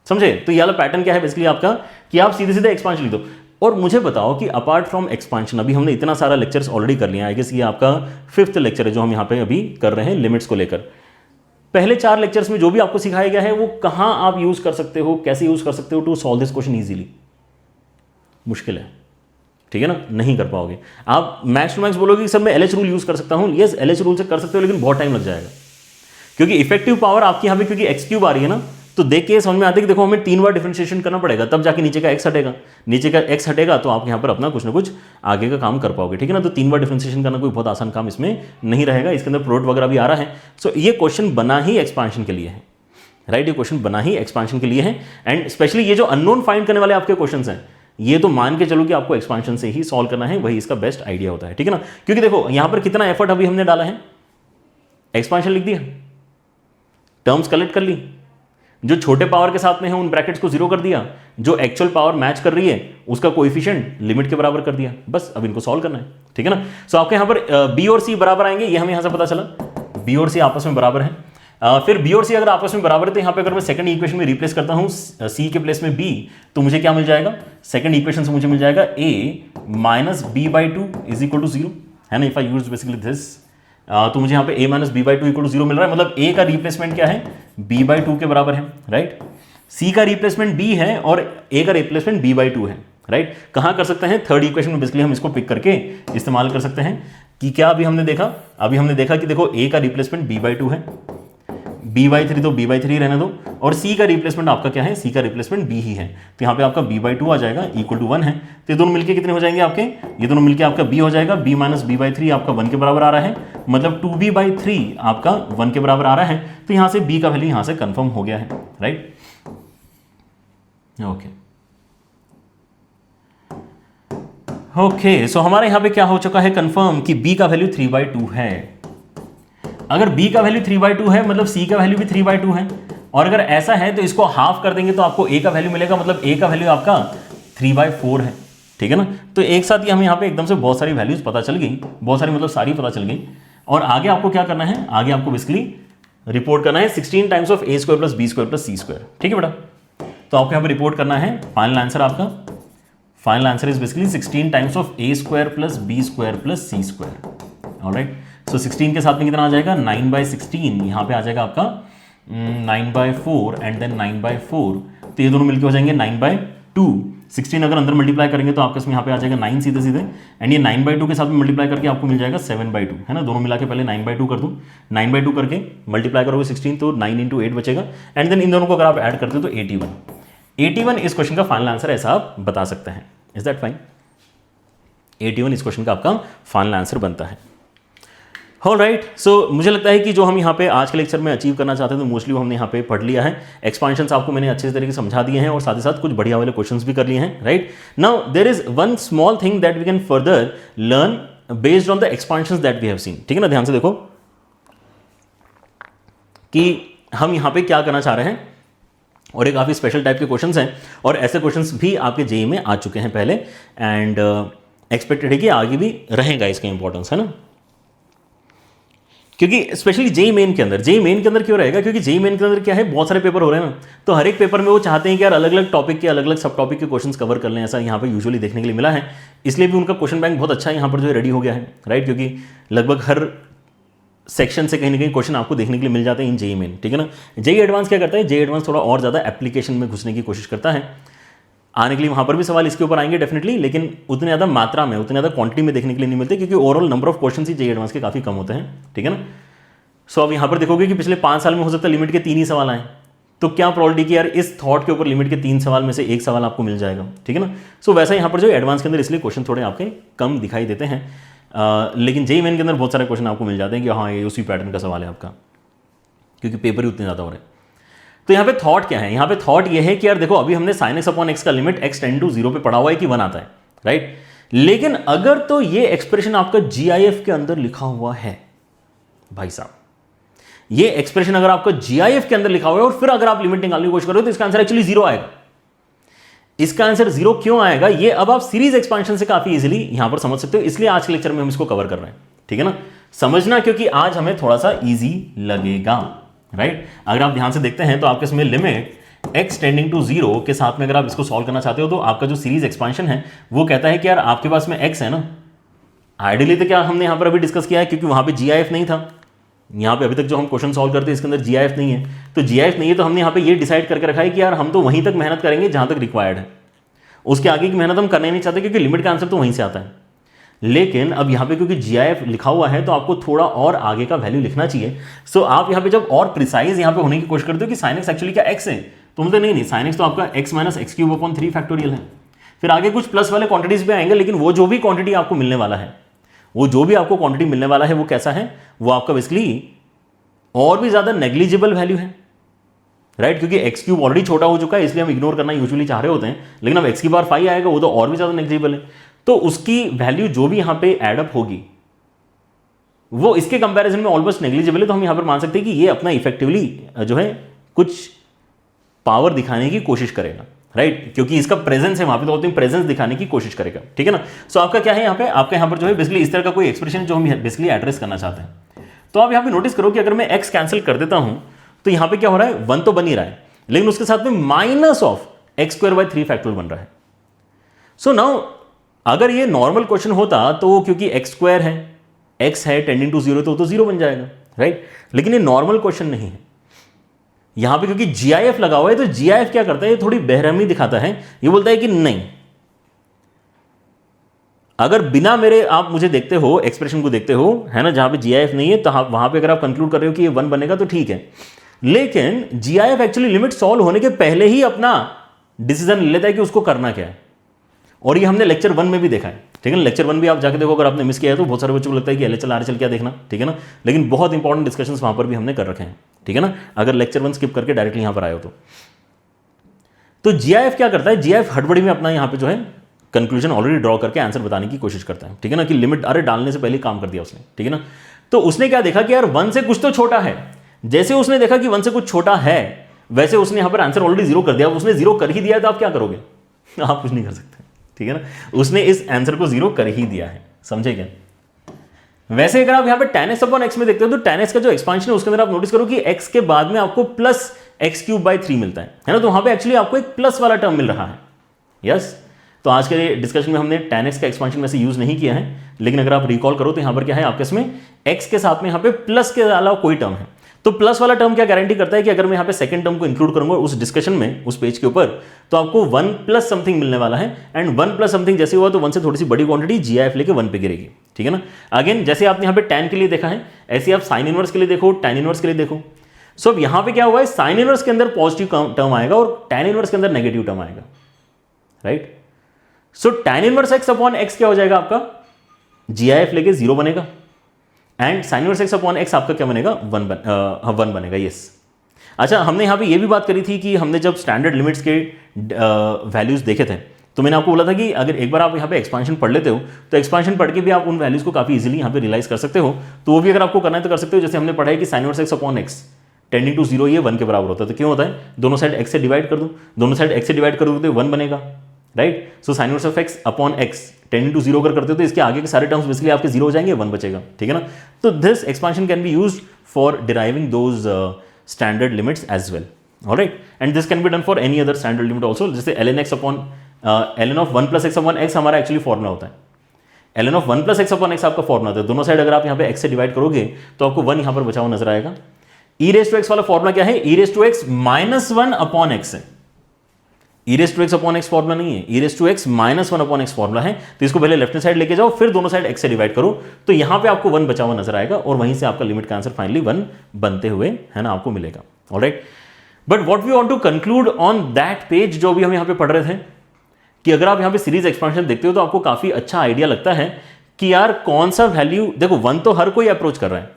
S1: समझे। तो ये वाला पैटर्न क्या है बेसिकली आपका कि आप सीधे सीधे एक्सपांशन लिख दो। और मुझे बताओ कि अपार्ट फ्रॉम एक्सपांशन अभी हमने इतना सारा लेक्चर्स ऑलरेडी कर लिया है, आई गेस ये आपका 5th लेक्चर है जो हम यहाँ पे अभी कर रहे हैं लिमिट्स को लेकर। पहले 4 लेक्चर्स में जो भी आपको सिखाया गया है वो कहाँ आप यूज कर सकते हो, कैसे यूज कर सकते हो to solve this question easily. मुश्किल है, ठीक है ना, नहीं कर पाओगे। आप मैक्स टू मैक्स बोलोगे कि सर मैं एलएच रूल यूज कर सकता हूँ, यस एलएच रूल से कर सकते हो लेकिन बहुत टाइम लग जाएगा, क्योंकि इफेक्टिव पावर आपकी यहाँ पे क्योंकि एक्स क्यूब आ रही है ना, तो देख के समझ में आता है कि देखो हमें 3 बार डिफरेंशिएशन करना पड़ेगा तब जाके नीचे का एक्स हटेगा, नीचे का एक्स हटेगा तो आप यहाँ पर अपना कुछ ना कुछ आगे का काम कर पाओगे, ठीक है ना। तो 3 बार डिफरेंशिएशन करना कोई बहुत आसान काम इसमें नहीं रहेगा, इसके अंदर प्रोडक्ट वगैरह भी आ रहा है। सो ये क्वेश्चन बना ही एक्सपांशन के लिए है, राइट, ये क्वेश्चन बना ही एक्सपांशन के लिए है। एंड स्पेशली ये जो अननोन फाइंड करने वाले आपके क्वेश्चन हैं, ये तो मान के चलो कि आपको एक्सपांशन से ही सॉल्व करना है, वही इसका बेस्ट आइडिया होता है, ठीक है ना। क्योंकि देखो यहाँ पर कितना एफर्ट अभी हमने डाला है, एक्सपांशन लिख दिया, टर्म्स कलेक्ट कर ली, जो छोटे पावर के साथ में है उन ब्रैकेट्स को जीरो कर दिया, जो एक्चुअल पावर मैच कर रही है उसका कोएफिशिएंट लिमिट के बराबर कर दिया, बस अब इनको सॉल्व करना है, ठीक है ना। सो आपके यहाँ पर बी और सी बराबर आएंगे, ये हमें यहाँ से पता चला बी और सी आपस में बराबर है। फिर बी और सी अगर आपस में बराबर है तो यहाँ पे अगर मैं सेकंड इक्वेशन में रिप्लेस करता हूँ सी के प्लेस में बी, तो मुझे क्या मिल जाएगा, सेकंड इक्वेशन से मुझे मिल जाएगा A minus B by two is equal to zero, है ना। If I use basically this तो मुझे यहाँ पे a minus B by two equal to zero मिल रहा है, मतलब a का रिप्लेसमेंट क्या है, b बाई टू के बराबर है, राइट। c का रिप्लेसमेंट b है और a का रिप्लेसमेंट b बाई टू है, राइट। कहाँ कर सकते हैं, थर्ड इक्वेशन में बेसिकली हम इसको पिक करके इस्तेमाल कर सकते हैं कि क्या अभी हमने देखा कि देखो a का रिप्लेसमेंट b बाई टू है, b बाई थ्री तो b बाई थ्री रहने दो, और c का रिप्लेसमेंट आपका क्या है, c का रिप्लेसमेंट b ही है, तो यहाँ पे आपका b बाई टू आ जाएगा इक्वल टू 1 है। तो ये दोनों मिलके कितने हो जाएंगे आपके, ये दोनों मिलके आपका b हो जाएगा, b minus B by three आपका 1 के बराबर आ रहा है, मतलब 2b बाई थ्री आपका 1 के बराबर आ रहा है। तो यहाँ से b का वैल्यू यहाँ से कंफर्म हो गया है, राइट। ओके, सो हमारे यहाँ पे क्या हो चुका है कंफर्म कि b का वैल्यू 3/2 है। अगर b का वैल्यू 3/2 है मतलब c का वैल्यू भी 3/2 है, और अगर ऐसा है तो इसको हाफ कर देंगे तो आपको a का वैल्यू मिलेगा, मतलब a का वैल्यू आपका 3/4 है, ठीक है ना। तो एक साथ ही हमें यहाँ पे एकदम से बहुत सारी वैल्यूज पता चल गई, बहुत सारी मतलब सारी पता चल गई। और आगे आपको क्या करना है, आगे आपको बेसिकली रिपोर्ट करना है 16 times of a square plus b square plus c square, ठीक है बेटा। तो आपको यहाँ पे रिपोर्ट करना है, फाइनल आंसर आपका, final answer is basically 16 times of a square plus b square plus c square. Alright, so 16 के साथ में कितना आ जाएगा, 9/16, यहाँ पे आ जाएगा आपका 9/4 एंड देन 9/4, तो ये दोनों मिलके हो जाएंगे 9/2। 16 अगर अंदर मल्टीप्लाई करेंगे तो आपके इसमें यहाँ पे आ जाएगा 9 सीधे सीधे, एंड ये 9/2 के साथ में मल्टीप्लाई करके आपको मिल जाएगा 7/2, है ना। दोनों मिला के पहले 9/2 कर दूँ, 9/2 करके मल्टीप्लाई करोगे 16 तो 9 × 8 बचेगा, एंड देन इन दोनों को अगर आप ऐड करते हो तो 81 इस क्वेश्चन का फाइनल आंसर ऐसा आप बता सकते हैं। इज दैट फाइन, 81 इस क्वेश्चन का आपका फाइनल आंसर बनता है। ऑलराइट, सो मुझे लगता है कि जो हम यहाँ पे आज के लेक्चर में अचीव करना चाहते हैं तो मोस्टली वो हमने यहाँ पे पढ़ लिया है। एक्सपांशंस आपको मैंने अच्छे तरीके से समझा दिए हैं और साथ ही साथ कुछ बढ़िया वाले क्वेश्चंस भी कर लिए हैं, right. Now there is one small thing that we can further learn based on the expansions that we have seen, ठीक है ना। ध्यान से देखो, कि हम यहाँ पे क्या करना चाह रहे हैं, और ये काफ़ी स्पेशल टाइप के क्वेश्चंस हैं, और ऐसे क्वेश्चंस भी आपके जेईई में आ चुके हैं पहले, एंड एक्सपेक्टेड है कि आगे भी रहेगा इसका इंपॉर्टेंस, है ना। क्योंकि स्पेशली जेईई मेन के अंदर क्यों रहेगा, क्योंकि जेईई मेन के अंदर क्या है, बहुत सारे पेपर हो रहे हैं ना, तो हर एक पेपर में वो चाहते हैं कि यार अलग अलग टॉपिक के अलग अलग सब टॉपिक के क्वेश्चंस कवर कर लें, ऐसा यहाँ पे यूजुअली देखने के लिए मिला है। इसलिए भी उनका क्वेश्चन बैंक बहुत अच्छा यहाँ पर जो है रेडी हो गया है, राइट, क्योंकि लगभग हर सेक्शन से कहीं ना कहीं क्वेश्चन आपको देखने के लिए मिल जाते हैं इन जेईई मेन, ठीक है ना। जेईई एडवांस क्या करता है, जेईई एडवांस थोड़ा और ज़्यादा एप्लीकेशन में घुसने की कोशिश करता है, आने के लिए वहाँ पर भी सवाल इसके ऊपर आएंगे डेफिनेटली, लेकिन उतने ज़्यादा मात्रा में, उतने ज़्यादा क्वांटिटी में देखने के लिए नहीं मिलते, क्योंकि overall number of question he JEE advance के काफ़ी कम होते हैं, ठीक है ना। सो अब यहाँ पर देखोगे कि पिछले 5 साल में हो सकता है लिमिट के 3 ही सवाल आए, तो क्या प्रॉबिलिटी कि यार इस थॉट के ऊपर लिमिट के 3 सवाल में से एक सवाल आपको मिल जाएगा, ठीक है ना। सो वैसा यहाँ पर जो एडवांस के अंदर इसलिए क्वेश्चन थोड़े आपके कम दिखाई देते हैं, लेकिन जेईई मेन के अंदर बहुत सारे क्वेश्चन आपको मिल जाते हैं कि हाँ ये उसी पैटर्न का सवाल है आपका, क्योंकि पेपर ही उतने ज़्यादा हो रहे हैं। तो यहाँ पे थॉट क्या है, यहाँ पे थॉट ये है कि यार देखो अभी हमने sin x अपॉन x का लिमिट x टेंड टू 0 पे पढ़ा हुआ है कि 1 आता है, राइट। लेकिन अगर तो ये एक्सप्रेशन आपका GIF के अंदर लिखा हुआ है, भाई साहब, ये एक्सप्रेशन अगर आपका GIF के अंदर लिखा हुआ है और फिर अगर आप लिमिट निकालने की कोशिश करो तो इसका आंसर एक्चुअली 0 आएगा। इसका आंसर 0 क्यों आएगा, ये अब आप सीरीज एक्सपेंशन से काफी इजीली यहां पर समझ सकते हो, इसलिए आज के लेक्चर में हम इसको कवर कर रहे हैं, ठीक है ना। समझना, क्योंकि आज हमें थोड़ा सा इजी लगेगा, राइट। अगर आप ध्यान से देखते हैं तो आपके इसमें लिमिट x टेंडिंग टू 0 के साथ में अगर आप इसको सॉल्व करना चाहते हो तो आपका जो सीरीज एक्सपेंशन है वो कहता है कि यार आपके पास में x है ना, आइडियली तो क्या हमने यहां पर अभी डिस्कस किया है, क्योंकि वहां पे GIF नहीं था, यहाँ पे अभी तक जो हम क्वेश्चन सॉल्व करते हैं इसके अंदर GIF नहीं है, तो GIF नहीं है तो हमने यहाँ पे ये डिसाइड करके रखा है कि यार हम तो वहीं तक मेहनत करेंगे जहां तक रिक्वायर्ड है, उसके आगे की मेहनत हम करना ही नहीं चाहते, क्योंकि लिमिट का आंसर तो वहीं से आता है। लेकिन अब यहाँ पे क्योंकि GIF लिखा हुआ है तो आपको थोड़ा और आगे का वैल्यू लिखना चाहिए। सो आप यहाँ पे जब और प्रिसाइज यहाँ पे होने की कोशिश करते हो कि sin x एक्चुअली क्या x है, तो मतलब नहीं sin x तो आपका x minus x cube upon 3 factorial है। फिर आगे कुछ प्लस वाले क्वांटिटीज पे आएंगे, लेकिन वो जो भी क्वांटिटी आपको मिलने वाला है, वो कैसा है, वो आपका बेसिकली और भी ज्यादा नेग्लिजिबल वैल्यू है, राइट, क्योंकि एक्स क्यूब ऑलरेडी छोटा हो चुका है, इसलिए हम इग्नोर करना यूजुअली चाह रहे होते हैं, लेकिन अब एक्स की बार 5 आएगा वो तो और भी ज्यादा नेग्लिजिबल है, तो उसकी वैल्यू जो भी यहां पे एडअप होगी वो इसके कंपैरिजन में ऑलमोस्ट नेग्लिजिबल है। तो हम यहां पर मान सकते हैं कि ये अपना इफेक्टिवली जो है कुछ पावर दिखाने की कोशिश करेगा, राइट, क्योंकि इसका प्रेजेंस है वहां पे, तो प्रेजेंस दिखाने की कोशिश करेगा, ठीक है ना। सो आपका क्या है यहाँ पे, आपका यहाँ पर जो है बेसिकली इस तरह का कोई एक्सप्रेशन जो हम बेसिकली एड्रेस करना चाहते हैं। तो आप यहाँ पे नोटिस करो कि अगर मैं x कैंसिल कर देता हूं तो यहाँ पे क्या हो रहा है, 1 तो बन ही रहा है, लेकिन उसके साथ में minus of x square by 3 factorial बन रहा है। सो नाउ अगर ये नॉर्मल क्वेश्चन होता तो क्योंकि x स्क्वायर है, x है टेंडिंग टू 0 तो 0 बन जाएगा, राइट, लेकिन ये नॉर्मल क्वेश्चन नहीं है। यहां पे क्योंकि GIF लगा हुआ है तो GIF क्या करता है, ये थोड़ी बेरहमी दिखाता है, ये बोलता है कि नहीं, अगर बिना मेरे आप मुझे देखते हो, एक्सप्रेशन को देखते हो, है ना, जहां पे GIF नहीं है तो वहां पे अगर आप कंक्लूड कर रहे हो कि ये 1 बनेगा तो ठीक है, लेकिन GIF एक्चुअली लिमिट सॉल्व होने के पहले ही अपना डिसीजन ले लेता है कि उसको करना क्या है, और ये हमने लेक्चर 1 में भी देखा है, ठीक है ना। लेक्चर 1 भी आप जाके देखो, अगर आपने मिस किया है तो बहुत सारे बच्चों को लगता है कि LHL RHL क्या देखना, ठीक है ना, लेकिन बहुत इंपॉर्टेंट डिस्कशंस वहां पर भी हमने कर रखे हैं, ठीक है ना, अगर लेक्चर 1 स्किप करके डायरेक्टली यहां पर आए हो तो GIF क्या करता है, GIF हड़बड़ी में अपना यहां पे जो है कंक्लूजन ऑलरेडी ड्रॉ करके आंसर बताने की कोशिश करता है, ठीक है ना, कि लिमिट अरे डालने से पहले काम कर दिया उसने, ठीक है ना। तो उसने क्या देखा कि यार 1 से कुछ तो छोटा है, जैसे उसने देखा कि 1 से कुछ छोटा है वैसे उसने यहां पर आंसर ऑलरेडी 0 कर दिया। उसने 0 कर ही दिया है तो आप क्या करोगे, आप कुछ नहीं कर सकते, ठीक है ना, उसने इस आंसर को 0 कर ही दिया है, समझे क्या। वैसे अगर आप यहां पे tan x अपॉन x में देखते हो तो tan x का जो एक्सपांशन है उसके अंदर आप नोटिस करो कि x के बाद में आपको प्लस एक्स क्यूब बाई 3 मिलता है ना, तो वहां पे एक्चुअली आपको एक प्लस वाला टर्म मिल रहा है, यस। तो आज के डिस्कशन में हमने tan x का एक्सपांशन वैसे यूज नहीं किया है, लेकिन अगर आप रिकॉल करो तो यहां पर क्या है, आपके इसमें x के साथ में यहां पे प्लस के अलावा कोई टर्म है, तो प्लस वाला टर्म क्या गारंटी करता है कि अगर मैं यहां पे सेकंड टर्म को इंक्लूड करूंगा उस डिस्कशन में, उस पेज के ऊपर, तो आपको 1 प्लस समथिंग मिलने वाला है, एंड 1 प्लस समथिंग जैसे हुआ तो 1 से थोड़ी सी बड़ी क्वांटिटी GIF लेके 1 पे गिरेगी, ठीक है ना। अगेन जैसे आपने यहां पे tan के लिए देखा है, ऐसे आप साइन इनवर्स के लिए देखो, tan इनवर्स के लिए देखो। सो अब यहां पे क्या हुआ है, साइन इनवर्स के अंदर पॉजिटिव टर्म आएगा और tan इनवर्स के अंदर नेगेटिव टर्म आएगा, राइट। सो tan inverse x upon x क्या हो जाएगा आपका, GIF लेके 0 बनेगा, and sign inverse x upon x आपका क्या बनेगा, 1 बनेगा, यस। अच्छा, हमने यहां पे ये भी बात करी थी कि हमने जब स्टैंडर्ड लिमिट्स के वैल्यूज देखे थे तो मैंने आपको बोला था कि अगर एक बार आप यहां पे एक्सपांशन पढ़ लेते हो तो एक्सपांशन पढ़ के भी आप उन वैल्यूज को काफी इजीली यहां पे रियलाइज कर सकते हो। तो वो भी अगर आपको करना है तो कर सकते हो, जैसे हमने पढ़ा है कि sine inverse x upon x tending to 0 ये 1 के बराबर होता है। तो क्यों होता है, दोनों साइड x से डिवाइड कर दूं, दोनों साइड x से डिवाइड कर दूं तो 1 बनेगा, right. So sine inverse of x upon x tending to 0 अगर करते हो तो इसके आगे के सारे टर्म्स बेसिकली आपके 0 हो जाएंगे, 1 बचेगा, ठीक है ना। तो this expansion can be used for deriving those standard limits as well, alright. And this can be done for any other standard limit also, जैसे ln x upon ln of 1 plus x upon x हमारा एक्चुअली फॉर्मूला होता है। ln of 1 plus x upon x आपका फॉर्मूला होता है। दोनों साइड अगर आप यहाँ पे x से डिवाइड करोगे तो आपको 1 यहाँ पर बचा हुआ नजर आएगा। e रेज टू x वाला फॉर्मूला क्या है, e raise to x minus 1 upon x है। e raise to x upon x formula नहीं है, e raise to x minus 1 upon x formula है। तो इसको पहले लेफ्ट हैंड साइड लेके जाओ, फिर दोनों साइड x से डिवाइड करो, तो यहाँ पे आपको 1 बचा हुआ नजर आएगा और वहीं से आपका लिमिट का आंसर फाइनली 1 बनते हुए है ना आपको मिलेगा, alright. But what we want to conclude on that page, जो भी हम यहाँ पे पढ़ रहे थे, कि अगर आप यहाँ पे सीरीज एक्सपेंशन देखते हो तो आपको काफी अच्छा आइडिया लगता है कि यार कौन सा वैल्यू, देखो 1 तो हर कोई अप्रोच कर रहा है।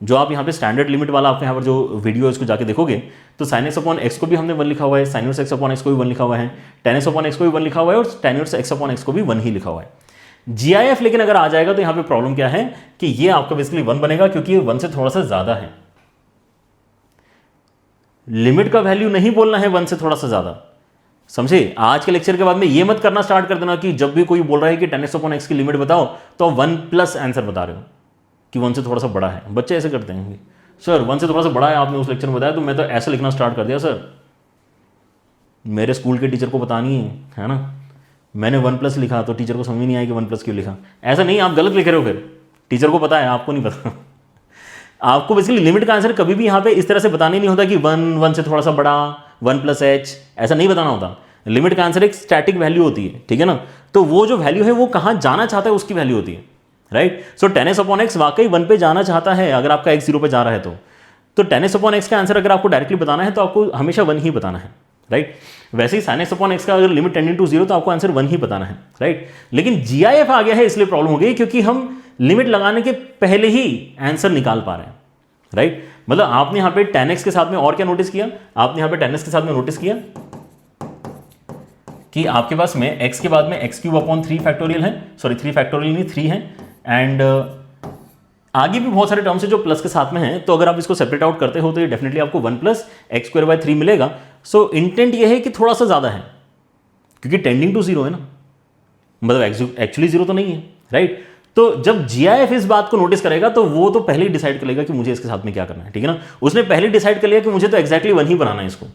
S1: जो आप यहाँ पे स्टैंडर्ड लिमिट वाला आप यहाँ पर जो वीडियो है उसको जाके देखोगे तो sin x अपॉन x को भी हमने 1 लिखा हुआ है, sin inverse x upon x को भी 1 लिखा हुआ है, tan x अपॉन x को भी 1 लिखा हुआ है और tan inverse x upon x को भी 1 ही लिखा हुआ है। GIF लेकिन अगर आ जाएगा तो यहाँ पे प्रॉब्लम क्या है कि ये आपका बेसिकली 1 बनेगा क्योंकि ये 1 से थोड़ा सा ज्यादा है। लिमिट का वैल्यू नहीं बोलना है 1 से थोड़ा सा ज्यादा, समझे। आज के लेक्चर के बाद में ये मत करना स्टार्ट कर देना कि जब भी कोई बोल रहा है कि tan x अपॉन x की लिमिट बताओ तो 1 प्लस आंसर बता रहे हो कि 1 से थोड़ा सा बड़ा है। बच्चे ऐसे करते हैं, सर 1 से थोड़ा सा बड़ा है, आपने उस लेक्चर में बताया तो मैं तो ऐसे लिखना स्टार्ट कर दिया। सर मेरे स्कूल के टीचर को पता नहीं है ना, मैंने 1 प्लस लिखा तो टीचर को समझ नहीं आया कि 1 प्लस क्यों लिखा। ऐसा नहीं, आप गलत लिख रहे हो, फिर टीचर को पता है, आपको नहीं पता। आपको बेसिकली लिमिट का आंसर कभी भी यहाँ पे इस तरह से बताने नहीं होता कि 1 से थोड़ा सा बड़ा, 1 प्लस h, ऐसा नहीं बताना होता। लिमिट का आंसर एक स्टैटिक वैल्यू होती है, ठीक है ना। तो वो जो वैल्यू है वो कहाँ जाना चाहता है उसकी वैल्यू होती है, राइट। सो tan x अपॉन x वाकई 1 पे जाना चाहता है अगर आपका x 0 पे जा रहा है तो tan x अपॉन x का आंसर अगर आपको डायरेक्टली बताना है तो आपको हमेशा 1 ही बताना है, राइट। वैसे ही sin x अपॉन x का अगर लिमिट टेंडिंग टू 0 तो आपको आंसर 1 ही बताना है, राइट। लेकिन GIF आ गया है इसलिए प्रॉब्लम हो गई क्योंकि हम लिमिट लगाने के पहले ही आंसर निकाल पा रहे हैं, राइट। मतलब आपने यहाँ पे tan x के साथ में और क्या नोटिस किया, आपने यहाँ पे tan x के साथ में नोटिस किया कि आपके पास में x के बाद में x क्यूब अपॉन 3 फैक्टोरियल है, सॉरी 3 फैक्टोरियल नहीं 3 है, एंड आगे भी बहुत सारे टर्म्स है जो प्लस के साथ में है। तो अगर आप इसको सेपरेट आउट करते हो तो ये डेफिनेटली आपको 1 प्लस एक्स स्क्वायर बाय 3 मिलेगा। सो इंटेंट ये है कि थोड़ा सा ज्यादा है क्योंकि टेंडिंग टू 0 है ना, मतलब एक्चुअली 0 तो नहीं है, राइट। तो जब GIF इस बात को नोटिस करेगा तो वो तो पहले ही डिसाइड कर लेगा कि मुझे इसके साथ में क्या करना है, ठीक है ना। उसने पहले डिसाइड कर लिया कि मुझे तो एक्जैक्टली 1 ही बनाना है इसको,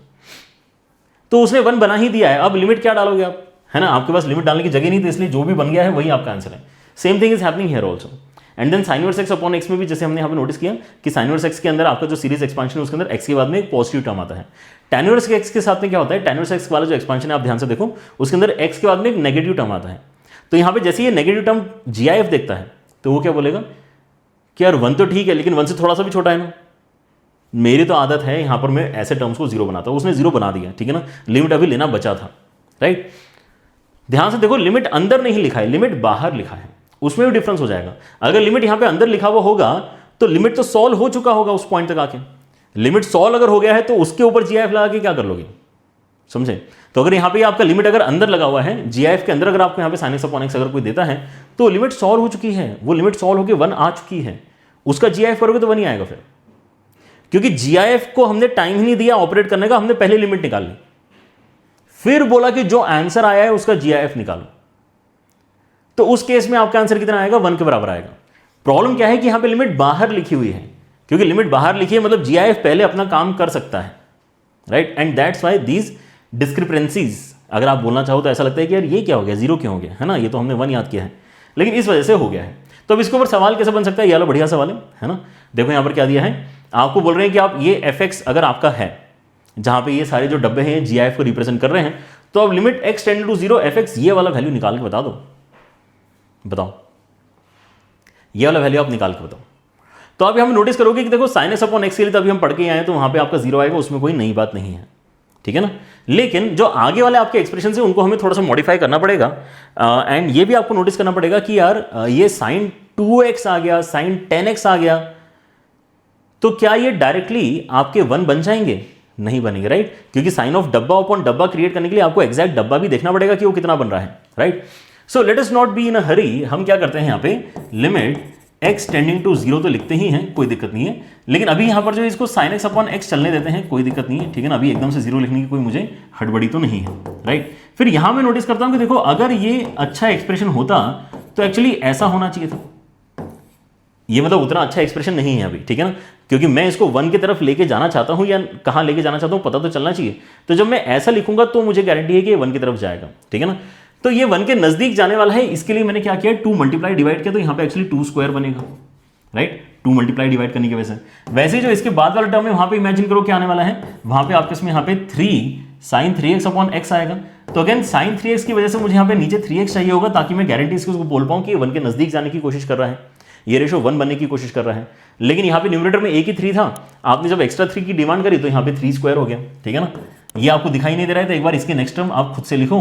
S1: तो उसने 1 बना ही दिया है। अब लिमिट क्या डालोगे आप, है ना, आपके पास लिमिट डालने की जगह नहीं थी, इसलिए जो भी बन गया है वही आपका आंसर है। Same thing is happening here also. And then sin inverse x upon x में भी जैसे हमने यहाँ पे नोटिस किया कि sin इनवर्स x के अंदर आपका जो सीरीज एक्सपेंशन है उसके अंदर x के बाद में एक पॉजिटिव टर्म आता है। tan इनवर्स x के साथ में क्या होता है, tan इनवर्स x वाला जो एक्सपेंशन है आप ध्यान से देखो उसके अंदर x के बाद में एक नेगेटिव टर्म आता है। तो यहाँ पे जैसे ये नेगेटिव टर्म GIF देखता है तो वो क्या बोलेगा कि यार 1 तो ठीक है लेकिन 1 से थोड़ा सा भी छोटा है ना। मेरी तो आदत है यहाँ पर मैं ऐसे टर्म्स को 0 बनाता हूँ, उसने 0 बना दिया, ठीक है ना। लिमिट अभी लेना बचा था, राइट। ध्यान से देखो लिमिट अंदर नहीं लिखा है, लिमिट बाहर लिखा है, उसमें भी डिफरेंस हो जाएगा। अगर लिमिट यहाँ पे अंदर लिखा हुआ होगा तो लिमिट तो सॉल्व हो चुका होगा उस पॉइंट तक आके। लिमिट सॉल्व अगर हो गया है तो उसके ऊपर GIF लगा के क्या कर लोगे, समझे। तो अगर यहाँ पे आपका लिमिट अगर अंदर लगा हुआ है, GIF के अंदर अगर आपको यहाँ पे sin x अपॉन x अगर कोई देता है तो लिमिट सॉल्व हो चुकी है, वो लिमिट सॉल्व होकर 1 आ चुकी है, उसका GIF करोगे तो 1 ही आएगा फिर, क्योंकि GIF को हमने टाइम ही नहीं दिया ऑपरेट करने का, हमने पहले लिमिट निकाल ली, फिर बोला कि जो आंसर आया है उसका GIF निकालो। तो उस केस में आपका आंसर कितना आएगा, 1 के बराबर आएगा। प्रॉब्लम क्या है कि यहां पे लिमिट बाहर लिखी हुई है, क्योंकि लिमिट बाहर लिखी है मतलब GIF पहले अपना काम कर सकता है, right. And that's why these discrepancies, अगर आप बोलना चाहो तो ऐसा लगता है कि यार ये क्या हो गया, 0 क्यों हो गया, है ना, ये तो हमने 1 याद किया है, लेकिन इस वजह से हो गया है। तो अब इसके ऊपर सवाल कैसे बन सकता है, ये वाला बढ़िया सवाल है ना। देखो यहां पर क्या दिया है, आपको बोल रहे हैं कि आप ये fx अगर आपका है जहां पे ये सारे जो डब्बे हैं GIF को रिप्रेजेंट कर रहे हैं, तो अब limit x tend to 0 fx ये वाला वैल्यू निकाल के बता दो, बताओ ये वाला वैल्यू आप निकाल के बताओ। तो आप यहां नोटिस करोगे कि देखो sin x अपॉन x के लिए तो अभी हम पढ़ के आए तो वहां पे आपका 0 आएगा, उसमें कोई नई बात नहीं है, ठीक है ना। लेकिन जो आगे वाले आपके एक्सप्रेशन है उनको हमें थोड़ा सा मॉडिफाई करना पड़ेगा। एंड ये भी आपको नोटिस करना पड़ेगा कि यार ये sin 2x आ गया, sin 10x आ गया, तो क्या ये डायरेक्टली आपके 1 बन जाएंगे, नहीं बनेंगे, राइट। क्योंकि साइन ऑफ डब्बा अपॉन डब्बा क्रिएट करने के लिए आपको एग्जैक्ट डब्बा भी देखना पड़ेगा कि वो कितना बन रहा है, right. So let us not be in a hurry. हम क्या करते हैं यहाँ पे, लिमिट x टेंडिंग टू 0 तो लिखते ही हैं, कोई दिक्कत नहीं है, लेकिन अभी यहां पर जो इसको sin x अपॉन x चलने देते हैं, कोई दिक्कत नहीं है, ठीक है ना। अभी एकदम से 0 लिखने की कोई मुझे हड़बड़ी तो नहीं है, राइट। फिर यहां मैं नोटिस करता हूं कि देखो अगर ये अच्छा एक्सप्रेशन होता तो एक्चुअली ऐसा होना चाहिए था। ये मतलब उतना अच्छा एक्सप्रेशन नहीं है अभी, ठीक है ना, क्योंकि मैं इसको 1 की तरफ लेके जाना चाहता हूं या कहां लेके जाना चाहता हूं पता तो चलना चाहिए। तो जब मैं ऐसा लिखूंगा तो मुझे गारंटी है कि ये 1 की तरफ जाएगा, ठीक है ना। तो ये 1 के नजदीक जाने वाला है, इसके लिए मैंने क्या किया, 2 मल्टीप्लाई डिवाइड किया, तो यहां पे एक्चुअली 2 स्क्वायर बनेगा, राइट। 2 मल्टीप्लाई डिवाइड करने की वजह से वैसे जो इसके बाद वाला टर्म है वहां पे इमेजिन करो क्या आने वाला है, वहां पे आपके इसमें यहाँ पे 3 sin 3x अपॉन x आएगा। तो अगेन sin 3x की वजह से मुझे यहाँ पे नीचे 3x चाहिए होगा, ताकि मैं गारंटी इसको बोल पाऊं कि ये 1 के नजदीक जाने की कोशिश कर रहा है, ये रेशो 1 बनने की कोशिश कर रहा है। लेकिन यहाँ पे न्यूमरेटर में एक ही 3 था, आपने जब एक्स्ट्रा 3 की डिमांड करी तो यहाँ पे 3 स्क्वायर हो गया, ठीक है ना। ये आपको दिखाई नहीं दे रहा है तो एक बार इसके नेक्स्ट टर्म आप खुद से लिखो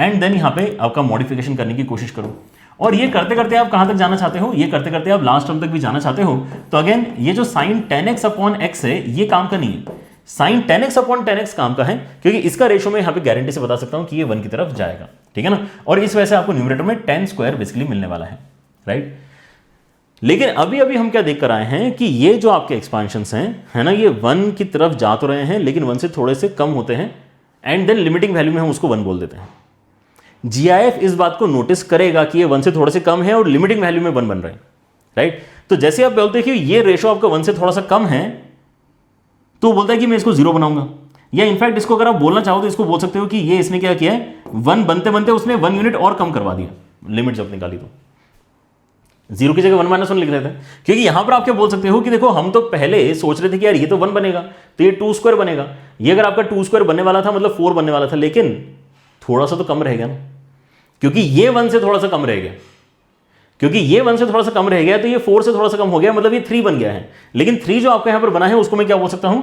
S1: एंड देन यहाँ पे आपका मॉडिफिकेशन करने की कोशिश करो। और ये करते करते आप कहां तक जाना चाहते हो, ये करते करते आप लास्ट टर्म तक भी जाना चाहते हो। तो अगेन ये जो sin 10x अपॉन x है ये काम का नहीं है, sin 10x अपॉन 10x काम का है, क्योंकि इसका रेशो मैं यहाँ पे गारंटी से बता सकता हूं कि ये 1 की तरफ जाएगा, ठीक है ना। और इस वजह से आपको न्यूमरेटर में 10 स्क्वायर बेसिकली मिलने वाला है, राइट। लेकिन अभी अभी हम क्या देख कर आए हैं कि ये जो आपके एक्सपांशंस हैं, है ना, ये 1 की तरफ जा तो रहे हैं लेकिन 1 से थोड़े से कम होते हैं एंड देन लिमिटिंग वैल्यू में हम उसको 1 बोल देते हैं। जीआईएफ इस बात को नोटिस करेगा कि ये 1 से थोड़े से कम है और लिमिटिंग वैल्यू में 1 बन रहे हैं, राइट। तो जैसे आप बोलते हैं कि ये रेशो आपका 1 से थोड़ा सा कम है तो बोलता है कि मैं इसको 0 बनाऊंगा, या इनफैक्ट इसको अगर आप बोलना चाहो तो इसको बोल सकते हो कि ये इसने क्या किया है, 1 बनते बनते उसने 1 यूनिट और कम करवा दिया, लिमिट जब निकाली तो 0 की जगह 1 - 1 लिख लेते हैं। क्योंकि यहां पर आप क्या बोल सकते हो कि देखो हम तो पहले सोच रहे थे कि यार ये तो 1 बनेगा तो ये 2 स्क्वायर बनेगा, ये अगर आपका 2 स्क्वायर बनने वाला था मतलब 4 बनने वाला था, लेकिन थोड़ा सा तो कम रहेगा ना, क्योंकि ये 1 से थोड़ा सा कम रह गया, क्योंकि ये 1 से थोड़ा सा कम रह गया तो ये 4 से थोड़ा सा कम हो गया, मतलब ये 3 बन गया है। लेकिन 3 जो आपका यहां पर बना है उसको मैं क्या बोल सकता हूं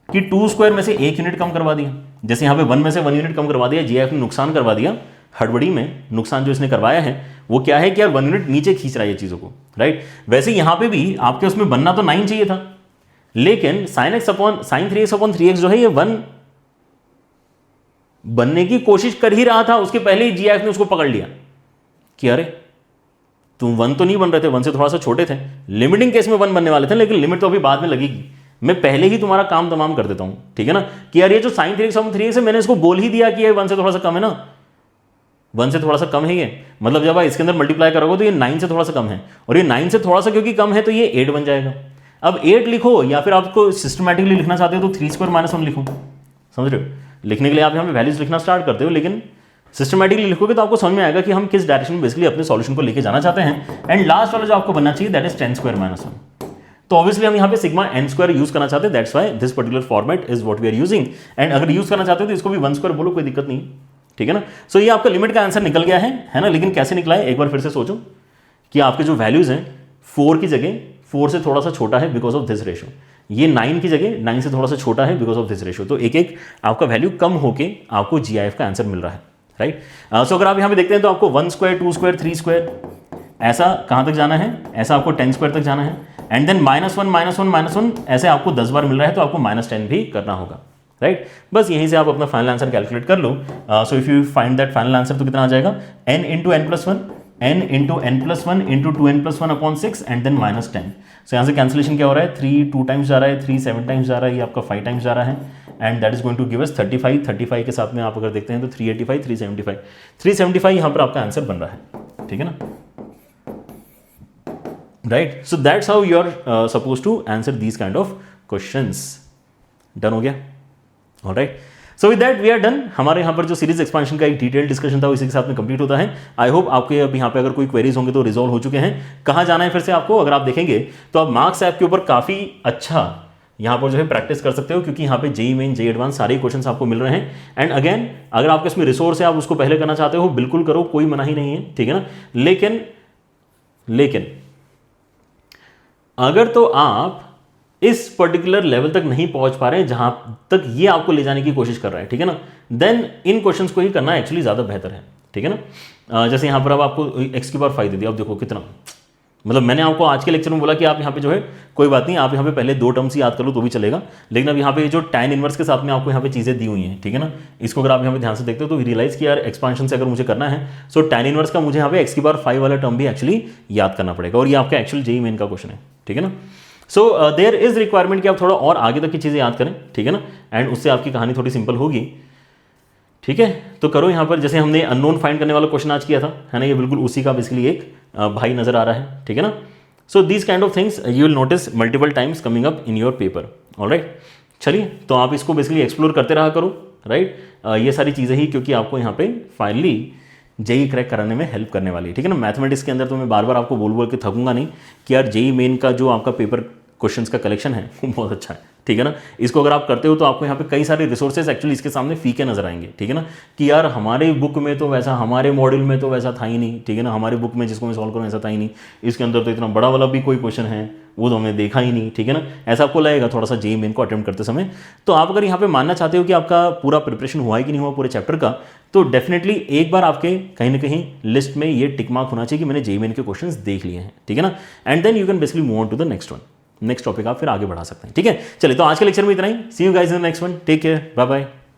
S1: कि 2 स्क्वायर में से 1 यूनिट कम करवा दिया। जैसे यहां पे 1 में से 1 यूनिट कम करवा दिया, जीआईएफ ने नुकसान करवा दिया, हड़बड़ी में नुकसान जो इसने करवाया है वो क्या है कि यार 1 यूनिट नीचे खींच रहा है ये चीजों को, राइट। वैसे यहां पे भी आपके उसमें बनना तो 9 चाहिए था, लेकिन sin 3x अपॉन 3x जो है ये 1 बनने की कोशिश कर ही रहा था, उसके पहले ही जीआईएफ ने उसको पकड़ लिया कि अरे तुम 1 तो नहीं बन रहे थे, 1 से थोड़ा सा छोटे थे, लिमिटिंग केस में 1 बनने वाले थे, लेकिन लिमिट तो अभी बाद में लगेगी, मैं पहले ही तुम्हारा काम तमाम कर देता हूं, ठीक है ना। कि यार ये जो sin 3x अपॉन 3x है मैंने इसको बोल ही दिया कि ये 1 से थोड़ा सा कम है ना, 1 से थोड़ा सा कम है ये, मतलब जब आप इसके अंदर मल्टीप्लाई करोगे तो ये 9 से थोड़ा सा कम है, और ये 9 से थोड़ा सा क्योंकि कम है तो ये 8 बन जाएगा। अब 8 लिखो या फिर आपको सिस्टमैटिकली लिखना चाहते हो तो 3 स्क्वायर - 1 लिखो, समझ रहे हो। लिखने के लिए आप यहाँ पे वैल्यूज लिखना स्टार्ट करते हो, लेकिन सिस्टमैटिकली लिखोगे तो आपको समझ में आएगा कि हम किस डायरेक्शन में बेसिकली अपने सॉल्यूशन को लेके जाना चाहते हैं। एंड लास्ट वाला जो आपको बनना चाहिए दैट इज 10 स्क्वायर - 1। तो ऑब्वियसली हम यहाँ पे सिग्मा n स्क्वायर यूज करना चाहते हैं, that's why this particular format is what we are using. And अगर यूज करना चाहते हो तो इसको भी 1 स्क्वायर बोलो, कोई दिक्कत नहीं, ठीक है ना। सो ये आपका लिमिट का आंसर निकल गया है ना। लेकिन कैसे निकला है एक बार फिर से सोचो कि आपके जो वैल्यूज हैं 4 की जगह 4 से थोड़ा सा छोटा है बिकॉज ऑफ दिस रेशो, ये 9 की जगह 9 से थोड़ा सा छोटा है बिकॉज ऑफ दिस रेशो। तो एक एक आपका वैल्यू कम होके आपको जीआईएफ का आंसर मिल रहा है, राइट। सो अगर आप यहाँ पे देखते हैं तो आपको 1 स्क्वायर 2 स्क्वायर 3 स्क्वायर ऐसा कहाँ तक जाना है, ऐसा आपको 10 स्क्वायर तक जाना है, एंड देन -1 ऐसे आपको 10 बार मिल रहा है तो आपको -10 भी करना होगा, राइट। बस यहीं से आप अपना फाइनल आंसर कैलकुलेट कर लो। So if you find that final answer तो कितना आ जाएगा, n into n plus 1 n into n plus 1 into 2n plus 1 upon 6 and then -10। So यहाँ से कैंसिलेशन क्या हो रहा है, 3 2 टाइम्स जा रहा है, 3 7 टाइम्स जा रहा है, ये आपका 5 टाइम्स जा रहा है, and that is going to give us 35 के साथ में आप अगर देखते हैं तो 385 375 यहाँ पर आपका आंसर बन रहा है, ठीक है ना, right. So that's how you are suppose to answer these kind of questions. Done हो गया, alright. So with that we are done. हमारे यहाँ पर जो सीरीज एक्सपेंशन का एक डिटेल डिस्कशन था वो इसी के साथ में कंप्लीट होता है। आई होप आपके अब यहाँ पे अगर कोई क्वेरीज होंगे तो रिजॉल्व हो चुके हैं। कहाँ जाना है फिर से आपको, अगर आप देखेंगे तो आप मार्क्स ऐप के ऊपर काफ़ी अच्छा यहाँ पर जो है प्रैक्टिस कर सकते हो, क्योंकि यहाँ पे जेईई मेन जेईई एडवांस सारे क्वेश्चंस आपको मिल रहे हैं। एंड अगेन अगर आपके इसमें रिसोर्स है आप उसको पहले करना चाहते हो बिल्कुल करो, कोई मना ही नहीं है, ठीक है ना। लेकिन अगर तो आप इस पर्टिकुलर लेवल तक नहीं पहुंच पा रहे हैं जहां तक ये आपको ले जाने की कोशिश कर रहा है, ठीक है ना, देन इन क्वेश्चंस को ही करना एक्चुअली ज्यादा बेहतर है, ठीक है ना। जैसे यहां पर अब आपको x की पावर 5 दे दिया, अब देखो कितना मतलब मैंने आपको आज के लेक्चर में बोला कि आप यहाँ पे जो है कोई बात नहीं, आप यहाँ पे पहले 2 टर्म्स याद कर लो तो भी चलेगा, लेकिन अब यहाँ पे जो tan इनवर्स के साथ में आपको यहाँ पे चीज़ें दी हुई हैं, ठीक है ना। इसको अगर आप यहाँ पे ध्यान से देखते हो तो रियलाइज कि यार एक्सपांशन से अगर मुझे करना है सो tan इनवर्स का मुझे यहाँ पे x⁵ वाला टर्म भी एक्चुअली याद करना पड़ेगा, और ये आपका एक्चुअल जेईई मेन का क्वेश्चन है, ठीक है ना। सो देयर इज रिक्वायरमेंट कि आप थोड़ा और आगे तक की चीज़ें याद करें, ठीक है ना, एंड उससे आपकी कहानी थोड़ी सिंपल होगी, ठीक है। तो करो यहाँ पर, जैसे हमने अननोन फाइंड करने वाला क्वेश्चन आज किया था, है ना, ये बिल्कुल उसी का बेसिकली एक भाई नजर आ रहा है, ठीक है ना। So these kind of things you will notice multiple times coming up in your paper, alright. चलिए, तो आप इसको बेसिकली एक्सप्लोर करते रहा करो, राइट। ये सारी चीज़ें ही क्योंकि आपको यहाँ पे फाइनली जेईई क्रैक कराने में हेल्प करने वाली है, ठीक है ना। मैथमेटिक्स के अंदर तो मैं बार बार आपको बोल बोल के थकूंगा नहीं कि यार जेईई मेन का जो आपका पेपर क्वेश्चंस का कलेक्शन है वो बहुत अच्छा है, ठीक है ना। इसको अगर आप करते हो तो आपको यहाँ पे कई सारे रिसोर्सेज एक्चुअली इसके सामने फीके नजर आएंगे, ठीक है ना, कि यार हमारे बुक में तो वैसा, हमारे मॉड्यूल में तो वैसा था ही नहीं, ठीक है ना, हमारे बुक में जिसको मैं सॉल्व करूँ ऐसा था ही नहीं, इसके अंदर तो इतना बड़ा वाला भी कोई क्वेश्चन है वो तो हमने देखा ही नहीं, ठीक है ना। ऐसा आपको लगेगा थोड़ा सा जेईई मेन को अटेम्प्ट करते समय। तो आप अगर यहाँ पे मानना चाहते हो कि आपका पूरा प्रिपरेशन हुआ है कि नहीं हुआ पूरे चैप्टर का, तो डेफिनेटली एक बार आपके कहीं ना कहीं लिस्ट में ये टिक मार्क होना चाहिए कि मैंने जेईई मेन के क्वेश्चंस देख लिए हैं, ठीक है ना। And then you can basically move on to the next one, next topic आप फिर आगे बढ़ा सकते हैं, ठीक है। चलिए, तो आज के लेक्चर में इतना ही। See you guys in the next one, take care, bye bye.